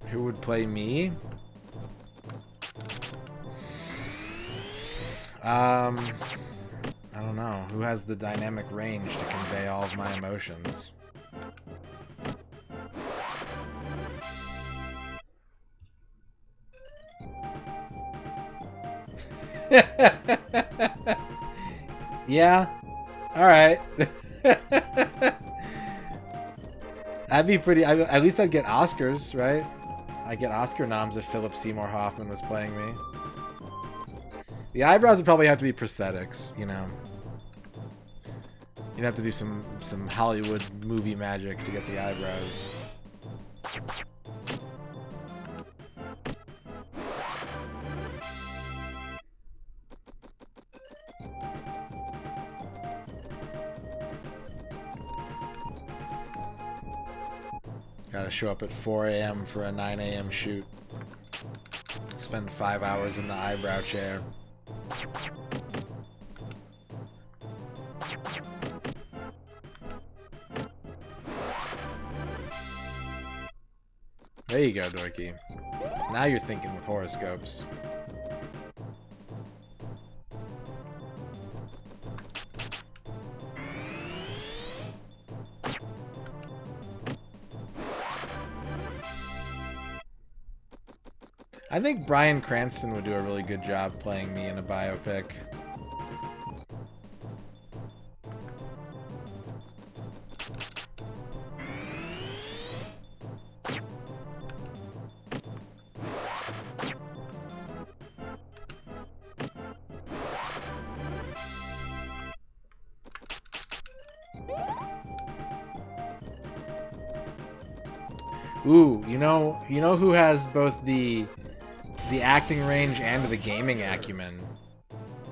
Who would play me? I don't know. Who has the dynamic range to convey all of my emotions? Yeah. All right. That'd be pretty. At least I'd get Oscars, right? I'd get Oscar noms if Philip Seymour Hoffman was playing me. The eyebrows would probably have to be prosthetics, you know. You'd have to do some Hollywood movie magic to get the eyebrows. Gotta show up at 4 a.m. for a 9 a.m. shoot. Spend 5 hours in the eyebrow chair. There you go, Dorky. Now you're thinking with horoscopes. I think Bryan Cranston would do a really good job playing me in a biopic. Ooh, you know who has both the acting range and the gaming acumen?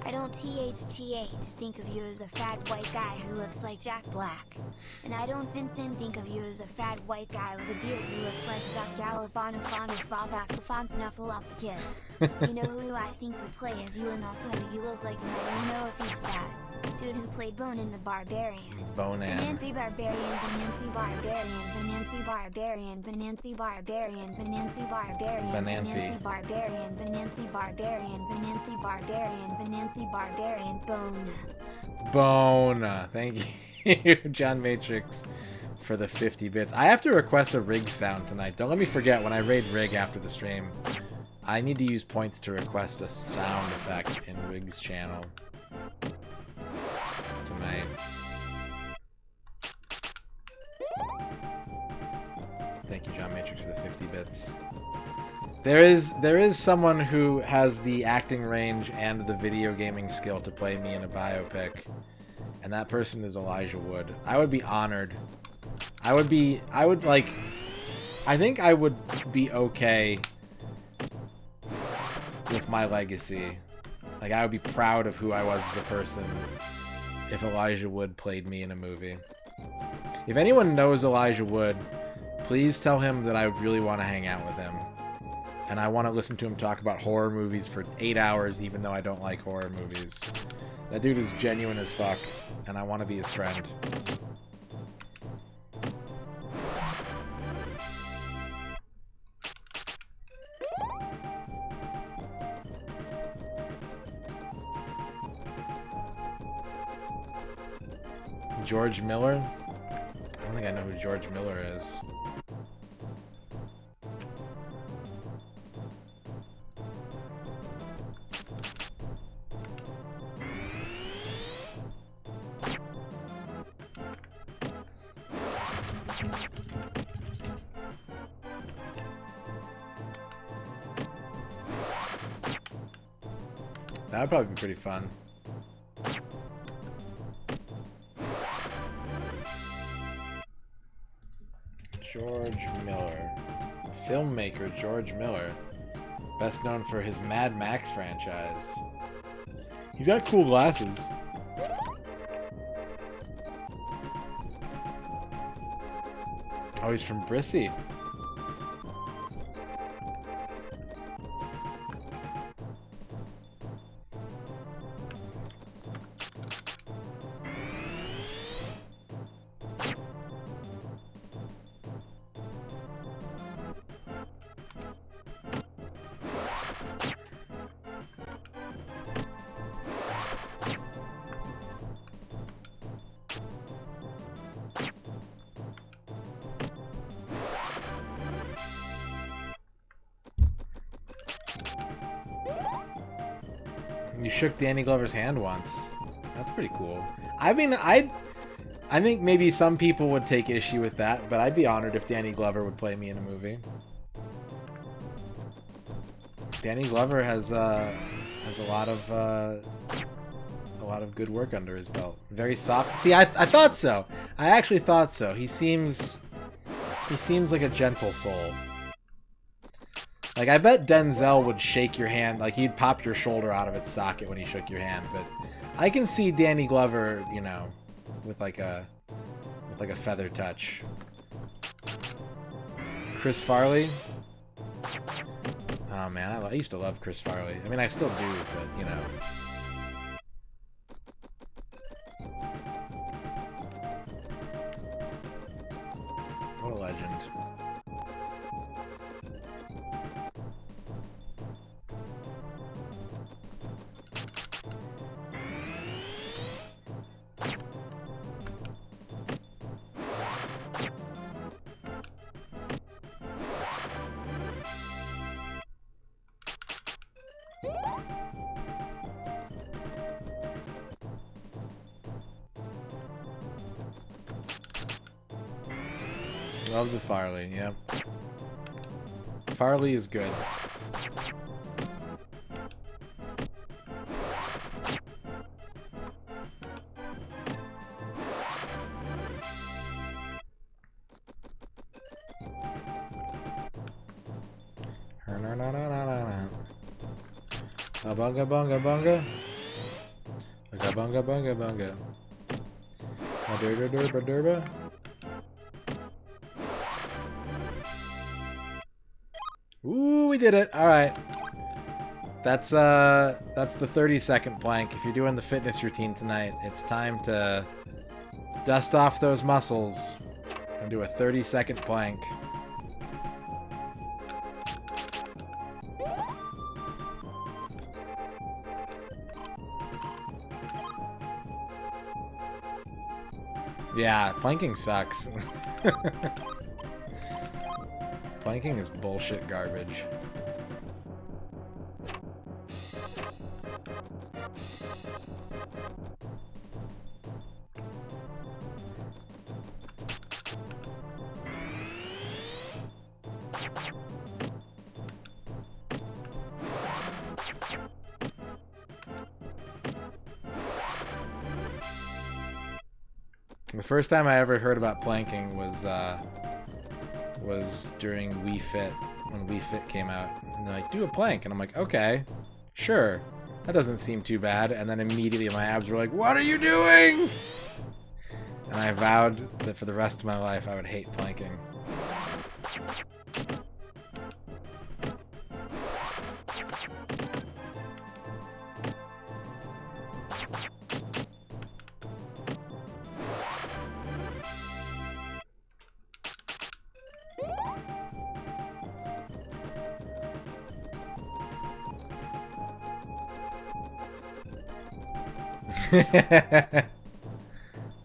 I don't think of you as a fat white guy who looks like Jack Black. And I don't think of you as a fat white guy with a beard who looks like Zach Galifianakis. You know who I think would play as you, and also who you look like, and I don't know if he's fat. Dude who played Bonan the Barbarian. Bonan. Bananthe Barbarian, Bananthe Barbarian, Bananthe Barbarian, Bananthe Barbarian, Bananthe Barbarian, Bananthe Barbarian, Bananthe Barbarian, Bananthe Barbarian, Bananthe Barbarian, Bone. Thank you, John Matrix, for the 50 bits. I have to request a rig sound tonight. Don't let me forget when I raid rig after the stream. I need to use points to request a sound effect in Rig's channel tonight. Thank you, John Matrix, for the 50 bits. There is someone who has the acting range and the video gaming skill to play me in a biopic, and that person is Elijah Wood. I would be honored. I think I would be okay with my legacy. Like, I would be proud of who I was as a person if Elijah Wood played me in a movie. If anyone knows Elijah Wood, please tell him that I really want to hang out with him. And I want to listen to him talk about horror movies for 8 hours, even though I don't like horror movies. That dude is genuine as fuck, and I want to be his friend. George Miller? I don't think I know who George Miller is. That would probably be pretty fun. George Miller. Filmmaker George Miller. Best known for his Mad Max franchise. He's got cool glasses. Oh, he's from Brissy. You shook Danny Glover's hand once. That's pretty cool. I mean, I think maybe some people would take issue with that, but I'd be honored if Danny Glover would play me in a movie. Danny Glover has a lot of good work under his belt. Very soft. See, I thought so. I actually thought so. He seems like a gentle soul. Like, I bet Denzel would shake your hand, like, he'd pop your shoulder out of its socket when he shook your hand, but I can see Danny Glover, you know, with like a feather touch. Chris Farley. Oh man, I used to love Chris Farley. I mean, I still do, but you know. What a legend. Love the Farley, yep. Farley is good. Bunga bunga bunga. Bunga bunga bunga. Durba durba durba. Ooh, we did it. All right. That's the 30-second plank. If you're doing the fitness routine tonight, it's time to dust off those muscles and do a 30-second plank. Yeah, planking sucks. Planking is bullshit garbage. The first time I ever heard about planking was during Wii Fit, when Wii Fit came out. And they're like, do a plank. And I'm like, okay, sure. That doesn't seem too bad. And then immediately my abs were like, what are you doing? And I vowed that for the rest of my life I would hate planking.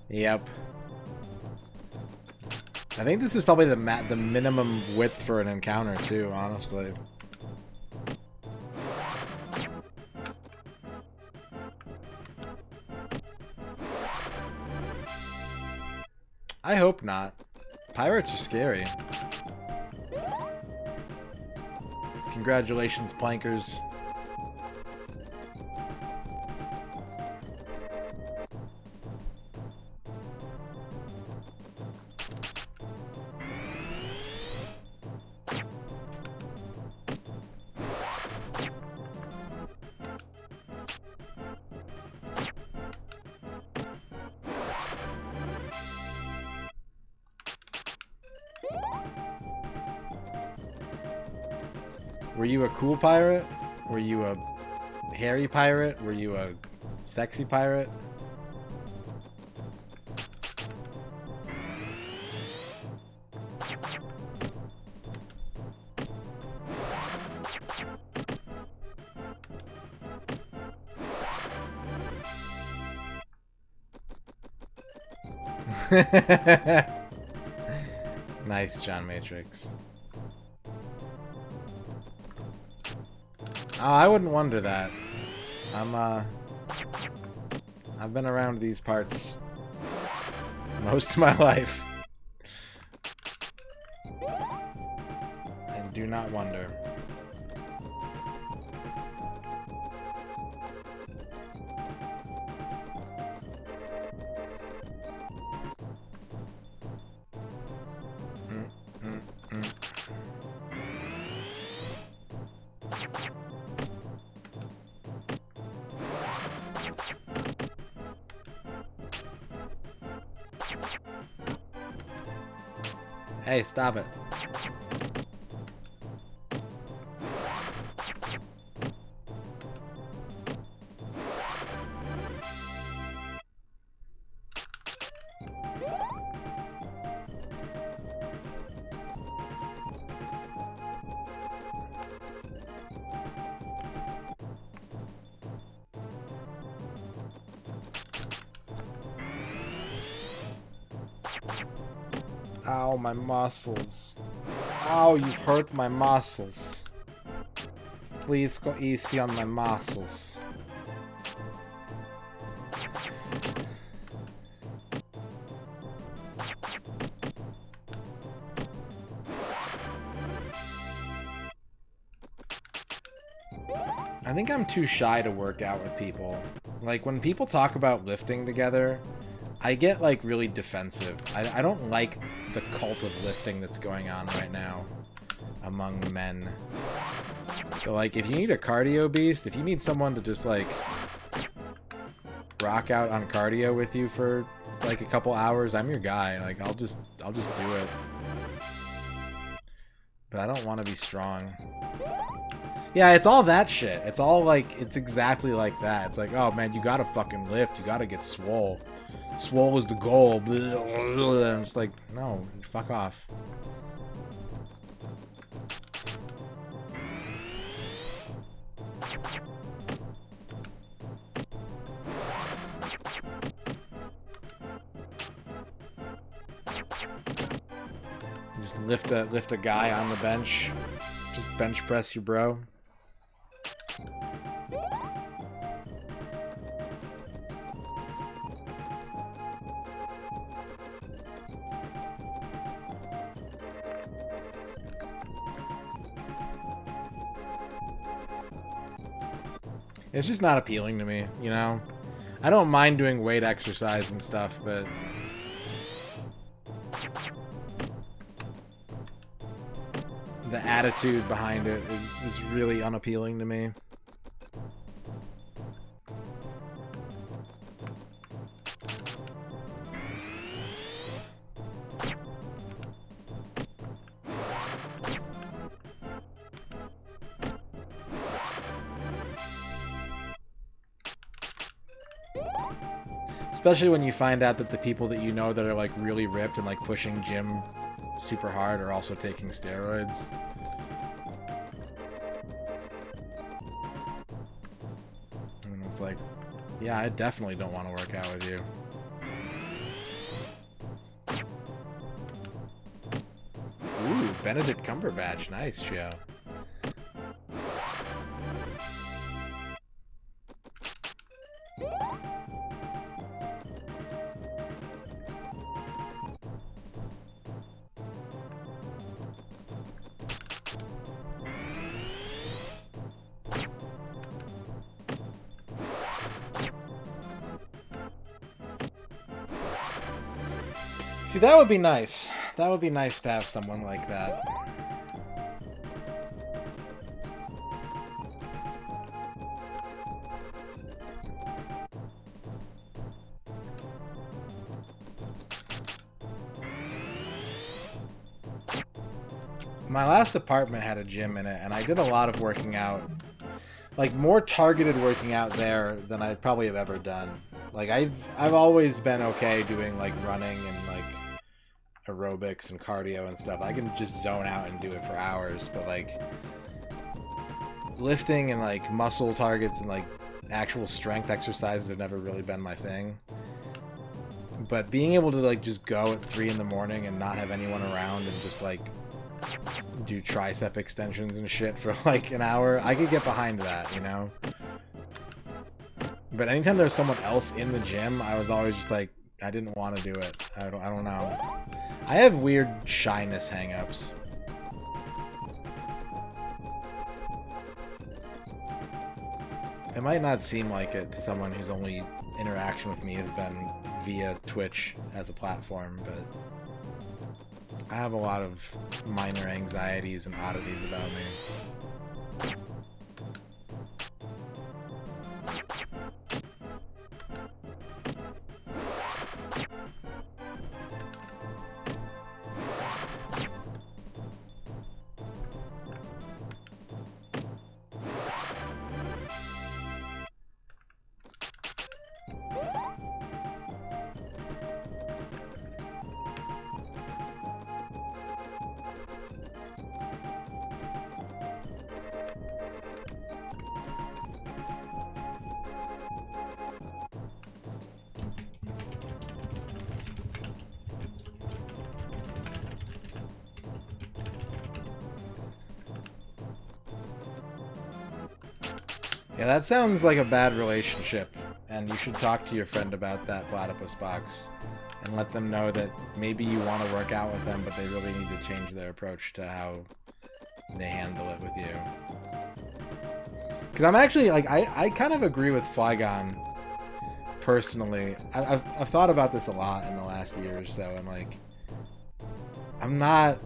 Yep. I think this is probably the minimum width for an encounter too, honestly. I hope not. Pirates are scary. Congratulations, plankers. Were you a cool pirate? Were you a hairy pirate? Were you a sexy pirate? Nice, John Matrix. Oh, I wouldn't wonder that. I've been around these parts most of my life. And do not wonder. Hey, stop it. Ow, my muscles. Ow, you've hurt my muscles. Please go easy on my muscles. I think I'm too shy to work out with people. Like, when people talk about lifting together, I get, like, really defensive. I don't like the cult of lifting that's going on right now among men. So, like, if you need a cardio beast, if you need someone to just, like, rock out on cardio with you for, like, a couple hours, I'm your guy. Like, I'll just do it. But I don't want to be strong. Yeah, it's all that shit. It's all, like, it's exactly like that. It's like, oh, man, you gotta fucking lift. You gotta get swole. Swole is the goal. I'm just like, no, fuck off. Just lift a guy on the bench. Just bench press your bro. It's just not appealing to me, you know? I don't mind doing weight exercise and stuff, but... the attitude behind it is really unappealing to me. Especially when you find out that the people that you know that are like really ripped and like pushing gym super hard are also taking steroids. And it's like, yeah, I definitely don't want to work out with you. Ooh, Benedict Cumberbatch, nice show. See, that would be nice. That would be nice to have someone like that. My last apartment had a gym in it, and I did a lot of working out. Like, more targeted working out there than I probably have ever done. Like, I've always been okay doing, like, running and, like, aerobics and cardio and stuff. I can just zone out and do it for hours, but, like, lifting and, like, muscle targets and, like, actual strength exercises have never really been my thing. But being able to, like, just go at 3 in the morning and not have anyone around and just, like, do tricep extensions and shit for, like, an hour, I could get behind that, you know? But anytime there's someone else in the gym, I was always just like, I didn't want to do it. I don't know. I have weird shyness hang-ups. It might not seem like it to someone whose only interaction with me has been via Twitch as a platform, but I have a lot of minor anxieties and oddities about me. Yeah, that sounds like a bad relationship, and you should talk to your friend about that, Platypus Box, and let them know that maybe you want to work out with them, but they really need to change their approach to how they handle it with you. Because I'm actually, like, I kind of agree with Flygon, personally. I've thought about this a lot in the last year or so, and, like, I'm not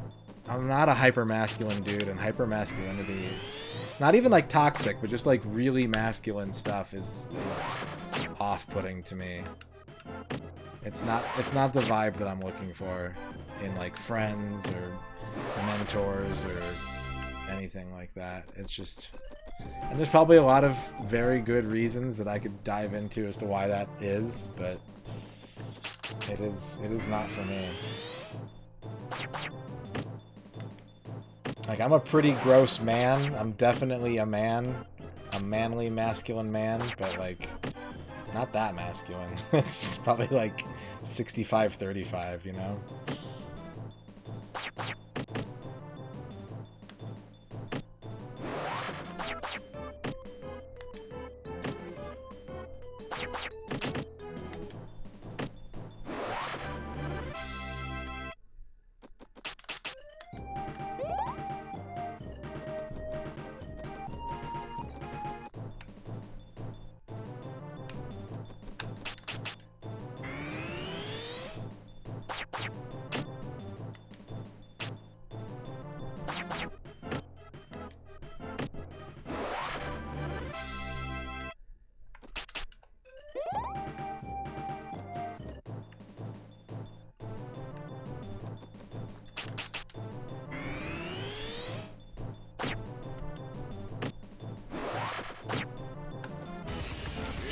a hyper-masculine dude, and hyper-masculinity, not even, like, toxic, but just, like, really masculine stuff is off-putting to me. It's not the vibe that I'm looking for in, like, friends or mentors or anything like that. It's just... And there's probably a lot of very good reasons that I could dive into as to why that is, but it is not for me. Like, I'm a pretty gross man. I'm definitely a man. A manly, masculine man, but, like, not that masculine. It's probably, like, 65-35, you know?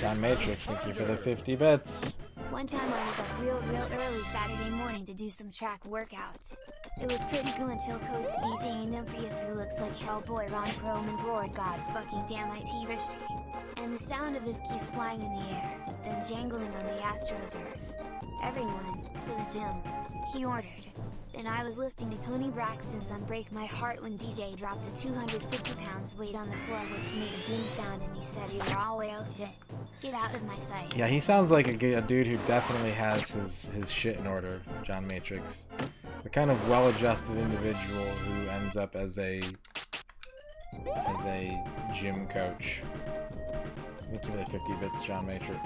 John Matrix, thank you for the 50 bits. One time I was up real early Saturday morning to do some track workouts. It was pretty cool until Coach DJ Nymphius, who looks like Hellboy Ron Perlman, roared God fucking damn it T-Verse, and the sound of his keys flying in the air, then jangling on the AstroTurf. Everyone, to the gym, he ordered. Then I was lifting to Tony Braxton's Unbreak My Heart when DJ dropped a 250 pounds weight on the floor, which made a doom sound, and he said, "You're all whale shit. Get out of my sight." Yeah, he sounds like a dude who definitely has his shit in order, John Matrix. The kind of well-adjusted individual who ends up as a gym coach. Thank you for the 50 bits, John Matrix.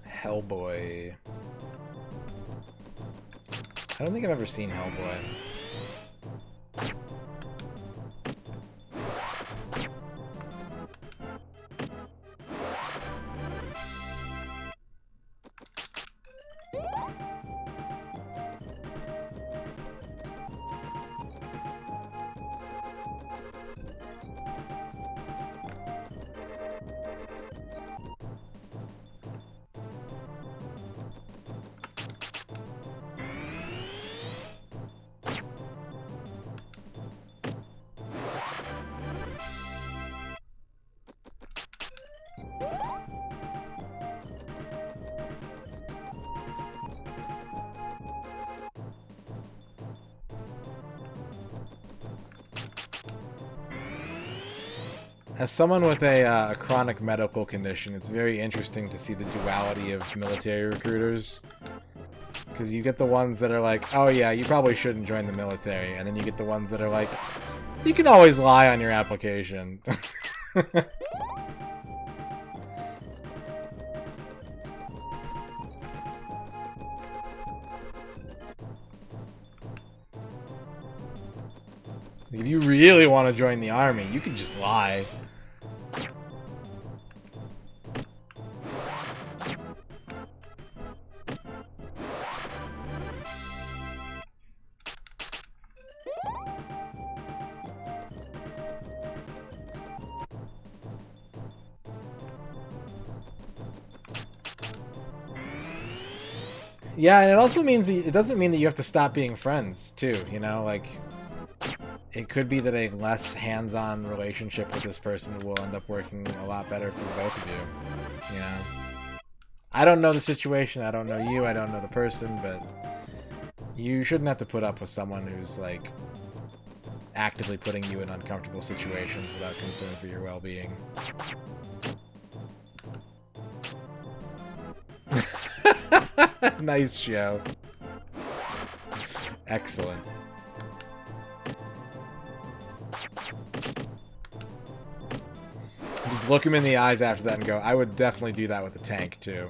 Hellboy. I don't think I've ever seen Hellboy. As someone with a chronic medical condition, it's very interesting to see the duality of military recruiters. Because you get the ones that are like, oh yeah, you probably shouldn't join the military. And then you get the ones that are like, you can always lie on your application. If you really want to join the army, you can just lie. Yeah, and it also means that it doesn't mean that you have to stop being friends, too, you know? Like, it could be that a less hands-on relationship with this person will end up working a lot better for both of you, you know? I don't know the situation, I don't know you, I don't know the person, but You shouldn't have to put up with someone who's, like, actively putting you in uncomfortable situations without concern for your well-being. Nice show. Excellent. Just look him in the eyes after that and go, I would definitely do that with a tank, too.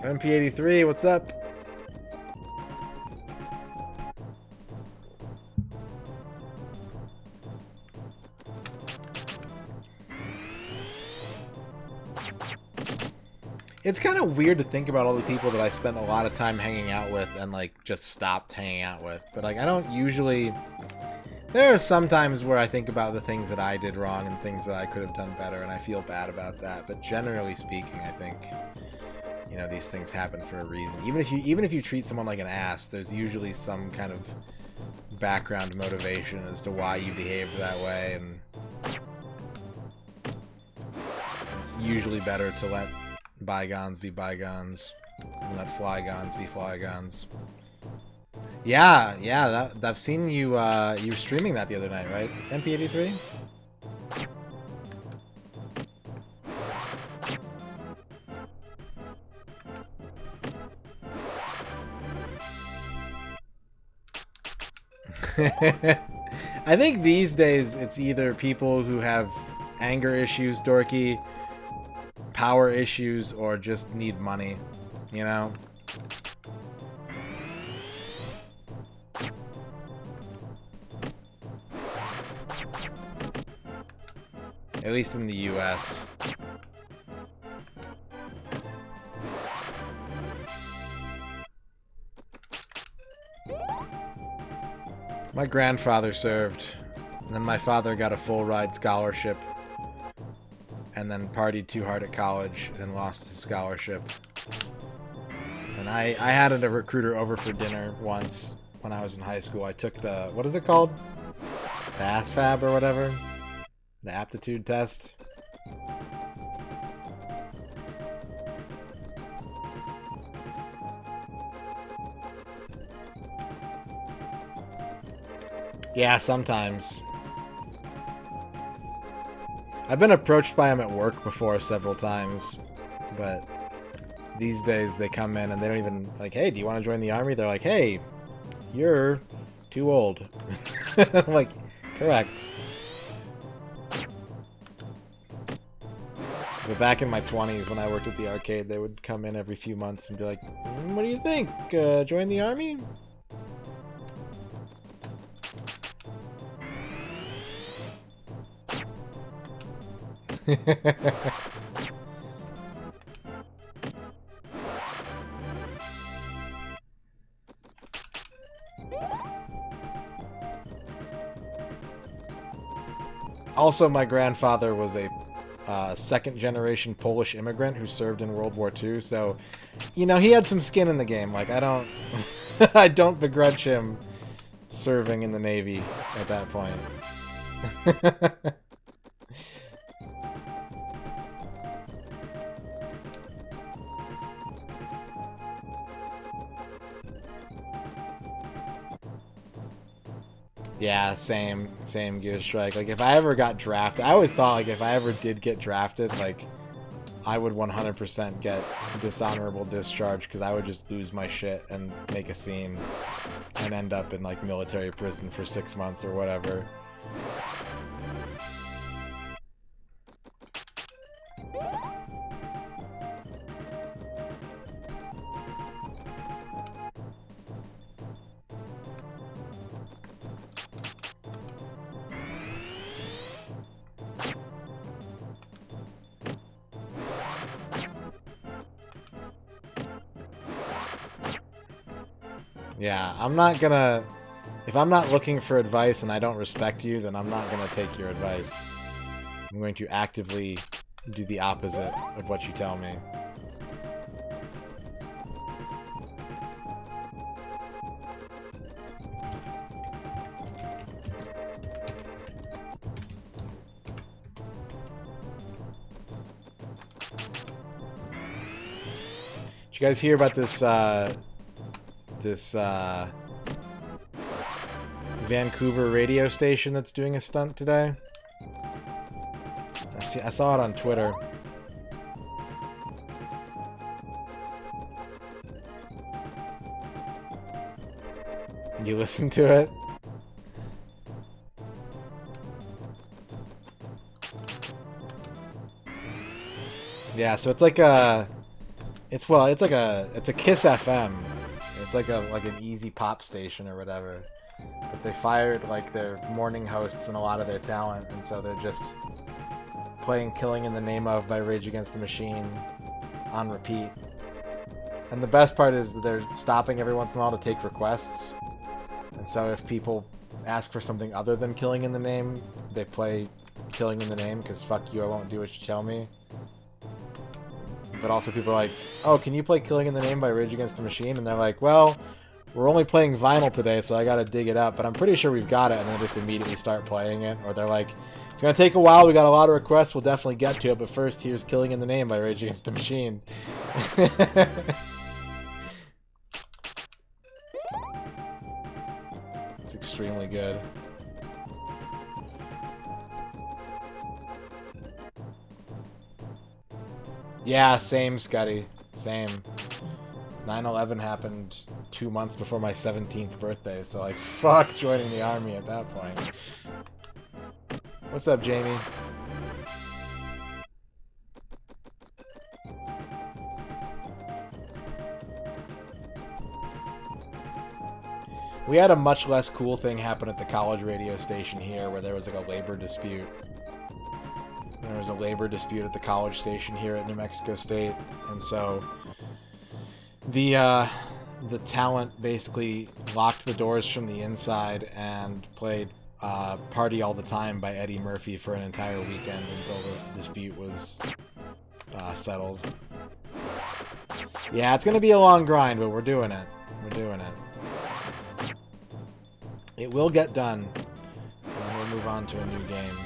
MP83, what's up? It's kind of weird to think about all the people that I spent a lot of time hanging out with and, like, just stopped hanging out with. But, like, I don't usually... There are some times where I think about the things that I did wrong and things that I could have done better, and I feel bad about that. But generally speaking, I think, you know, these things happen for a reason. Even if you treat someone like an ass, there's usually some kind of background motivation as to why you behaved that way, and it's usually better to let bygones be bygones and let flygons be flygons. Yeah, I've seen you you were streaming that the other night, right? MP83? I think these days it's either people who have anger issues, dorky, power issues, or just need money, you know? At least in the US. My grandfather served, and then my father got a full ride scholarship, and then partied too hard at college and lost his scholarship. And I had a recruiter over for dinner once when I was in high school. I took the, what is it called? The ASVAB or whatever? The aptitude test. Yeah, sometimes. I've been approached by him at work before several times, but these days they come in and they don't even, like, hey, do you want to join the army? They're like, hey, you're too old. I'm like, correct. But back in my 20s, when I worked at the arcade, they would come in every few months and be like, what do you think? Join the army? Also, my grandfather was a second-generation Polish immigrant who served in World War II, so, you know, he had some skin in the game. Like, I don't... I don't begrudge him serving in the Navy at that point. Yeah, same Gear Strike. Like, if I ever got drafted, I always thought, like, if I ever did get drafted, like, I would 100% get dishonorable discharge, because I would just lose my shit and make a scene and end up in, like, military prison for 6 months or whatever. Yeah, I'm not gonna... If I'm not looking for advice and I don't respect you, then I'm not gonna take your advice. I'm going to actively do the opposite of what you tell me. Did you guys hear about this Vancouver radio station that's doing a stunt today? I saw it on Twitter. You listen to it? Yeah, so it's like a, it's a Kiss FM. It's like an easy pop station or whatever. But they fired like their morning hosts and a lot of their talent, and so they're just playing "Killing in the Name of" by Rage Against the Machine on repeat. And the best part is that they're stopping every once in a while to take requests. And so if people ask for something other than "Killing in the Name," they play "Killing in the Name" because fuck you, I won't do what you tell me. But also people are like, oh, can you play "Killing in the Name" by Rage Against the Machine? And they're like, well, we're only playing vinyl today, so I gotta dig it up, but I'm pretty sure we've got it, and then just immediately start playing it. Or they're like, it's gonna take a while, we got a lot of requests, we'll definitely get to it, but first here's "Killing in the Name" by Rage Against the Machine. It's extremely good. Yeah, same, Scuddy. Same. 9/11 happened 2 months before my 17th birthday, so like, fuck joining the army at that point. What's up, Jamie? We had a much less cool thing happen at the college radio station here where there was like a labor dispute. There was a labor dispute at the college station here at New Mexico State, and so the talent basically locked the doors from the inside and played "Party All the Time" by Eddie Murphy for an entire weekend until the dispute was settled. Yeah, it's gonna be a long grind, but we're doing it. We're doing it. It will get done, and we'll move on to a new game.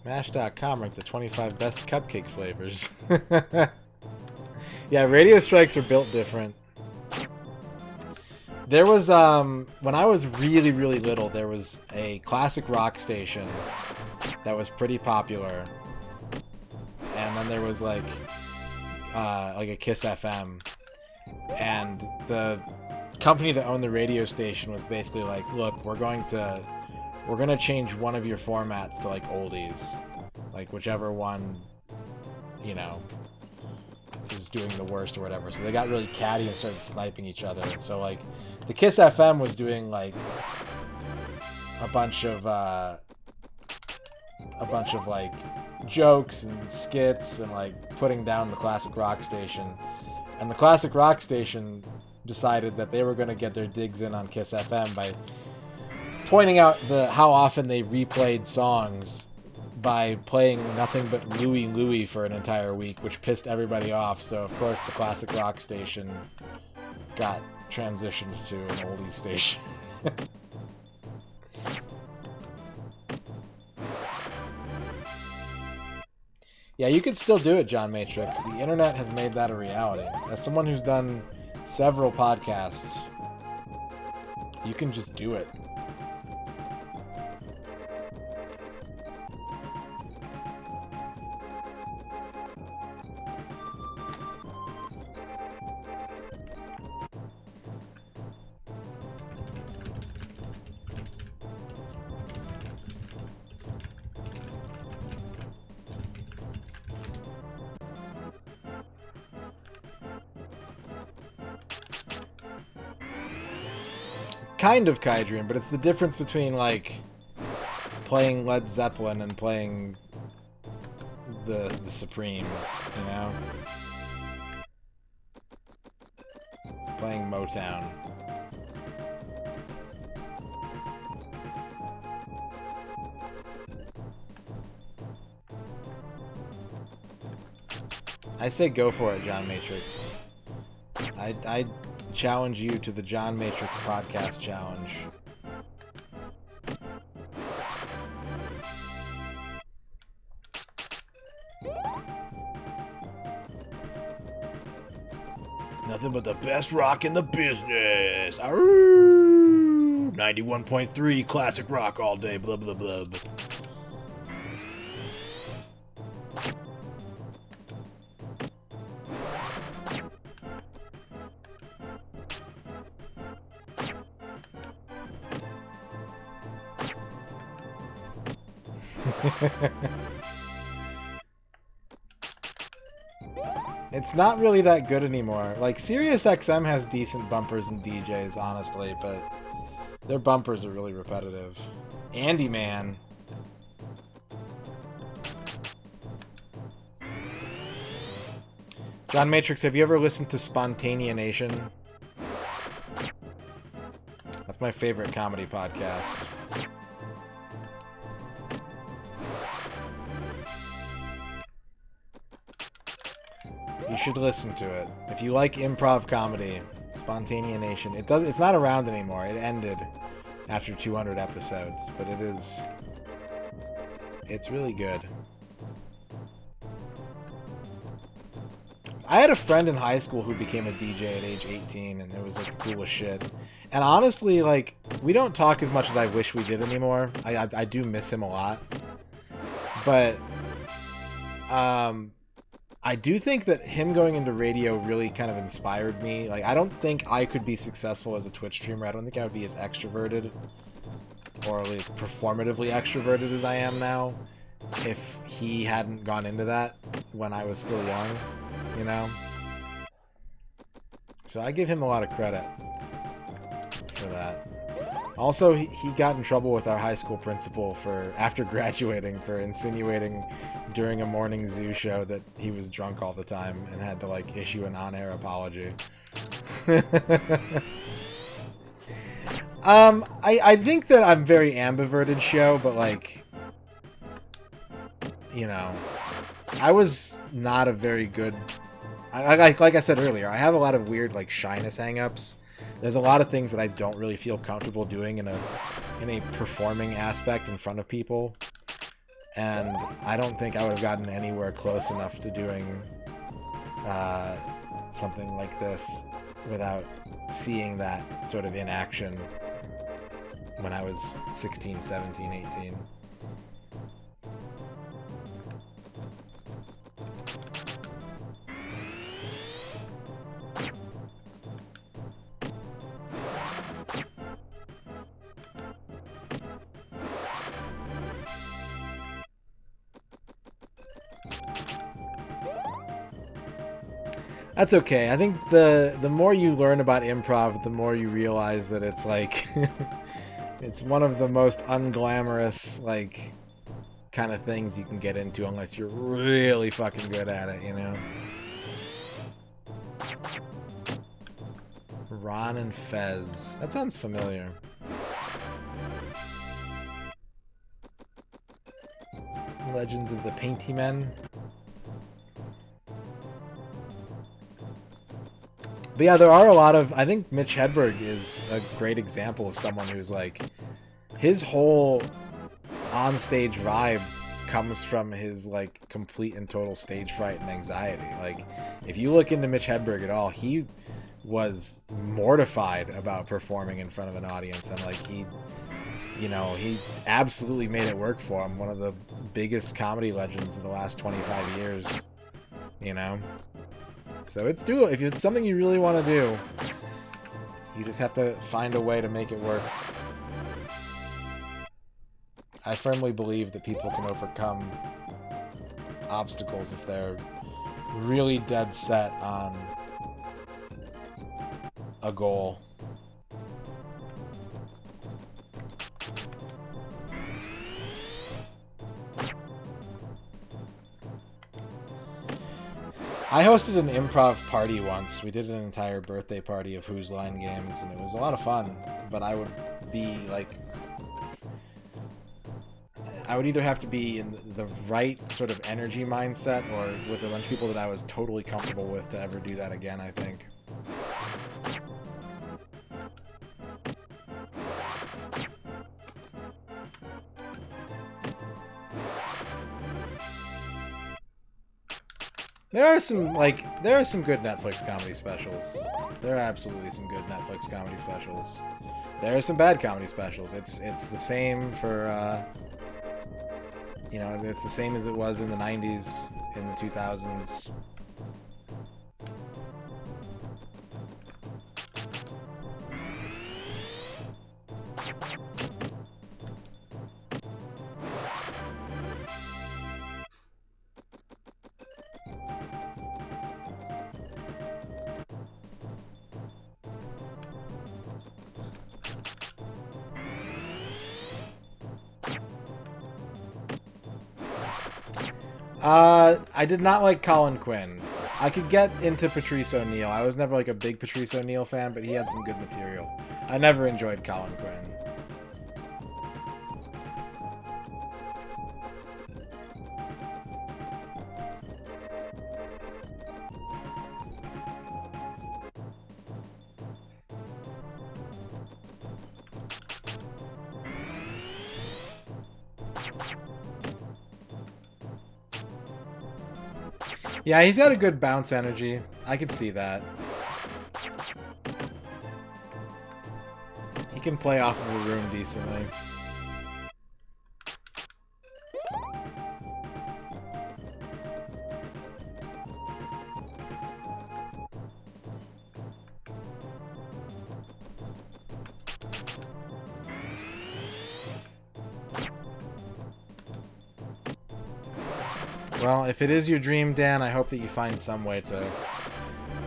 Mash.com ranked the 25 best cupcake flavors. Yeah, radio strikes are built different. There was, when I was really, really little, there was a classic rock station that was pretty popular. And then there was, like a Kiss FM. And the company that owned the radio station was basically like, look, we're gonna change one of your formats to like oldies, like whichever one, you know, is doing the worst or whatever. So they got really catty and started sniping each other. And so like the Kiss FM was doing like a bunch of like jokes and skits and like putting down the classic rock station. And the classic rock station decided that they were going to get their digs in on Kiss FM by pointing out how often they replayed songs by playing nothing but Louie Louie for an entire week, which pissed everybody off. So of course the classic rock station got transitioned to an oldie station. Yeah, you could still do it, John Matrix. The internet has made that a reality. As someone who's done several podcasts, you can just do it. Kind of Kydrian, but it's the difference between, like, playing Led Zeppelin and playing the Supremes, you know? Playing Motown. I say go for it, John Matrix. I challenge you to the John Matrix Podcast Challenge. Nothing but the best rock in the business. Arroo! 91.3 classic rock all day. Blah, blah, blah. It's not really that good anymore. Like, SiriusXM has decent bumpers and DJs, honestly, but their bumpers are really repetitive. Andy Man. John Matrix, have you ever listened to Spontanea Nation? That's my favorite comedy podcast. You should listen to it. If you like improv comedy, Spontanea Nation. It's not around anymore. It ended after 200 episodes, but it's really good. I had a friend in high school who became a DJ at age 18, and it was like the coolest shit. And honestly, like, we don't talk as much as I wish we did anymore. I do miss him a lot. But I do think that him going into radio really kind of inspired me. Like, I don't think I could be successful as a Twitch streamer. I don't think I would be as extroverted or like performatively extroverted as I am now if he hadn't gone into that when I was still young, you know? So I give him a lot of credit for that. Also, he got in trouble with our high school principal after graduating for insinuating during a morning zoo show that he was drunk all the time and had to, like, issue an on-air apology. I think that I'm very ambiverted show, but, like, you know, I was not a very good... Like I said earlier, I have a lot of weird, like, shyness hang-ups. There's a lot of things that I don't really feel comfortable doing in a performing aspect in front of people. And I don't think I would have gotten anywhere close enough to doing something like this without seeing that sort of in action when I was 16, 17, 18. That's okay. I think the more you learn about improv, the more you realize that it's like it's one of the most unglamorous, like, kind of things you can get into unless you're really fucking good at it, you know? Ron and Fez. That sounds familiar. Legends of the Painty Men. But yeah, there are a lot of... I think Mitch Hedberg is a great example of someone who's like... His whole on-stage vibe comes from his, like, complete and total stage fright and anxiety. Like, if you look into Mitch Hedberg at all, he was mortified about performing in front of an audience. And, like, he absolutely made it work for him. One of the biggest comedy legends of the last 25 years, you know? So it's doable. If it's something you really want to do, you just have to find a way to make it work. I firmly believe that people can overcome obstacles if they're really dead set on a goal. I hosted an improv party once. We did an entire birthday party of Whose Line games, and it was a lot of fun. But I would be, like... I would either have to be in the right sort of energy mindset or with a bunch of people that I was totally comfortable with to ever do that again, I think. There are some good Netflix comedy specials. There are absolutely some good Netflix comedy specials. There are some bad comedy specials. It's the same for you know, it's the same as it was in the 90s, in the 2000s. I did not like Colin Quinn. I could get into Patrice O'Neal. I was never like a big Patrice O'Neal fan, but he had some good material. I never enjoyed Colin Quinn. Yeah, he's got a good bounce energy. I could see that. He can play off of a room decently. Well, if it is your dream, Dan, I hope that you find some way to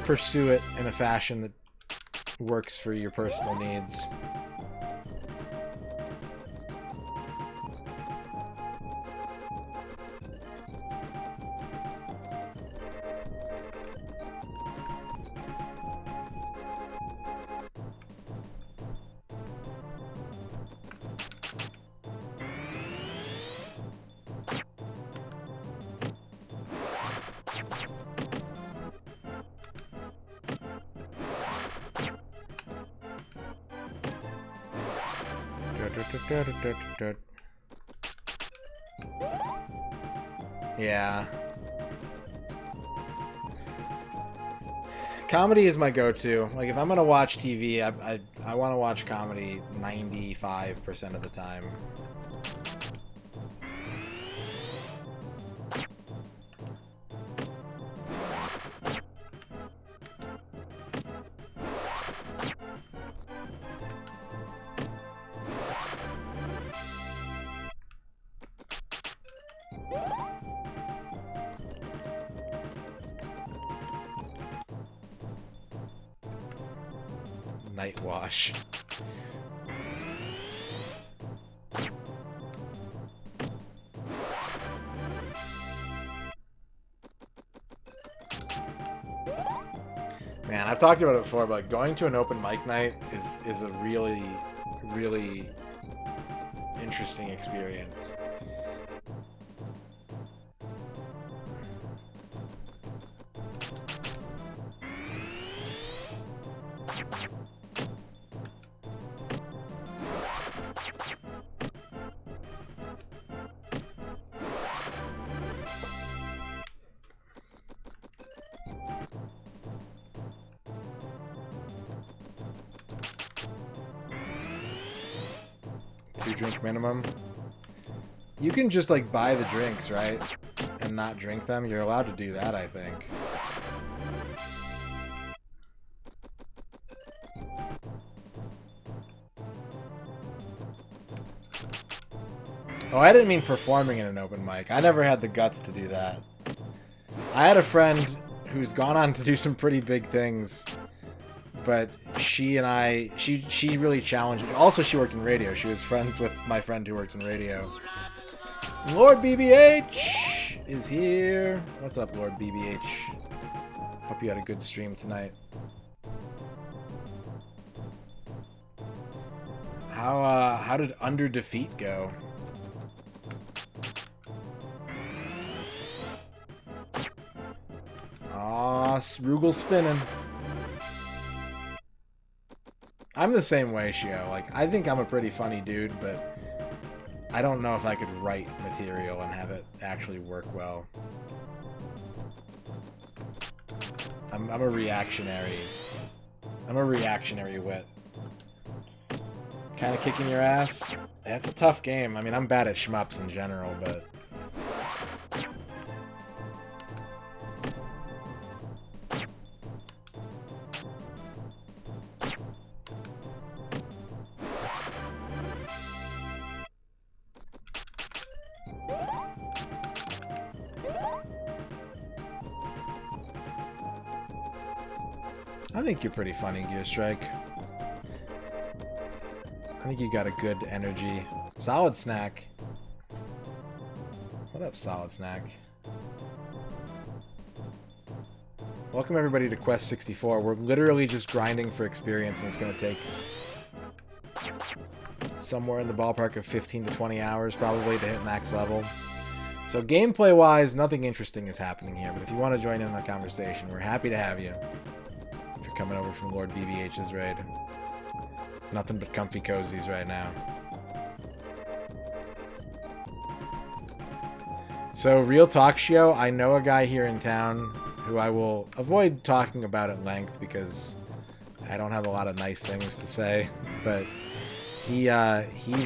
pursue it in a fashion that works for your personal needs. Yeah. Comedy is my go-to. Like, if I'm gonna watch TV, I want to watch comedy 95% of the time. Night wash. Man, I've talked about it before, but going to an open mic night is a really, really interesting experience. Drink minimum. You can just like buy the drinks, right? And not drink them. You're allowed to do that, I think. Oh, I didn't mean performing in an open mic. I never had the guts to do that. I had a friend who's gone on to do some pretty big things, but she really challenged me. Also, she worked in radio. She was friends with my friend who worked in radio. Lord BBH is here. What's up, Lord BBH? Hope you had a good stream tonight. How did Under Defeat go? Aw, Rugal spinning. I'm the same way, Shio. Like, I think I'm a pretty funny dude, but I don't know if I could write material and have it actually work well. I'm a reactionary. I'm a reactionary wit. Kind of kicking your ass. That's a tough game. I mean, I'm bad at shmups in general, but... I think you're pretty funny, Gear Strike. I think you got a good energy. Solid Snack. What up, Solid Snack? Welcome everybody to Quest 64. We're literally just grinding for experience, and it's going to take somewhere in the ballpark of 15 to 20 hours probably to hit max level. So gameplay-wise, nothing interesting is happening here, but if you want to join in on the conversation, we're happy to have you. If you're coming over from Lord BBH's raid. It's nothing but comfy cozies right now. So, real talk show, I know a guy here in town who I will avoid talking about at length because I don't have a lot of nice things to say, but he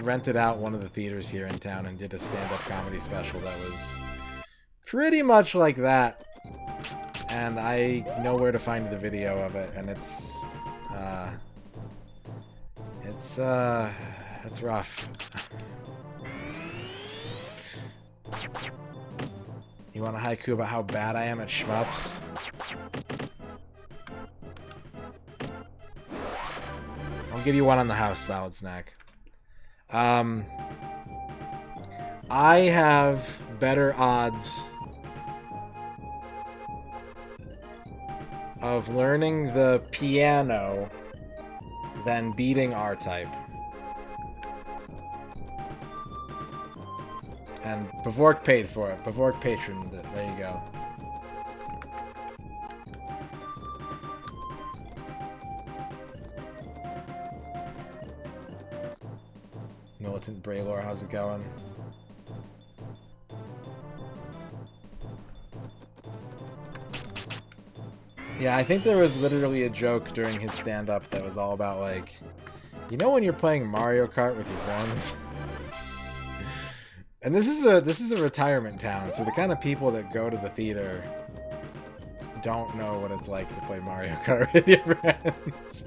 rented out one of the theaters here in town and did a stand-up comedy special that was pretty much like that. And I know where to find the video of it, and it's rough. You want a haiku about how bad I am at shmups? I'll give you one on the house, Solid Snack. I have better odds of learning the piano than beating R-Type. And Bavork paid for it. Bavork patroned it. There you go. Militant Braylor, how's it going? Yeah, I think there was literally a joke during his stand-up that was all about, like, you know when you're playing Mario Kart with your friends? And this is a retirement town, so the kind of people that go to the theater don't know what it's like to play Mario Kart with your friends.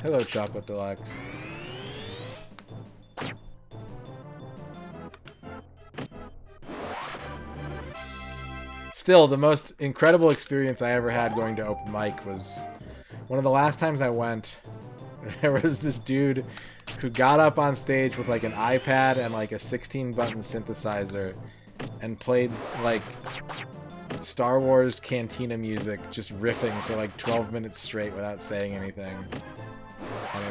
Hello, Chocolate Deluxe. Still, the most incredible experience I ever had going to open mic was one of the last times I went. There was this dude who got up on stage with like an iPad and like a 16-button synthesizer and played like Star Wars Cantina music, just riffing for like 12 minutes straight without saying anything. And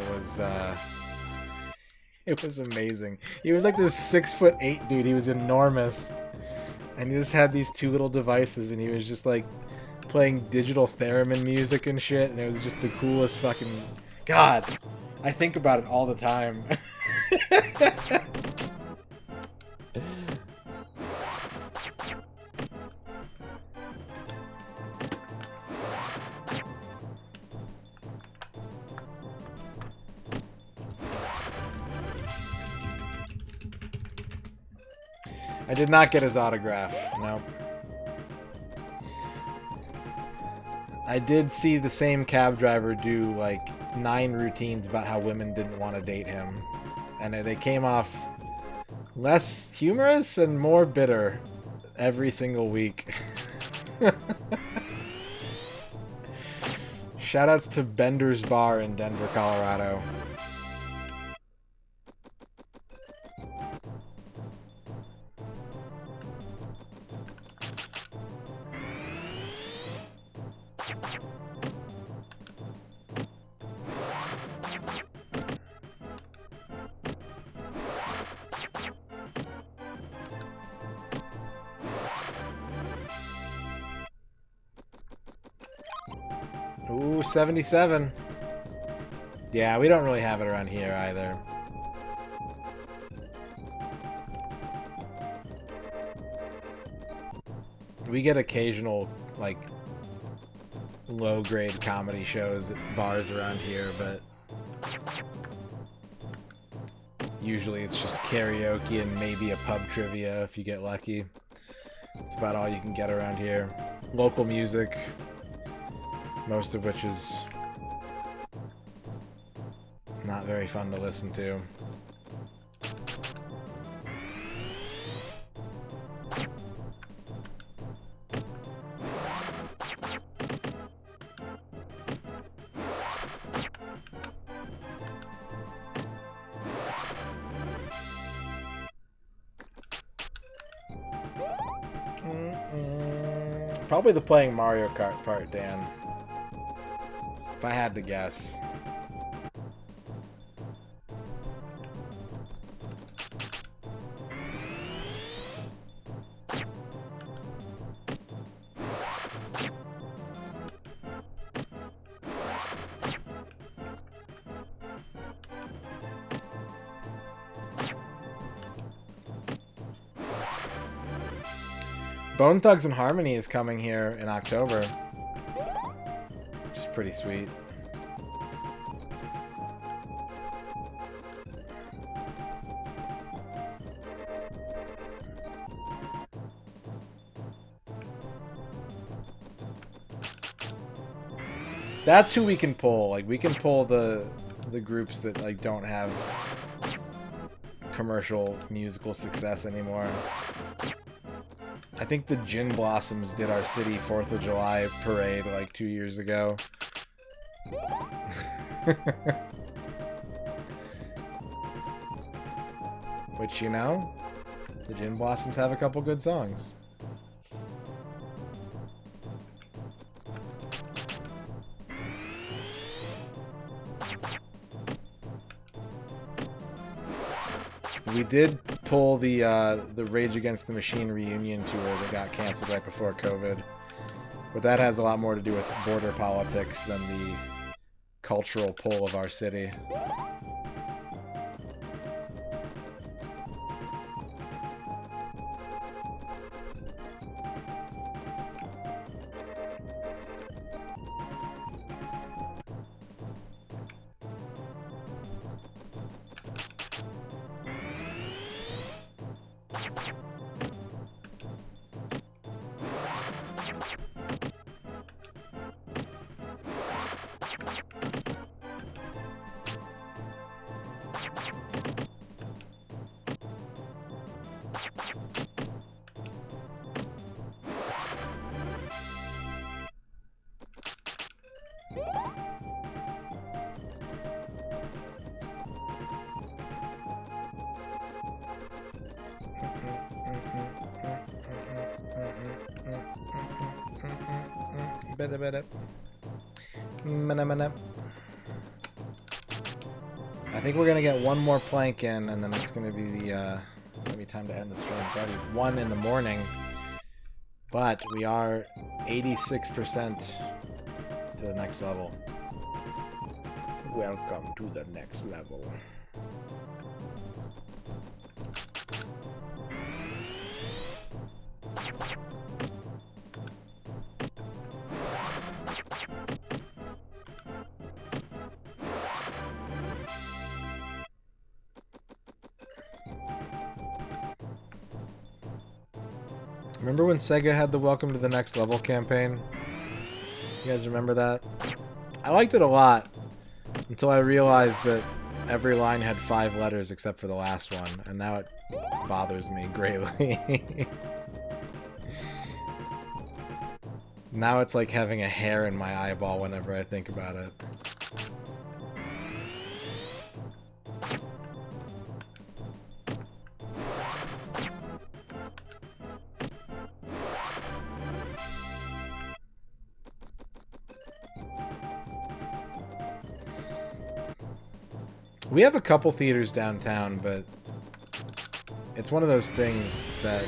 it was amazing. He was like this 6'8" dude. He was enormous. And he just had these two little devices, and he was just like playing digital theremin music and shit, and it was just the coolest fucking... God, I think about it all the time. I did not get his autograph, no. I did see the same cab driver do like 9 routines about how women didn't want to date him. And they came off less humorous and more bitter every single week. Shoutouts to Bender's Bar in Denver, Colorado. Ooh, 77. Yeah, we don't really have it around here either. We get occasional, like, low-grade comedy shows at bars around here, but usually it's just karaoke and maybe a pub trivia if you get lucky. That's about all you can get around here. Local music, most of which is not very fun to listen to. Probably the playing Mario Kart part, Dan. If I had to guess. Bone Thugs and Harmony is coming here in October, which is pretty sweet. That's who we can pull. Like, we can pull the groups that like don't have commercial musical success anymore. I think the Gin Blossoms did our city 4th of July parade like 2 years ago. Which, you know, the Gin Blossoms have a couple good songs. We did pull the Rage Against the Machine reunion tour that got canceled right before COVID, but that has a lot more to do with border politics than the cultural pull of our city. I think we're gonna get one more plank in, and then it's gonna be the it's gonna be time to end the stream. It's already 1 in the morning, but we are 86% to the next level. Welcome to the next level. Remember when Sega had the Welcome to the Next Level campaign? You guys remember that? I liked it a lot until I realized that every line had 5 letters except for the last one, and now it bothers me greatly. Now it's like having a hair in my eyeball whenever I think about it. We have a couple theaters downtown, but it's one of those things that...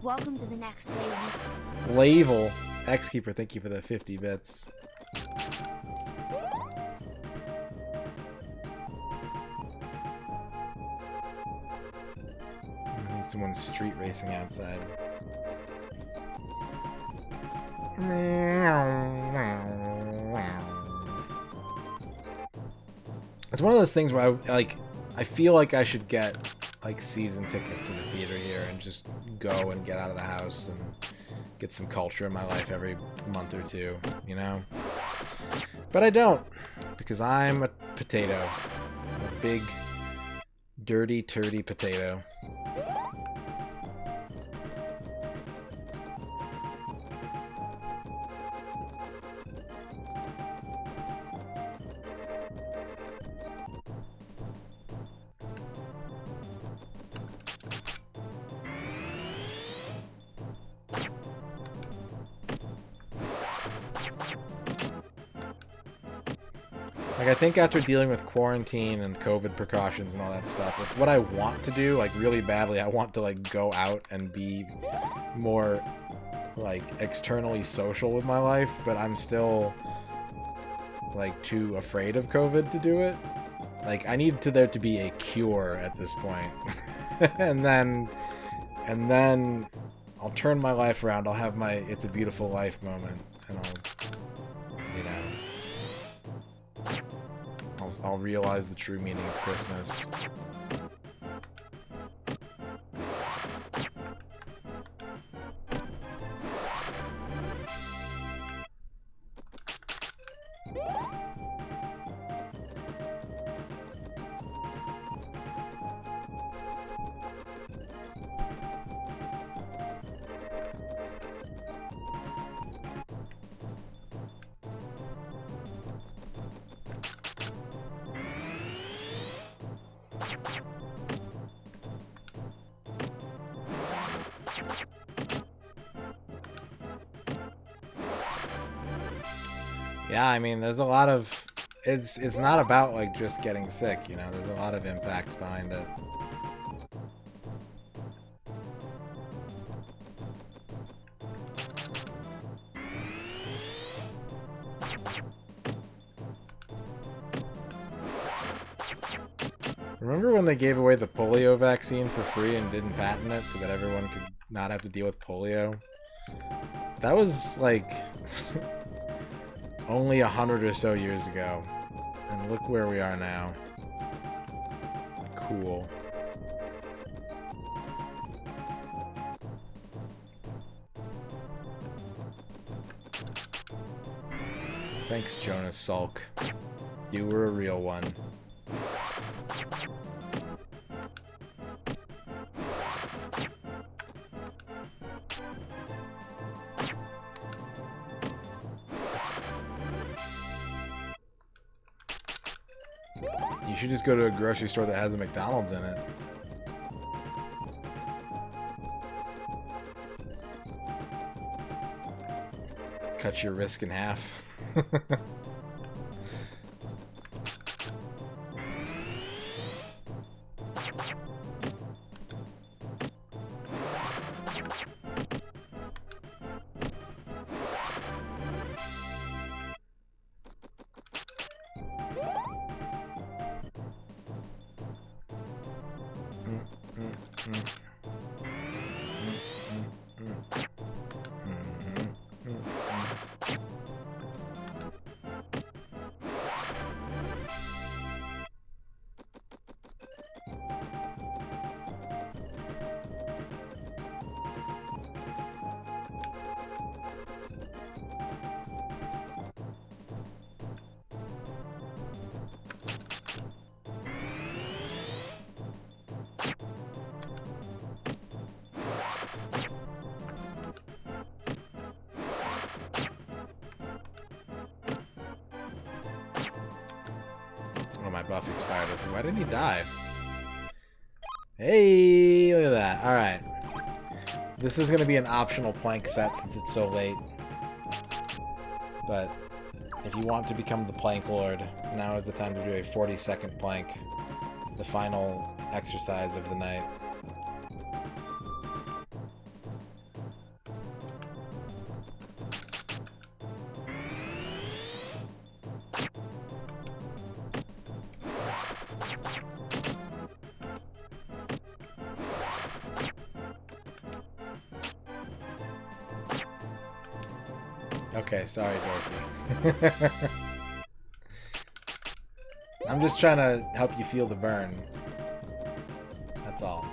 Welcome to the next label. Label. X-Keeper, thank you for the 50 bits. I think someone's street racing outside. It's one of those things where I feel like I should get like season tickets to the theater here and just go and get out of the house and get some culture in my life every month or two, you know? But I don't, because I'm a potato. A big, dirty, turdy potato. Like, I think after dealing with quarantine and COVID precautions and all that stuff, it's what I want to do, like, really badly. I want to, like, go out and be more, like, externally social with my life, but I'm still, like, too afraid of COVID to do it. Like, I need there to be a cure at this point. and then I'll turn my life around. I'll have my It's a Beautiful Life moment, and I'll realize the true meaning of Christmas. Yeah, I mean, there's a lot of... It's not about, like, just getting sick, you know? There's a lot of impacts behind it. Remember when they gave away the polio vaccine for free and didn't patent it so that everyone could not have to deal with polio? That was, like... only 100 or so years ago. And look where we are now. Cool. Thanks, Jonas Salk. You were a real one. You should just go to a grocery store that has a McDonald's in it. Cut your risk in half. Oh, my buff expired. Why didn't he die? Hey, look at that. Alright. This is going to be an optional plank set since it's so late. But if you want to become the Plank Lord, now is the time to do a 40-second plank. The final exercise of the night. Okay, sorry, Dorothy. I'm just trying to help you feel the burn. That's all.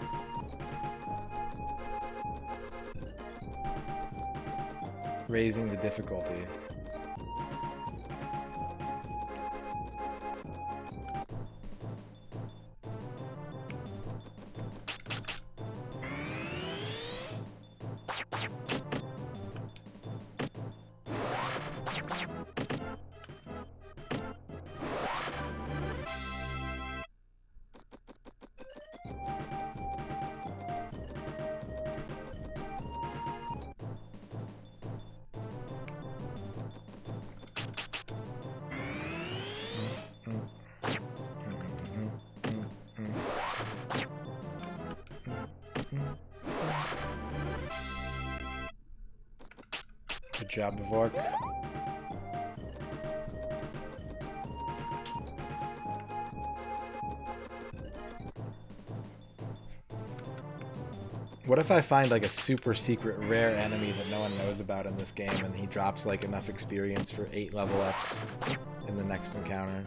Raising the difficulty. Good job, Bavork. What if I find like a super secret rare enemy that no one knows about in this game and he drops like enough experience for 8 level ups in the next encounter?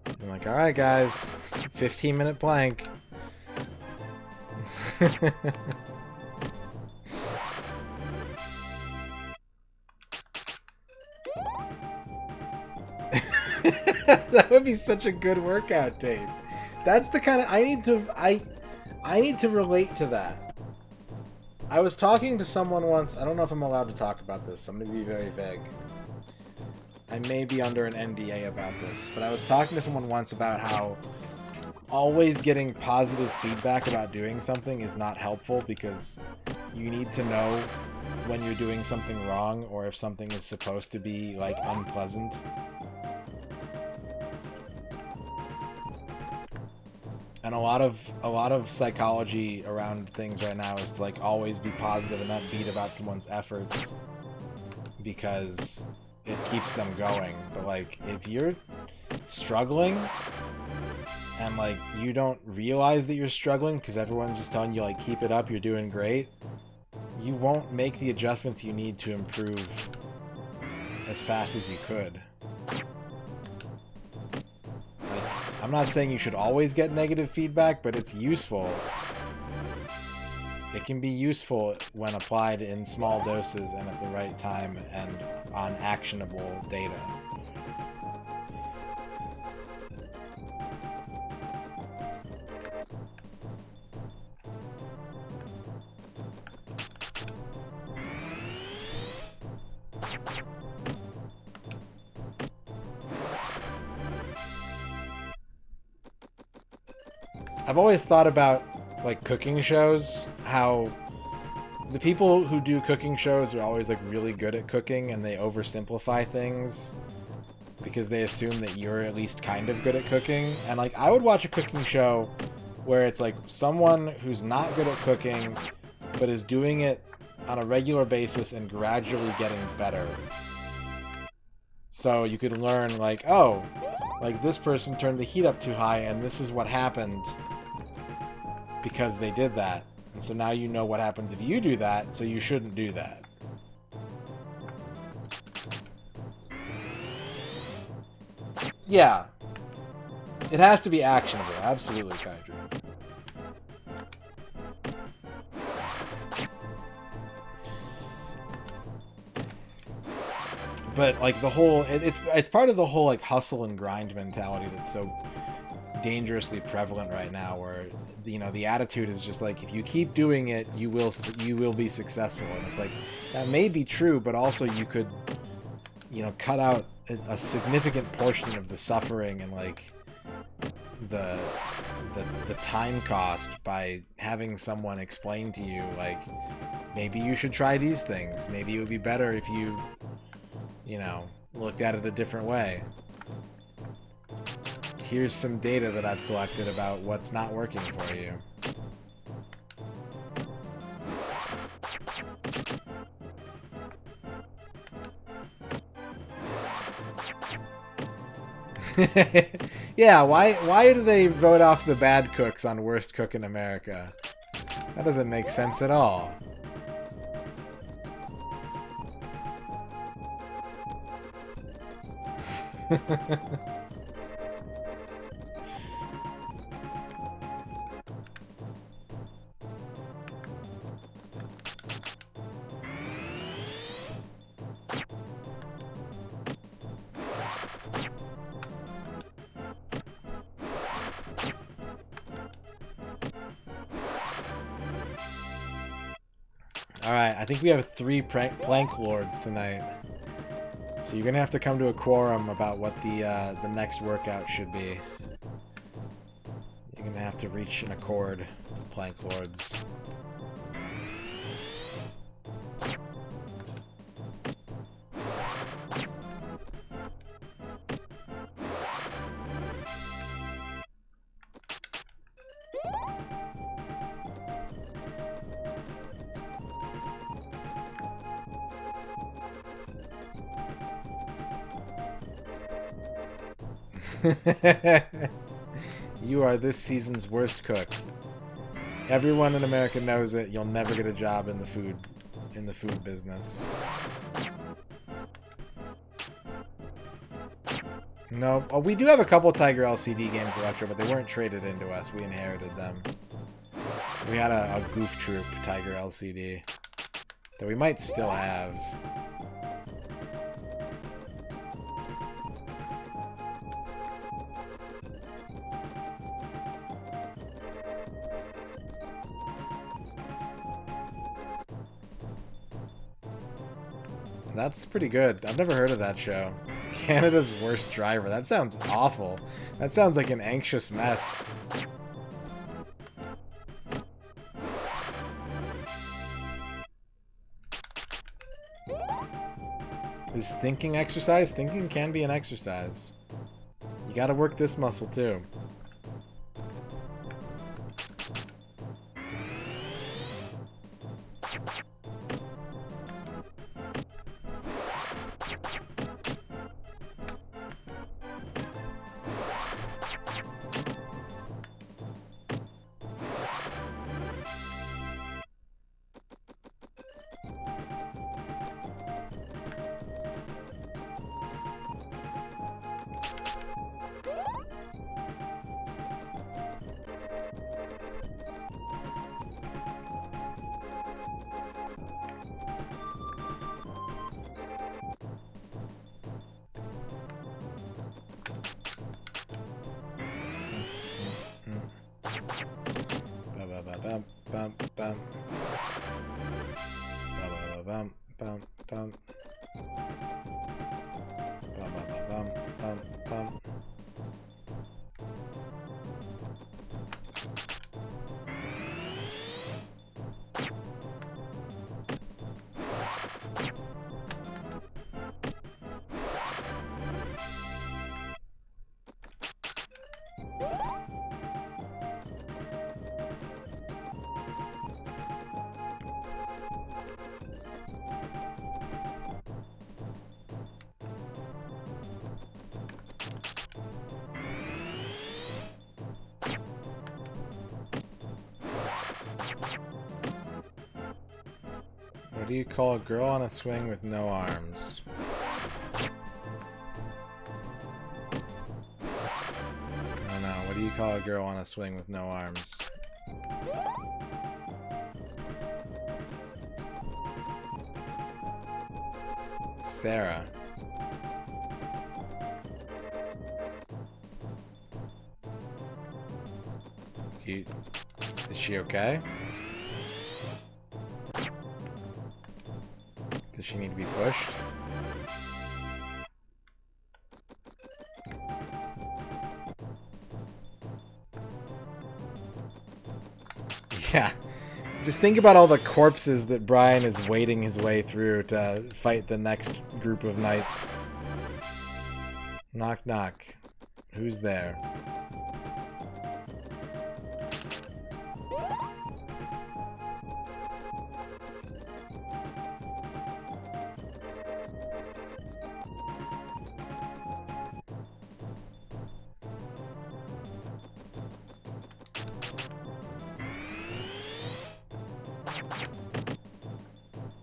I'm like, alright guys, 15-minute plank. That would be such a good workout tape. That's the kind of I need to relate to that. I was talking to someone once. I don't know if I'm allowed to talk about this. I'm going to be very vague. I may be under an NDA about this, but I was talking to someone once about how always getting positive feedback about doing something is not helpful because you need to know when you're doing something wrong or if something is supposed to be like unpleasant. And a lot of psychology around things right now is to like always be positive and upbeat about someone's efforts because it keeps them going. But like if you're struggling and like you don't realize that you're struggling because everyone's just telling you like keep it up, you're doing great, you won't make the adjustments you need to improve as fast as you could. I'm not saying you should always get negative feedback, but it's useful. It can be useful when applied in small doses and at the right time and on actionable data. I've always thought about, like, cooking shows, how the people who do cooking shows are always, like, really good at cooking, and they oversimplify things because they assume that you're at least kind of good at cooking. And, like, I would watch a cooking show where it's, like, someone who's not good at cooking, but is doing it on a regular basis and gradually getting better. So you could learn, like, oh, like, this person turned the heat up too high, and this is what happened because they did that. And so now you know what happens if you do that, so you shouldn't do that. Yeah. It has to be actionable. Absolutely, Kaiju. But, like, the whole... It's part of the whole, like, hustle and grind mentality that's so dangerously prevalent right now, where, you know, the attitude is just like, if you keep doing it, you will be successful. And it's like, that may be true, but also you could, you know, cut out a significant portion of the suffering and, like, the time cost by having someone explain to you, like, maybe you should try these things. Maybe it would be better if you know, looked at it a different way. Here's some data that I've collected about what's not working for you. Yeah, why do they vote off the bad cooks on worst cook in America? That doesn't make sense at all. Alright, I think we have 3 plank lords tonight. So you're gonna have to come to a quorum about what the next workout should be. You're gonna have to reach an accord, plank lords. You are this season's worst cook. Everyone in America knows it. You'll never get a job in the food business. No. Oh, we do have a couple Tiger LCD games, Electro, but they weren't traded into us. We inherited them. We had a Goof Troop Tiger LCD that we might still have. That's pretty good. I've never heard of that show. Canada's Worst Driver. That sounds awful. That sounds like an anxious mess. Is thinking exercise? Thinking can be an exercise. You gotta work this muscle too. What do you call a girl on a swing with no arms? I don't know. What do you call a girl on a swing with no arms? Sarah. Is she okay? Does she need to be pushed? Yeah. Just think about all the corpses that Brian is wading his way through to fight the next group of knights. Knock knock. Who's there?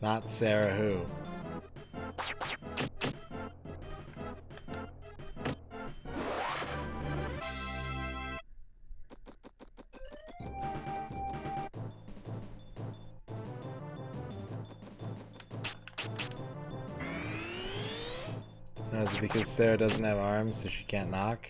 Not Sarah who? Is it because Sarah doesn't have arms, so she can't knock?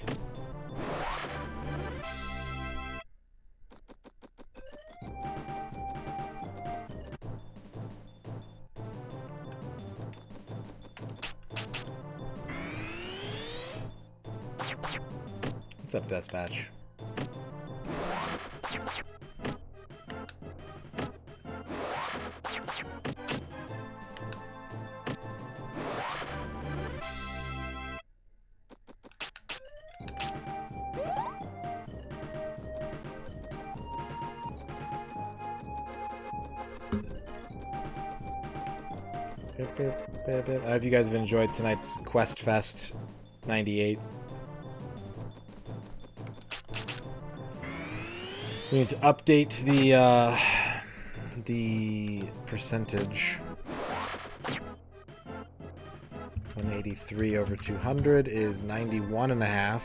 What's up, Dispatch? I hope you guys have enjoyed tonight's Quest Fest 98. We need to update the percentage. 183 over 200 is 91.5.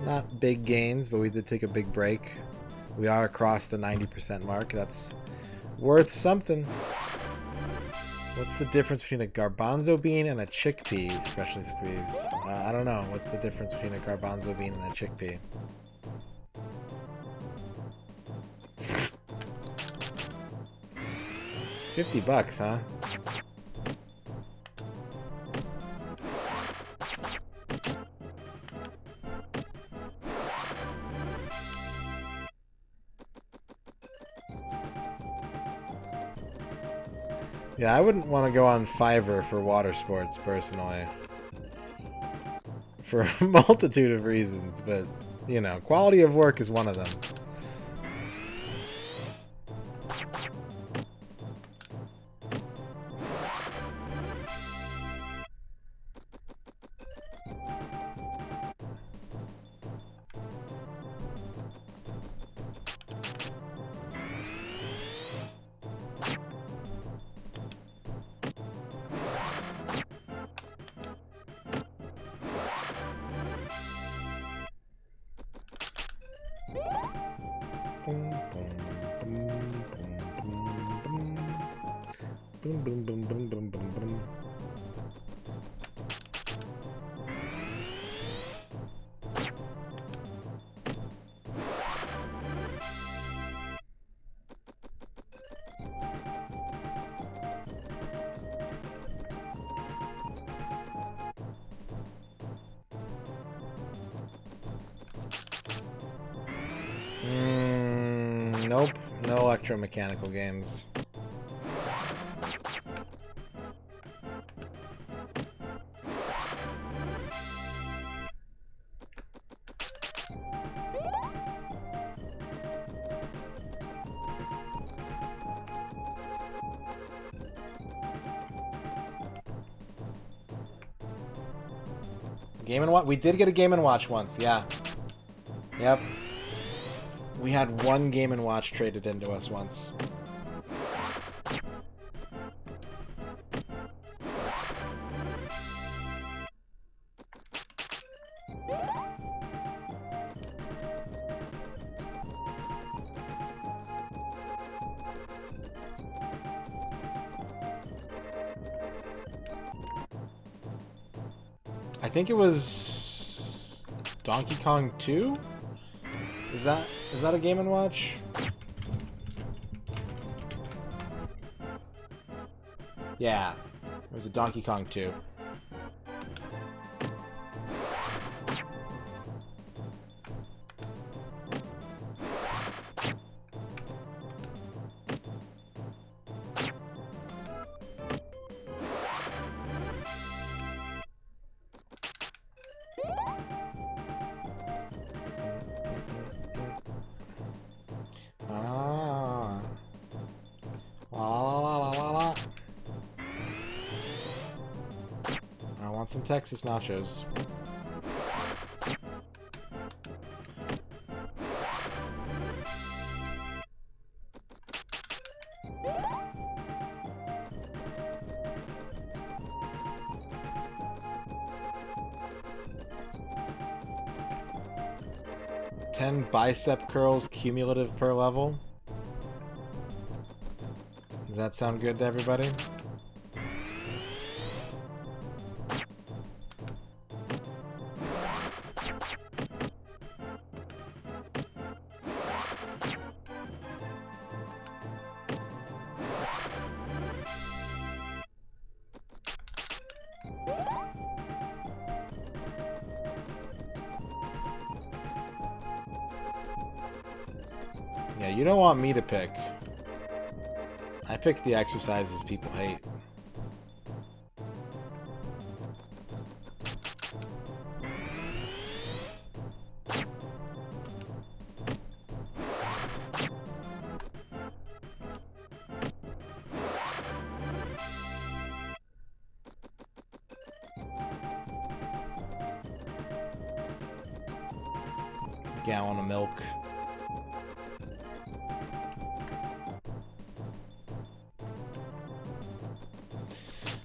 Not big gains, but we did take a big break. We are across the 90% mark. That's worth something. What's the difference between a garbanzo bean and a chickpea, freshly squeezed? I don't know. What's the difference between a garbanzo bean and a chickpea? $50, huh? Yeah, I wouldn't want to go on Fiverr for water sports, personally. For a multitude of reasons, but, you know, quality of work is one of them. Boom, boom, boom, boom, boom, boom, boom. Nope, no electromechanical games. Game & Watch? We did get a Game & Watch once, yeah. Yep. We had one Game & Watch traded into us once. I think it was Donkey Kong 2? Is that a Game & Watch? Yeah, it was a Donkey Kong 2. Some Texas nachos. Ten bicep curls cumulative per level. Does that sound good to everybody? Yeah, you don't want me to pick. I pick the exercises people hate. Gallon of milk.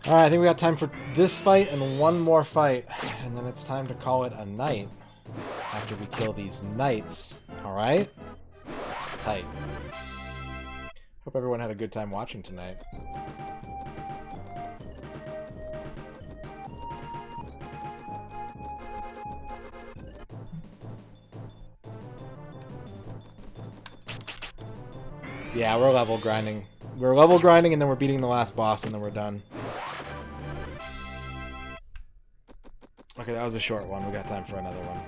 Alright, I think we got time for this fight and one more fight. And then it's time to call it a night after we kill these knights. Alright? Tight. Hope everyone had a good time watching tonight. Yeah, we're level grinding. We're level grinding and then we're beating the last boss and then we're done. Okay, that was a short one. We got time for another one.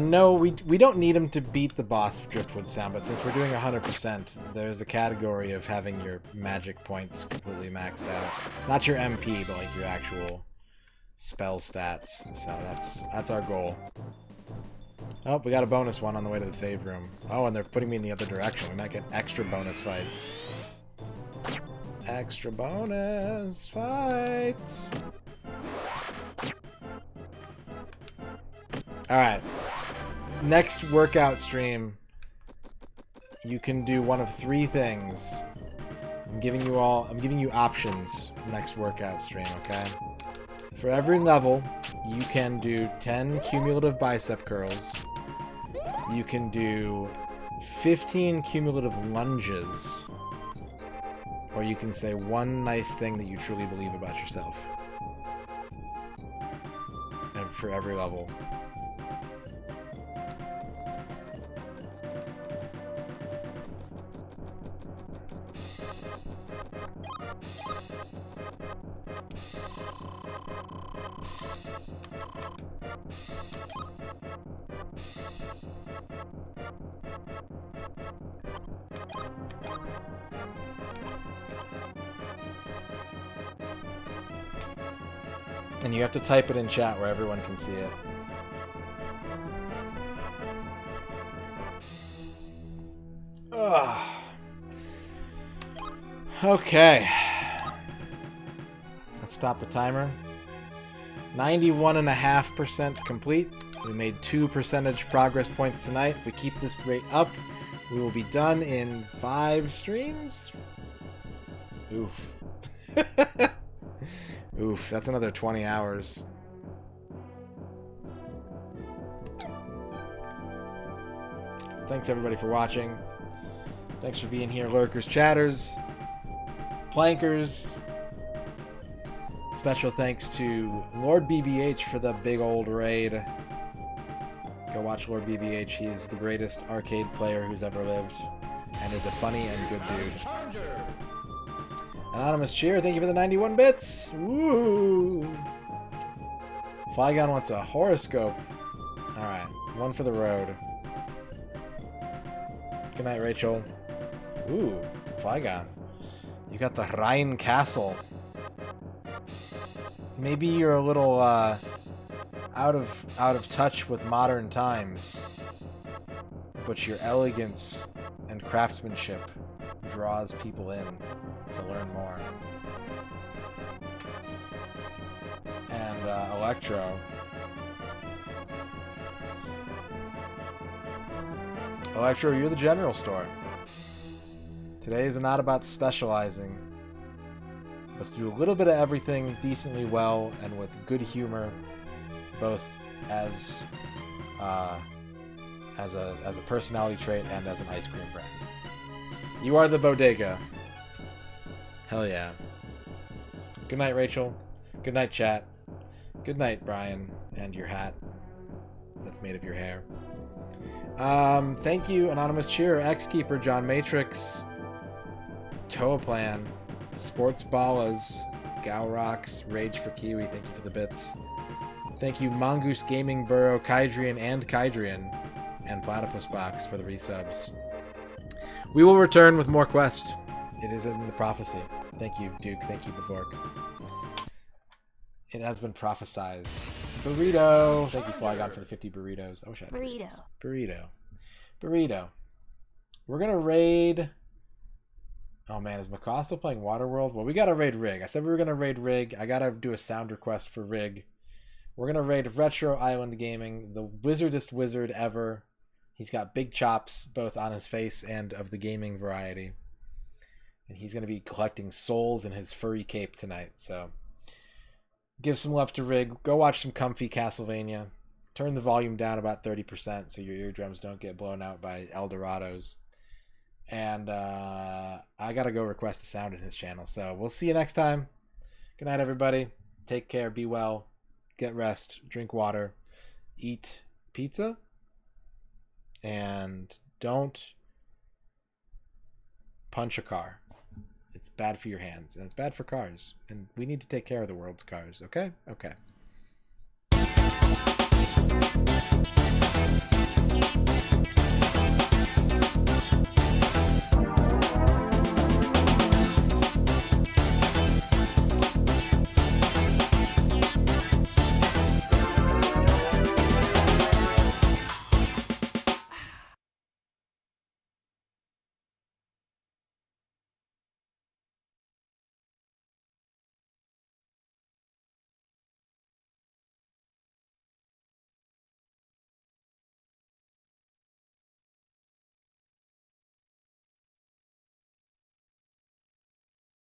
No, we don't need him to beat the boss Driftwood Sound, but since we're doing 100%, there's a category of having your magic points completely maxed out. Not your MP, but like your actual spell stats. So that's our goal. Oh, we got a bonus one on the way to the save room. Oh, and they're putting me in the other direction. We might get extra bonus fights. Extra bonus fights! Alright. Next workout stream, you can do one of three things. I'm giving you options next workout stream, okay? For every level, you can do 10 cumulative bicep curls. You can do 15 cumulative lunges. Or you can say one nice thing that you truly believe about yourself. And for every level. And you have to type it in chat where everyone can see it. Ugh. Okay. Let's stop the timer. 91.5% complete. We made 2 percentage progress points tonight. If we keep this rate up, we will be done in 5 streams. Oof. Oof, that's another 20 hours. Thanks everybody for watching. Thanks for being here, lurkers, chatters, plankers. Special thanks to Lord BBH for the big old raid. Go watch Lord BBH. He is the greatest arcade player who's ever lived and is a funny and good dude. Anonymous Cheer, thank you for the 91 bits! Woo! Flygon wants a horoscope. Alright, one for the road. Good night, Rachel. Ooh, Flygon. You got the Rhine Castle. Maybe you're a little out of touch with modern times, but your elegance and craftsmanship draws people in to learn more. And Electro. Electro, you're the general store. Today is not about specializing, but to do a little bit of everything decently well and with good humor, both as a personality trait and as an ice cream brand. You are the bodega. Hell yeah. Good night, Rachel. Good night, chat. Good night, Brian, and your hat that's made of your hair. Thank you, Anonymous Cheer, X-Keeper, John Matrix, Toaplan, Sports Ballas, Gal Rocks, Rage for Kiwi, thank you for the bits. Thank you, Mongoose Gaming Burrow, Kydrian, and Platypus Box for the resubs. We will return with more Quest. It is in the prophecy. Thank you, Duke. Thank you, Bevork. It has been prophesized. Burrito. Thank you, Fly God, for the 50 burritos. I wish I had burrito. We're going to raid... Oh, man. Is Macaw still playing Waterworld? Well, we got to raid Rig. I said we were going to raid Rig. I got to do a sound request for Rig. We're going to raid Retro Island Gaming, the wizardest wizard ever. He's got big chops, both on his face and of the gaming variety. And he's going to be collecting souls in his furry cape tonight, so... Give some love to Rig. Go watch some comfy Castlevania. Turn the volume down about 30% so your eardrums don't get blown out by Eldorados. And I got to go request a sound in his channel. So we'll see you next time. Good night, everybody. Take care. Be well. Get rest. Drink water. Eat pizza. And don't punch a car. It's bad for your hands, and it's bad for cars. And we need to take care of the world's cars, okay? Okay.